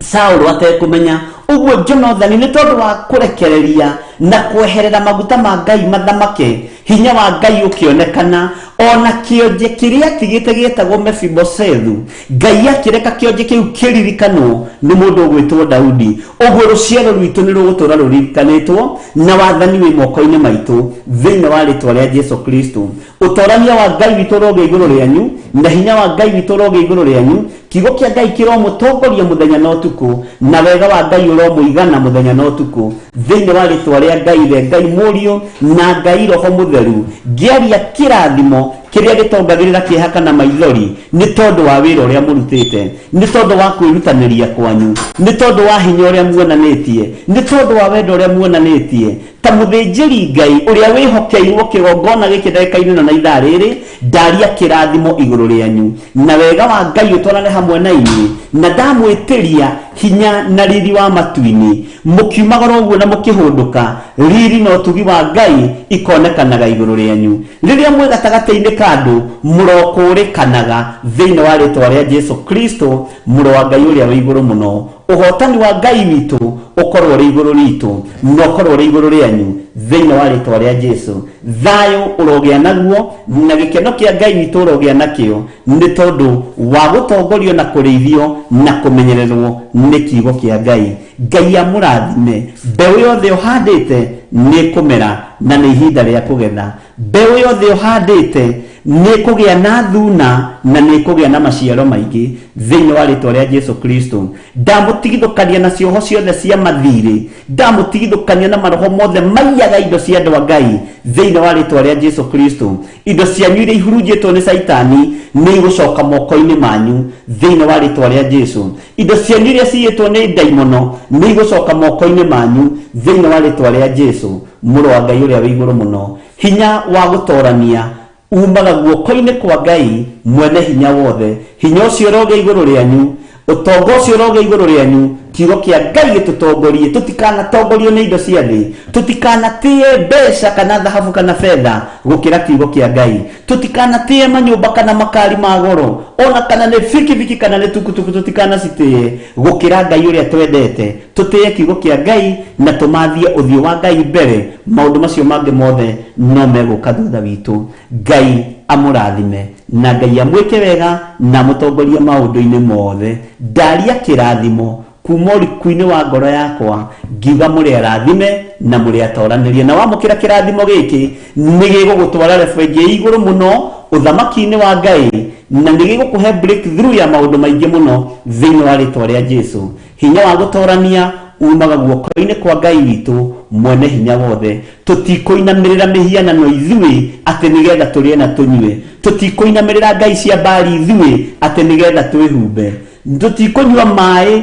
Saulu atekumenya uguo Jonathani ni tondu wa kurekereria na kweherera maguta ma ngai mathamake hinya wa ngai ukionekana ona kionje kiria tigite gitagwo Mephibosethu ngai akireka kionje kiu kiririkano ni mundu gwitwo Daudi uguo ruciaro rwitu ni rugutura ruririkanitwo na wathani wi moko-ini maitu thiini wa ritwa ria Jesu Kristo utorania wa ngai witu roge iguru rianyu na hinya wa ngai witu roge iguru rianyu kigo kia ngai kiromutongoria muthenya na utuku na wega wa ngai uromuigana muthenya na utuku thiini wa ritwa ria ngai the ngai murio na ngai roho mutheru ngiaria kirathimo kiria gitongagirira kihaka na maithori ni tondu wa wira uria murutite ni tondu wa kwirutaniria kwanyu ni tondu wa hinya uria muonanitie ni tondu wa wendo uria muonanitie ta muthinjiri ngai uria wihokeirwo kigongona giki ndagika-ini na ithaa riri ndaria kirathimo iguru rianyu na wega wa ngai utwarane hamwe na inyuĩ na ndamwitiria hinya na riri wa matu-ini mukiumagara uguo na mukihunduka riri na utugi wa ngai ikonekanaga iguru rianyu riria mwe gatagati-ini kandu murokurikanaga thiini wa ritwa ria Jesu Kristo muru wa ngai uria wi iguru muno uhotani wa ngai witu ukorwo ri iguru ritu no ukorwo ri iguru rianyu thiini wa ritwa ria Jesu thayo urogia naguo na gikeno kia ngai witu urogia nakio ni tondu wa gutongorio na kurithio na kumenyererwo ni kiugo kia ngai ngai amurathime mbeu yothe uhandite ni kumera na ni ihinda ria kugetha mbeu yothe uhandite ni kugia na thuna na ni kugia na maciaro maingi thiini wa ritwa ria Jesu Kristo ndamutigithukania na cioho ciothe cia mathiri ndamutigithukania na maroho mothe maiyaga indo cia andu a ngai thiini wa ritwa ria Jesu Kristo indo cianyu iria ihurunjitwo ni Saitani ni igucoka moko-ini manyu thiini wa ritwa ria Jesu indo cianyu iria ciyitwo ni daimono ni igucoka moko-ini manyu thiini wa ritwa ria Jesu muru wa ngai uria wi iguru muno hinya wa gutorania umaga guoko-inĩ kwa Ngai mwene hinya wothe. Hinya ũcio ũroge igũrũ rĩanyu, ũtonga ũcio ũroge igũrũ rĩanyu, kiugo kĩa Ngai gĩtũtongorie. Tũtikanatongorio nĩ indo cia thĩ, tũtikanatie mbeca kana thahabu kana fedha gũkĩra kiugo kĩa Ngai, tũtikanatie manyũmba kana makari ma goro, ona kana nĩ bikibiki kana nĩ tukutuku, tũtikanacitie gũkĩra Ngai ũrĩa twendete. Tũtĩe kiugo kĩa Ngai na tũmathie ũthiũ wa Ngai mbere. Maũndũ macio mangĩ mothe no megũka thutha witũ. Ngai amũrathime na Ngai amwĩke wega na mũtongorie maũndũ-inĩ mothe. Ndaria kĩrathimo kuma ũrikuinĩ wa ngoro yakwa, ngiuga mũrĩ arathime na mũrĩ atoranĩrie. Na wamũkĩra kĩrathimo gĩkĩ nĩ gĩgũgũtwara rebengi igũrũ mũno ũthamaki-inĩ wa Ngai, na nĩ gĩgũkũhe breakthrough ya maũndũ maingĩ mũno thĩinĩ wa rĩtwa rĩa Jesu. Hinya wa gũtorania umaga guoko-inĩ kwa Ngai witũ mwene hinya wothe. Tũtikũinamĩrĩra mĩhianano ithuĩ atĩ nĩgetha tũrĩe na tũnyue, tũtikũinamĩrĩra ngai cia Baali ithuĩ atĩ nĩgetha twĩhumbe, tũtikũnyua maĩ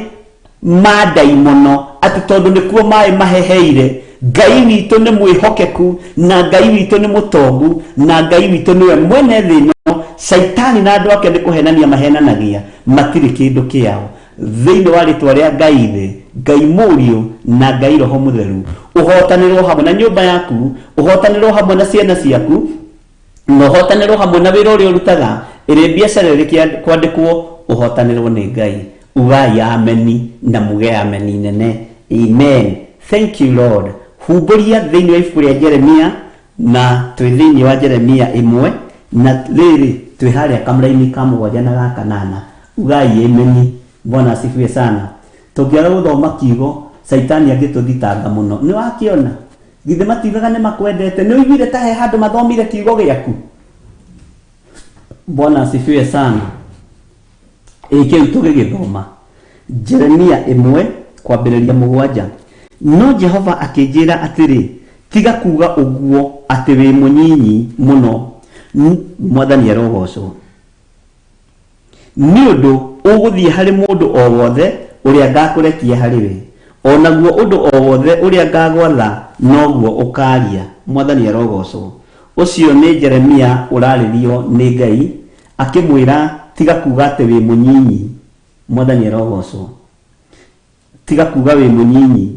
ma ndaimono atĩ tondũ nĩkuo maĩ maheheire. Ngai witũ nĩ mwĩhokeku, na Ngai witũ nĩ mũtongu, na Ngai witũ nĩwe mwene thĩ ĩno. Saitani na andũ ake nĩ kũhenania mahenanagia, matirĩ kĩndũ kĩao. Thĩinĩ wa rĩtwa rĩa Ngai thĩ, Ngai Mũriũ na Ngai Roho Mũtheru, ũhotanĩrwo hamwe na nyũmba yaku, ũhotanĩrwo hamwe na ciana ciaku, na ũhotanĩrwo hamwe na wĩra ũrĩa ũrutaga, ĩrĩ biacara ĩrĩ kwandĩkwo, ũhotanĩrwo nĩ Ngai. Ugai ameni na muge ameni nene. Amen. Thank you Lord. Humbũria thĩinĩ wa ibuku rĩa Jeremia, na twĩ thĩinĩ wa Jeremia 1 na rĩrĩ twĩ harĩa kamũra-inĩ ka 7 na ga 8. Ugai ameni. Bwana asifiwe sana. Tũngĩaga gũthoma kiugo, Saitani angĩtũthitanga mũno. Nĩ wakiona githĩ matigaga nĩ makwendete? Nĩ ũiguire ta he handũ mathomire kiugo gĩaku? Bwana asifiwe sana. Kĩu tũgĩgĩthoma Jeremia 1 kwambĩrĩria 7. No Jehova akĩnjĩra atĩrĩ, tiga kuga ũguo atĩ wĩ mũnyinyi mũno. Mwathani arogocwo. Nĩ ũndũ ũgũthiĩ harĩ mũndũ o wothe ũrĩa ngakũrekia harĩ we, onaguo ũndũ o wothe ũrĩa ngagwatha noguo ũkaaria. Mwathani arogocwo. Ũcio nĩ Jeremia ũrarĩrio nĩ Ngai akĩmwĩra tiga kuga atĩ wĩ mũnyinyi. Mwathani arogocwo. Tiga kuga wĩ mũnyinyi.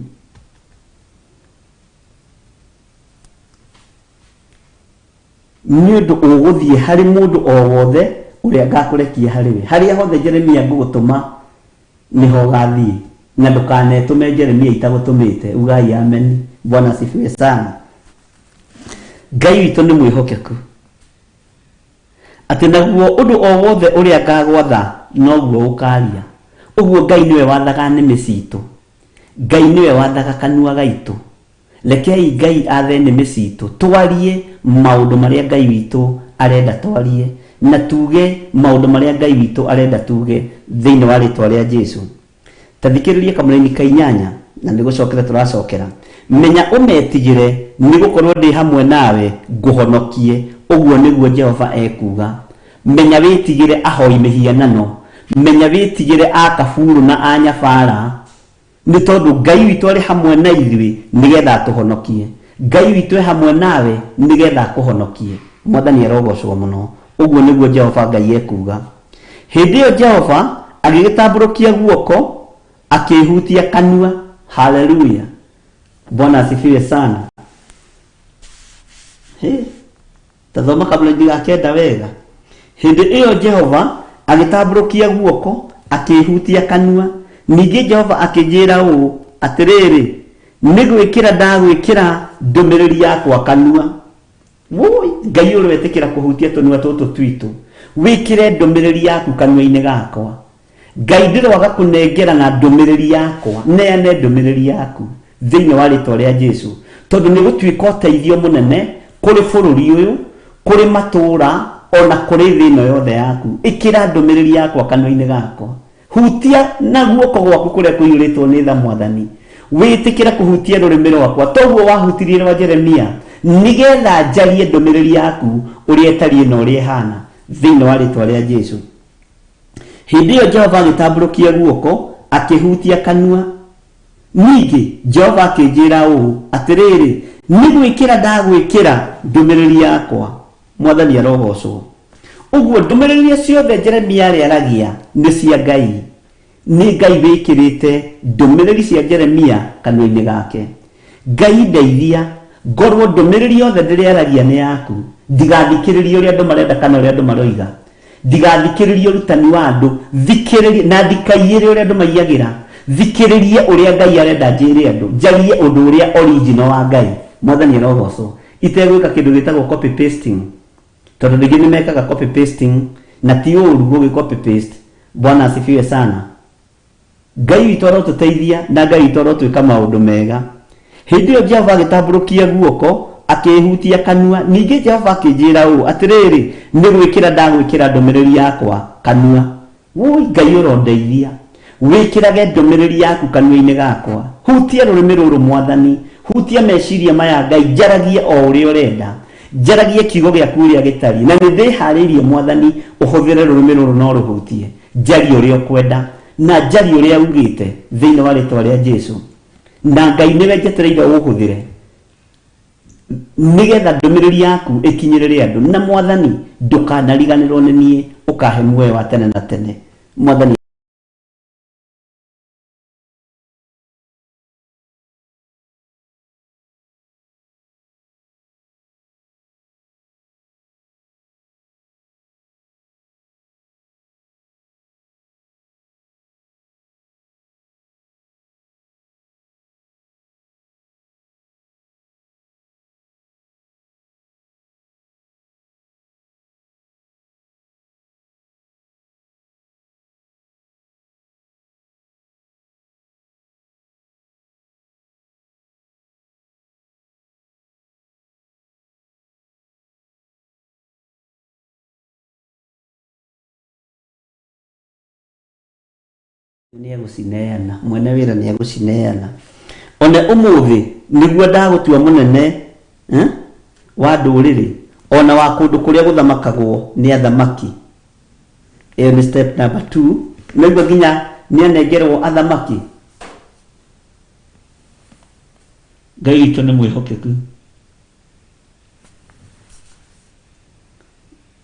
Nĩ ũndũ ũgũthiĩ harĩ mũndũ o wothe ũrĩa ngakũrekia harĩ we. Harĩa hothe Jeremia ngũgũtũma nĩho gathiĩ, na ndũkanetũme Jeremia itagũtũmĩte. Ugai ameni. Bwana asifiwe sana. Ngai witũ nĩ mwĩhokeku atĩ naguo ũndũ o wothe ũrĩa ngagwatha noguo ũkaaria. Ũguo Ngai nĩwe wathaga nĩmĩ citũ, Ngai nĩwe wathaga kanua gaitũ. Rekei Ngai athe nĩmĩ citũ, twarie maũndũ marĩa Ngai witũ arenda twarie, na tuge maũndũ marĩa Ngai witũ arenda tuge thĩinĩ wa rĩtwa rĩa Jesu. Tathikĩrĩria kamũra-inĩ ka 8 na nĩgũcokera tũracokera. Menya ũmetigĩre nĩgũkorwo ndĩ hamwe nawe ngũhonokie. Ũguo nĩguo Jehova ekuga. Menya wĩtigĩre ahoi mĩhianano, menya wĩtigĩre akaburu na anyabara, nĩ tondũ Ngai witũ arĩ hamwe na ithuĩ nĩgetha atũhonokie. Ngai witũ hamwe nawe nĩgetha akũhonokie. Mwathani arogocwo mũno. Ũguo nĩguo Jehova Ngai ekuga. Hĩndĩ ĩyo Jehova agĩgĩtambũrũkia guoko akĩhutia kanua. Haleluya. Bwana asifiwe sana. Tazama kabla ndigakenda wega. Hĩndĩ ĩyo Jehova agĩtambũrũkia guoko akĩhutia kanua. Ningĩ Jehova akĩnjĩra ũũ atĩrĩrĩ, nĩgwĩkĩra ndagwĩkĩra ndũmĩrĩri yakwa kanua. Woi, Ngai ũrĩa wetĩkĩra kũhutia tũnua tũtũ twitũ, wĩkĩre ndũmĩrĩri yaku kanua-inĩ gakwa. Ngai ndĩroaga kũnengera na ndũmĩrĩri yakwa, neane ndũmĩrĩri yaku thĩinĩ wa rĩtwa rĩa Jesu, tondũ nĩ gũtuĩka ũteithio mũnene kũrĩ bũrũri ũyũ, kũrĩ matũũra, ona kũrĩ thĩ ĩno yothe yaku. Ĩkĩra ndũmĩrĩri yakwa kanua-inĩ gakwa, hutia na guoko gwaku kũrĩa kũiyũrĩtwo nĩ tha Mwathani, wĩtĩkĩra kũhutia rũrĩmĩ rwakwa toguo wahutirie rwa Jeremia, nĩgetha njarie ndũmĩrĩri yaku ũrĩa ĩtariĩ na ũrĩa ĩhana thĩinĩ wa rĩtwa rĩa Jesu. Hĩndĩ ĩyo Jehova agĩtambũrũkia guoko akĩhutia kanua. Ningĩ Jehova akĩnjĩra ũũ atĩrĩrĩ, nĩgwĩkĩra ndagwĩkĩra ndũmĩrĩri yakwa. mwathani arogocwo uguo ndumirĩria ciothe Jeremia arĩaragia nĩ cia Ngai nĩ Ngai wĩkĩrĩte ndũmĩrĩri cia Jeremia kanua-inĩ gake Ngai ndeithia ngorwo ndũmĩrĩri yothe ndĩrĩaragia nĩ yaku ndigathikĩrĩria ũrĩa andũ marenda kana ũrĩa andũ maroiga ndigathikĩrĩria ũrutani wa andũ thikĩrĩria na ndikaiyĩre ũrĩa andũ maiyagĩra thikĩrĩria ũrĩa Ngai arenda njĩre andũ njarie ũndũ ũrĩa original wa Ngai mwathani arogocwo itegwĩka kĩndũ gĩtagwo copy pasting tondũ ndĩngĩ nĩmekaga copy pasting na ti ũru gũgĩ-copy paste Bwana asifiwe sana Ngai witũ arotũteithia na Ngai witũ arotwĩka maũndũ mega hĩndĩ ĩyo Jehova agĩtambũrũkia guoko akĩhutia kanua ningĩ Jehova akĩnjĩra ũũ atĩrĩrĩ nĩ gwĩkĩra ndagwĩkĩra ndũmĩrĩri yakwa kanua woi Ngai ũrondeithia wĩkĩrage ndũmĩrĩri yaku kanua-inĩ gakwa hutia rũrĩmĩ rũrũ mwathani hutia meciria maya Ngai njaragie o ũrĩa ũrenda njaragie kiugo gĩaku ũrĩa gĩtariĩ na nĩndĩharĩirie mwathani ũhũthĩre rũrĩmĩ rũrũ no rũhutie njarie ũrĩa ũkwenda na njarie ũrĩa ugĩte thĩinĩ wa rĩĩtwa rĩa Jesũ na Ngai nĩwe njetereire ũhũthĩre nĩgetha ndũmĩrĩri yaku ĩkinyĩrĩre andũ na mwathani ndũkanariganĩrwo nĩ niĩ ũkahe muoyo wa tene na tene mwathani nĩ egũcineana mwene wĩra nĩ egũcineana one ũmũthĩ nĩguo ndagũtua mũnene wa ndũrĩrĩ ona wa kũndũ kũrĩa gũthamakagwo nĩ athamaki ĩyo nĩ step number 2 nĩguo nginya nĩ anengerwo athamaki Ngai witũ nĩ mwĩhokeku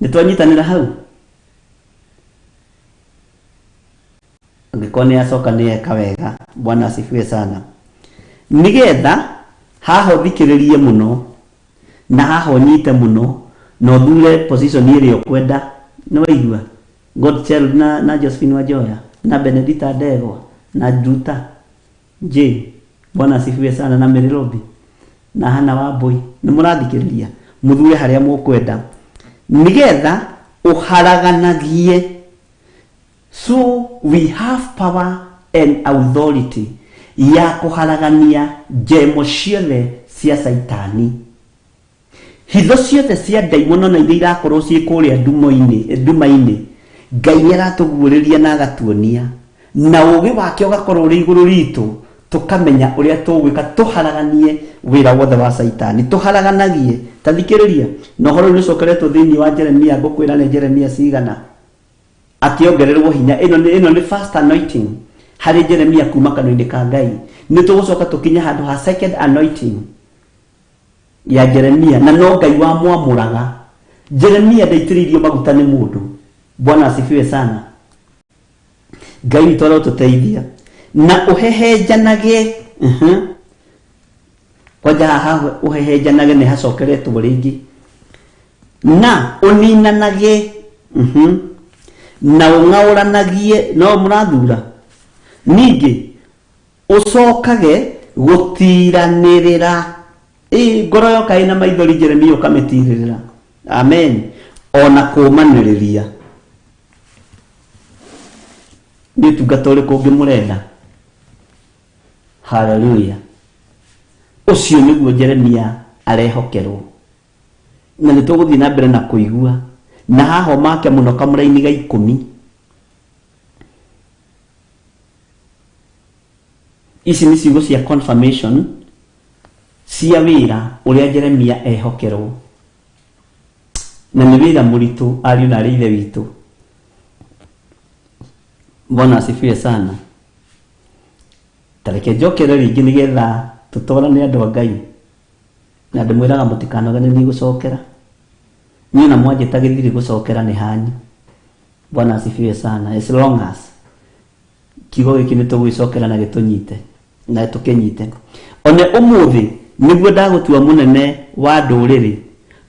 nĩtwanyitanĩra hau angĩkorwo nĩ acoka nĩ eka wega Bwana asifiwe sana nĩgetha haha ũthikĩrĩrie mũno na haha ũnyite mũno na ũthure position ĩrĩa ũkwenda nĩ waigua Godchild na Josephine Wajoya na Benedita Ndegwa na Juta J Bwana asifiwe sana na Mary Robi na Hana Wambui nĩ mũrathikĩrĩria mũthure harĩa mũkwenda nĩgetha ũharaganagie so we have power and authority ya kuharagania njemo ciothe cia Saitani hitho ciothe cia daimono na iria irakorwo ciĩ kũrĩa nduma-inĩ Ngai nĩaratũguũrĩria na agatuonia na ũũgĩ wake ũgakorwo ũrĩ igũrũ ritũ tũkamenya ũrĩa tũgwĩka tũharaganie wĩra wothe wa Saitani tũharaganagie tathikĩrĩria na ũhoro nĩ ũcokeretwo thĩinĩ wa Jeremia ngũkwĩra nĩ Jeremia cigana akiongererwo hinya ino ni first anointing hari Jeremia kuma kanua-inĩ ka Ngai nĩ tũgũcoka tũkinya handũ ha second anointing ya Jeremia na no Ngai wa mwamũraga Jeremia ndaitĩrĩirio maguta nĩ mũndũ Bwana asifiwe sana Ngai witũ arotũteithia na ũhehenjanage kwaja haha ũhehenjanage nĩ hacokeretwo rĩngĩ na ũninanage na ũng'aũranagie no mũrathura ningĩ ũcokage gũtiranĩrĩra ngoro yoka ĩna maithori Jeremia ũkamĩtirĩrĩra amen ona kũmanĩrĩria nĩ ũtungata ũrĩkũ ũngĩmũrenda haleluya ũcio nĩguo Jeremia arehokerwo na nĩ tũgũthiĩ na mbere na kũigua na haho make mũno kamũra-inĩ ga 10 ici nĩ ciugo cia confirmation cia wĩra ũrĩa Jeremia ehokerwo na nĩ wĩra mũritũ ariũ na arĩ ithe witũ Bwana asifiwe sana tareke njokere rĩngĩ nĩgetha tũtwarane andũ a Ngai na ndĩmwĩraga mũtikanogane nĩ gũcokera Niĩ na mwanjĩta gĩthiri gũcokera nĩ hanyu. Bwana asifiwe sana. As long as kiugo gĩkĩ nĩ tũgwĩcokera na gĩtũnyite na tũkĩnyite. One ũmũthĩ nĩguo ndagũtua mũnene wa ndũrĩrĩ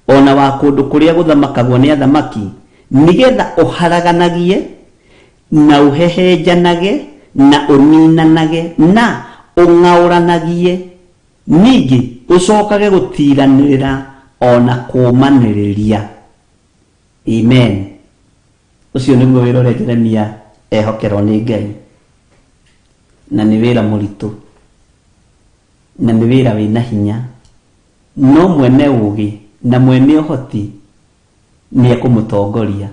ona wa kũndũ kũrĩa gũthamakagwo nĩ athamaki, nĩgetha ũharaganagie na ũhehenjanage na ũninanage na ũng'aũranagie, ningĩ ũcokage gũtiranĩrĩra ona kũmanĩrĩria. Amen. Ũcio nĩguo wĩra ũrĩa Jeremia ehokerwo nĩ Ngai, na nĩ wĩra mũritũ, na nĩ wĩra wĩna hinya, no mwene ũgĩ na mwene ũhoti nĩ ekũmũtongoria.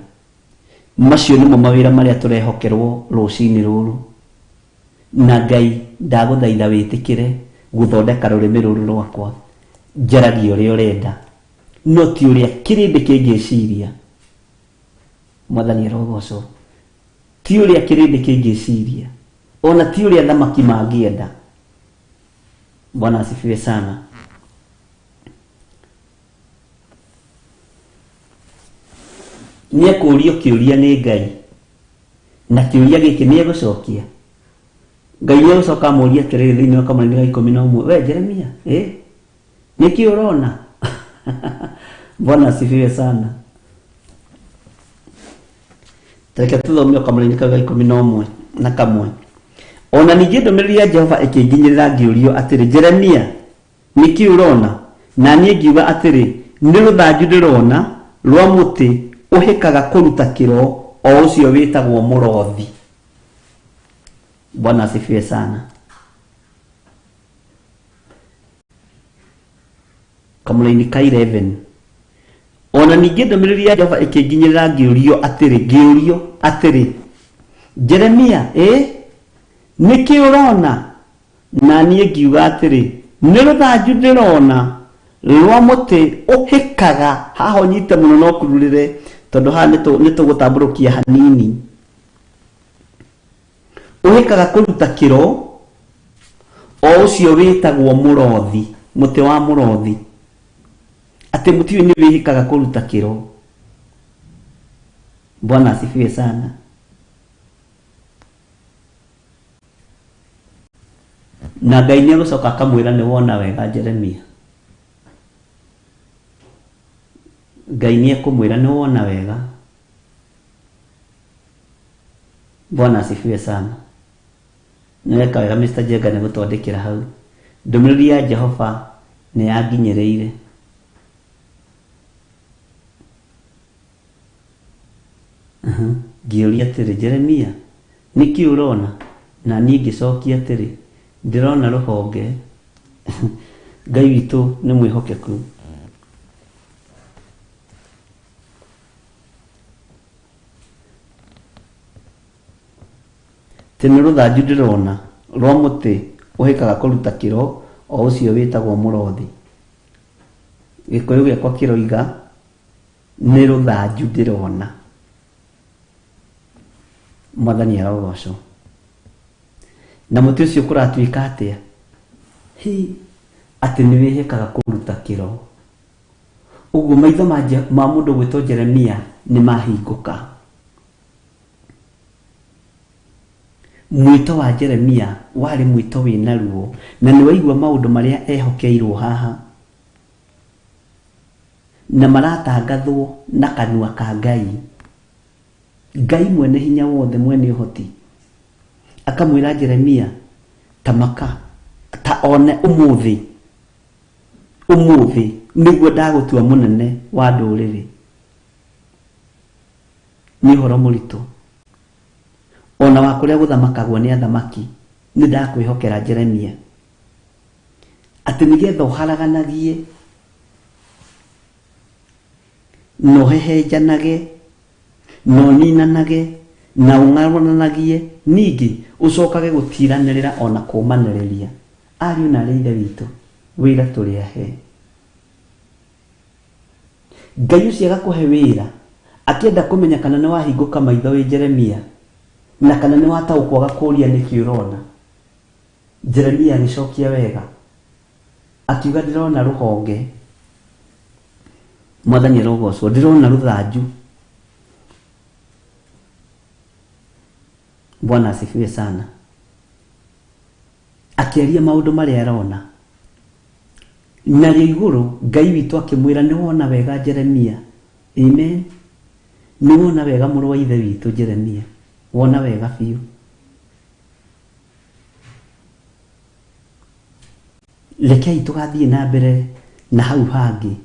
Macio nĩmo mawĩra marĩa tũrehokerwo rũcinĩ rũrũ, na Ngai ndagũthaitha wĩtĩkĩre gũthondeka rũrĩmĩ rũrũ rwakwa njaragie ũrĩa ũrenda, no ti ũrĩa kĩrĩndĩ kĩngĩciria. Mwathani arogocwo. Ti ũrĩa kĩrĩndĩ kĩngĩciria, ona ti ũrĩa thamaki mangĩenda. Bwana asifiwe sana. Nĩekũrio kĩũria nĩ Ngai, na kĩũria gĩkĩ nĩegũcokia. Ngai nĩegũcoka amũrie atĩrĩrĩ thĩinĩ wa Kamũra-inĩ ga 11, we Jeremia, nĩkĩ ũrona? Bwana asifiwe sana. Tareke tuthomio Kamũra-inĩ ga 11 na kamwe. Ona ningĩ ndũmĩrĩri ya Jehova ĩkĩnginyĩrĩra ngĩũrio atĩrĩ, Jeremia, nĩkĩ ũrona? Na niĩ ngiuga atĩrĩ, nĩ rũthanju ndĩrona rwa mũtĩ ũhĩkaga kũruta kĩro, o ũcio wĩtagwo mũrothi. Bwana asifiwe sana. Kamũra-inĩ ka 11. Ona ningĩ ndũmĩrĩri ya Jehova ĩkĩnginyĩrĩra ngĩũrio atĩrĩ, Jeremia, nĩkĩ ũrona? Na niĩ ngiuga atĩrĩ, nĩ rũthanju ndĩrona rwa mũtĩ ũhĩkaga. Haha ũnyite mũno no kururĩre, tondũ haha nĩtũgũtambũrũkia hanini. Ũhĩkaga kũruta kĩro, o ũcio wĩtagwo mũrothi, mũtĩ wa mũrothi. Atĩ mũtĩ ũyũ nĩ wĩhĩkaga kũruta kĩro. Bwana asifiwe sana. Na Ngai nĩegũcoka akamwĩra nĩ wona wega Jeremia. Ngai nĩekũmwĩra nĩ wona wega. Bwana asifiwe sana. Nĩweka wega Mr. Jenga nĩ gũtwandĩkĩra hau. Ndũmĩrĩri ya Jehova nĩ yanginyĩrĩire. Ngĩũria atĩrĩ, Jeremia, nĩkĩ ũrona? Na niĩ ngĩcokia atĩrĩ, ndĩrona rũhonge. Ngai witũ nĩ mwĩhokeku. Tene rũthanju ndĩrona rwa mũtĩ ũhĩkaga kũruta kĩro, o ũcio wĩtagwo mũrothi. Gĩkũyũ gĩakwa kĩroiga nĩ rũthanju ndĩrona. Mwathani arogocwo. Na mũtĩ ũcio kũratuĩka atĩa? Atĩ nĩ wĩhĩkaga kũruta kĩro. Ũguo maitho ma mũndũ gwĩtwo Jeremia nĩ mahingũka. Mwĩto wa Jeremia warĩ mwĩto wĩna ruo, na nĩ waigua maũndũ marĩa ehokeirwo haha, na maratangathwo na kanua ka Ngai. Ngai mwene hinya wothe, mwene ũhoti, akamwĩra Jeremia, tamaka, ta one ũmũthĩ nĩguo ndagũtua mũnene wa ndũrĩrĩ. Nĩ ũhoro mũritũ. Ona wa kũrĩa gũthamakagwo nĩ athamaki, nĩ ndakwĩhokera Jeremia, atĩ nĩgetha ũharaganagie na ũhehenjanage na ũninanage na ũng'aũranagie, ningĩ ũcokage gũtiranĩrĩra ona kũmanĩrĩria. Ariũ na aarĩ a Ithe witũ, wĩra tũrĩ ahe. Ngai ũcio agakũhe wĩra akĩenda kũmenya kana nĩ wahingũka maitho wĩ Jeremia, na kana nĩ wataũkwo gakũria nĩkĩ ũrona. Jeremia agĩcokia wega akiuga, ndĩrona rũhonge mwathani arogocwo ndirona ruthanju. Bwana asifiwe sana. Akiaria maundu maria arona na iguru, Ngai witu akimwira ni wona wega Jeremia. Amen. Ni wona wega muru wa ithe witu Jeremia, wona wega biu. Rekei tugathie na mbere na hau hangi,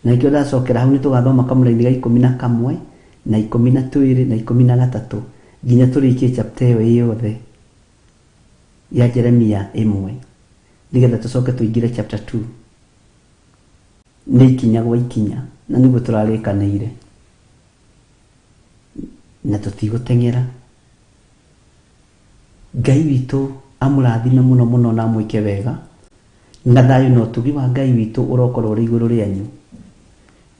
na ikio ndacokera hau ni tugathoma kamuraini ga 11 na 12 na 13 nginya turikie chapter iyo yothe ya Jeremia 1 nigetha tucoke tuingire chapter 2. Ni ikinya gwa ikinya na niguo turarikanire na tutigutengera. Ngai witu amurathime muno muno na mwike wega, na thayu no tugi wa Ngai witu urokorwo ri iguru rianyu,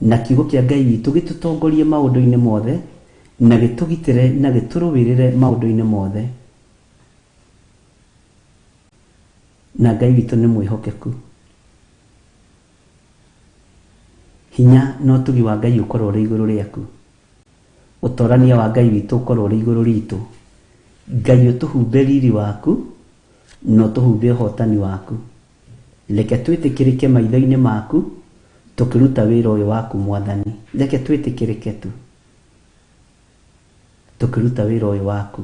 na kiugo kia Ngai witu gitutongorie maundu-ini mothe na gitugitire na gituruwirire maundu-ini mothe. Na Ngai witu ni mwihokeku. Hinya no tugi wa Ngai ukorwo ri iguru riaku, utorania wa Ngai witu ukorwo ri iguru ritu. Ngai utuhumbe riri waku no tuhumbe hotani waku. Reke twitikirike maitho-ini maku tukiruta wira uyu waku mwathani. Reke twitikirike tu tukiruta wira uyu waku.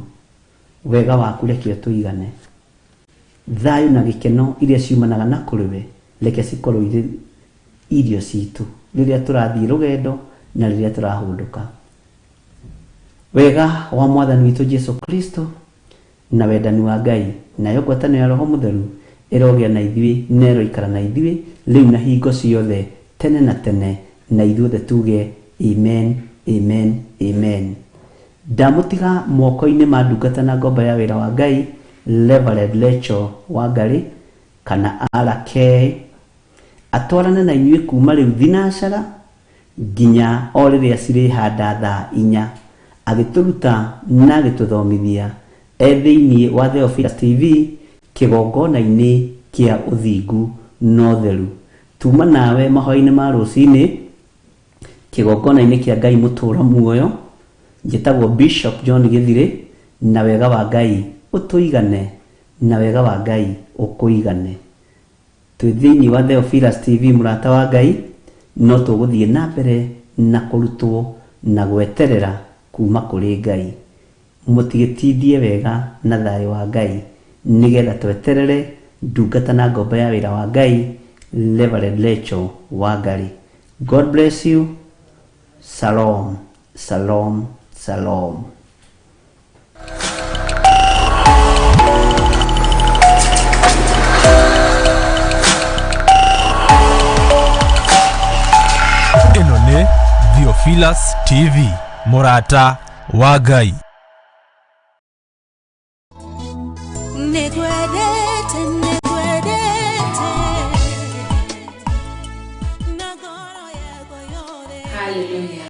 Wega waku reke tuigane. Thayu na gikeno iria ciumanaga na kuriwe reke cikorwo iri irio citu riria turathie rugendo na riria turahunduka. Wega wa mwathani witu Jesu Kristo na wendani wa Ngai na yogwatano ya Roho Mutheru irogia na ithui nero ikara na ithui riu na hingo ciothe tene na tene, na ithuothe tuge amen, amen, amen. Ndamutiga moko-ini ma ndungata na ngomba ya wira wa Ngai Reverend Rachel Wangari kana RK atwarane na inyuĩ kuma riu thinacara nginya o riria ciri handa thaa 4 agituruta na agituthomithia thiini wa Theophilus TV kigongona-ini kia uthingu no theru. Tuma nawe mahoya-ini ma rucini kigongona-ini kia Ngai mutura muoyo. Njitagwo Bishop John Githire, na wega wa Ngai utuigane, na wega wa Ngai ukuigane. Twi thiini wa Theophilus TV murata wa Ngai, no tuguthie na mbere na kurutwo na gweterera kuma kuri Ngai. Mutigitithie wega na thayu wa Ngai nigetha tweterere ndungata na ngomba ya wira wa Ngai Reverend Rachel Wangari. God bless you. Shalom, shalom, shalom. Ino ni Theophilus TV, murata wa Ngai.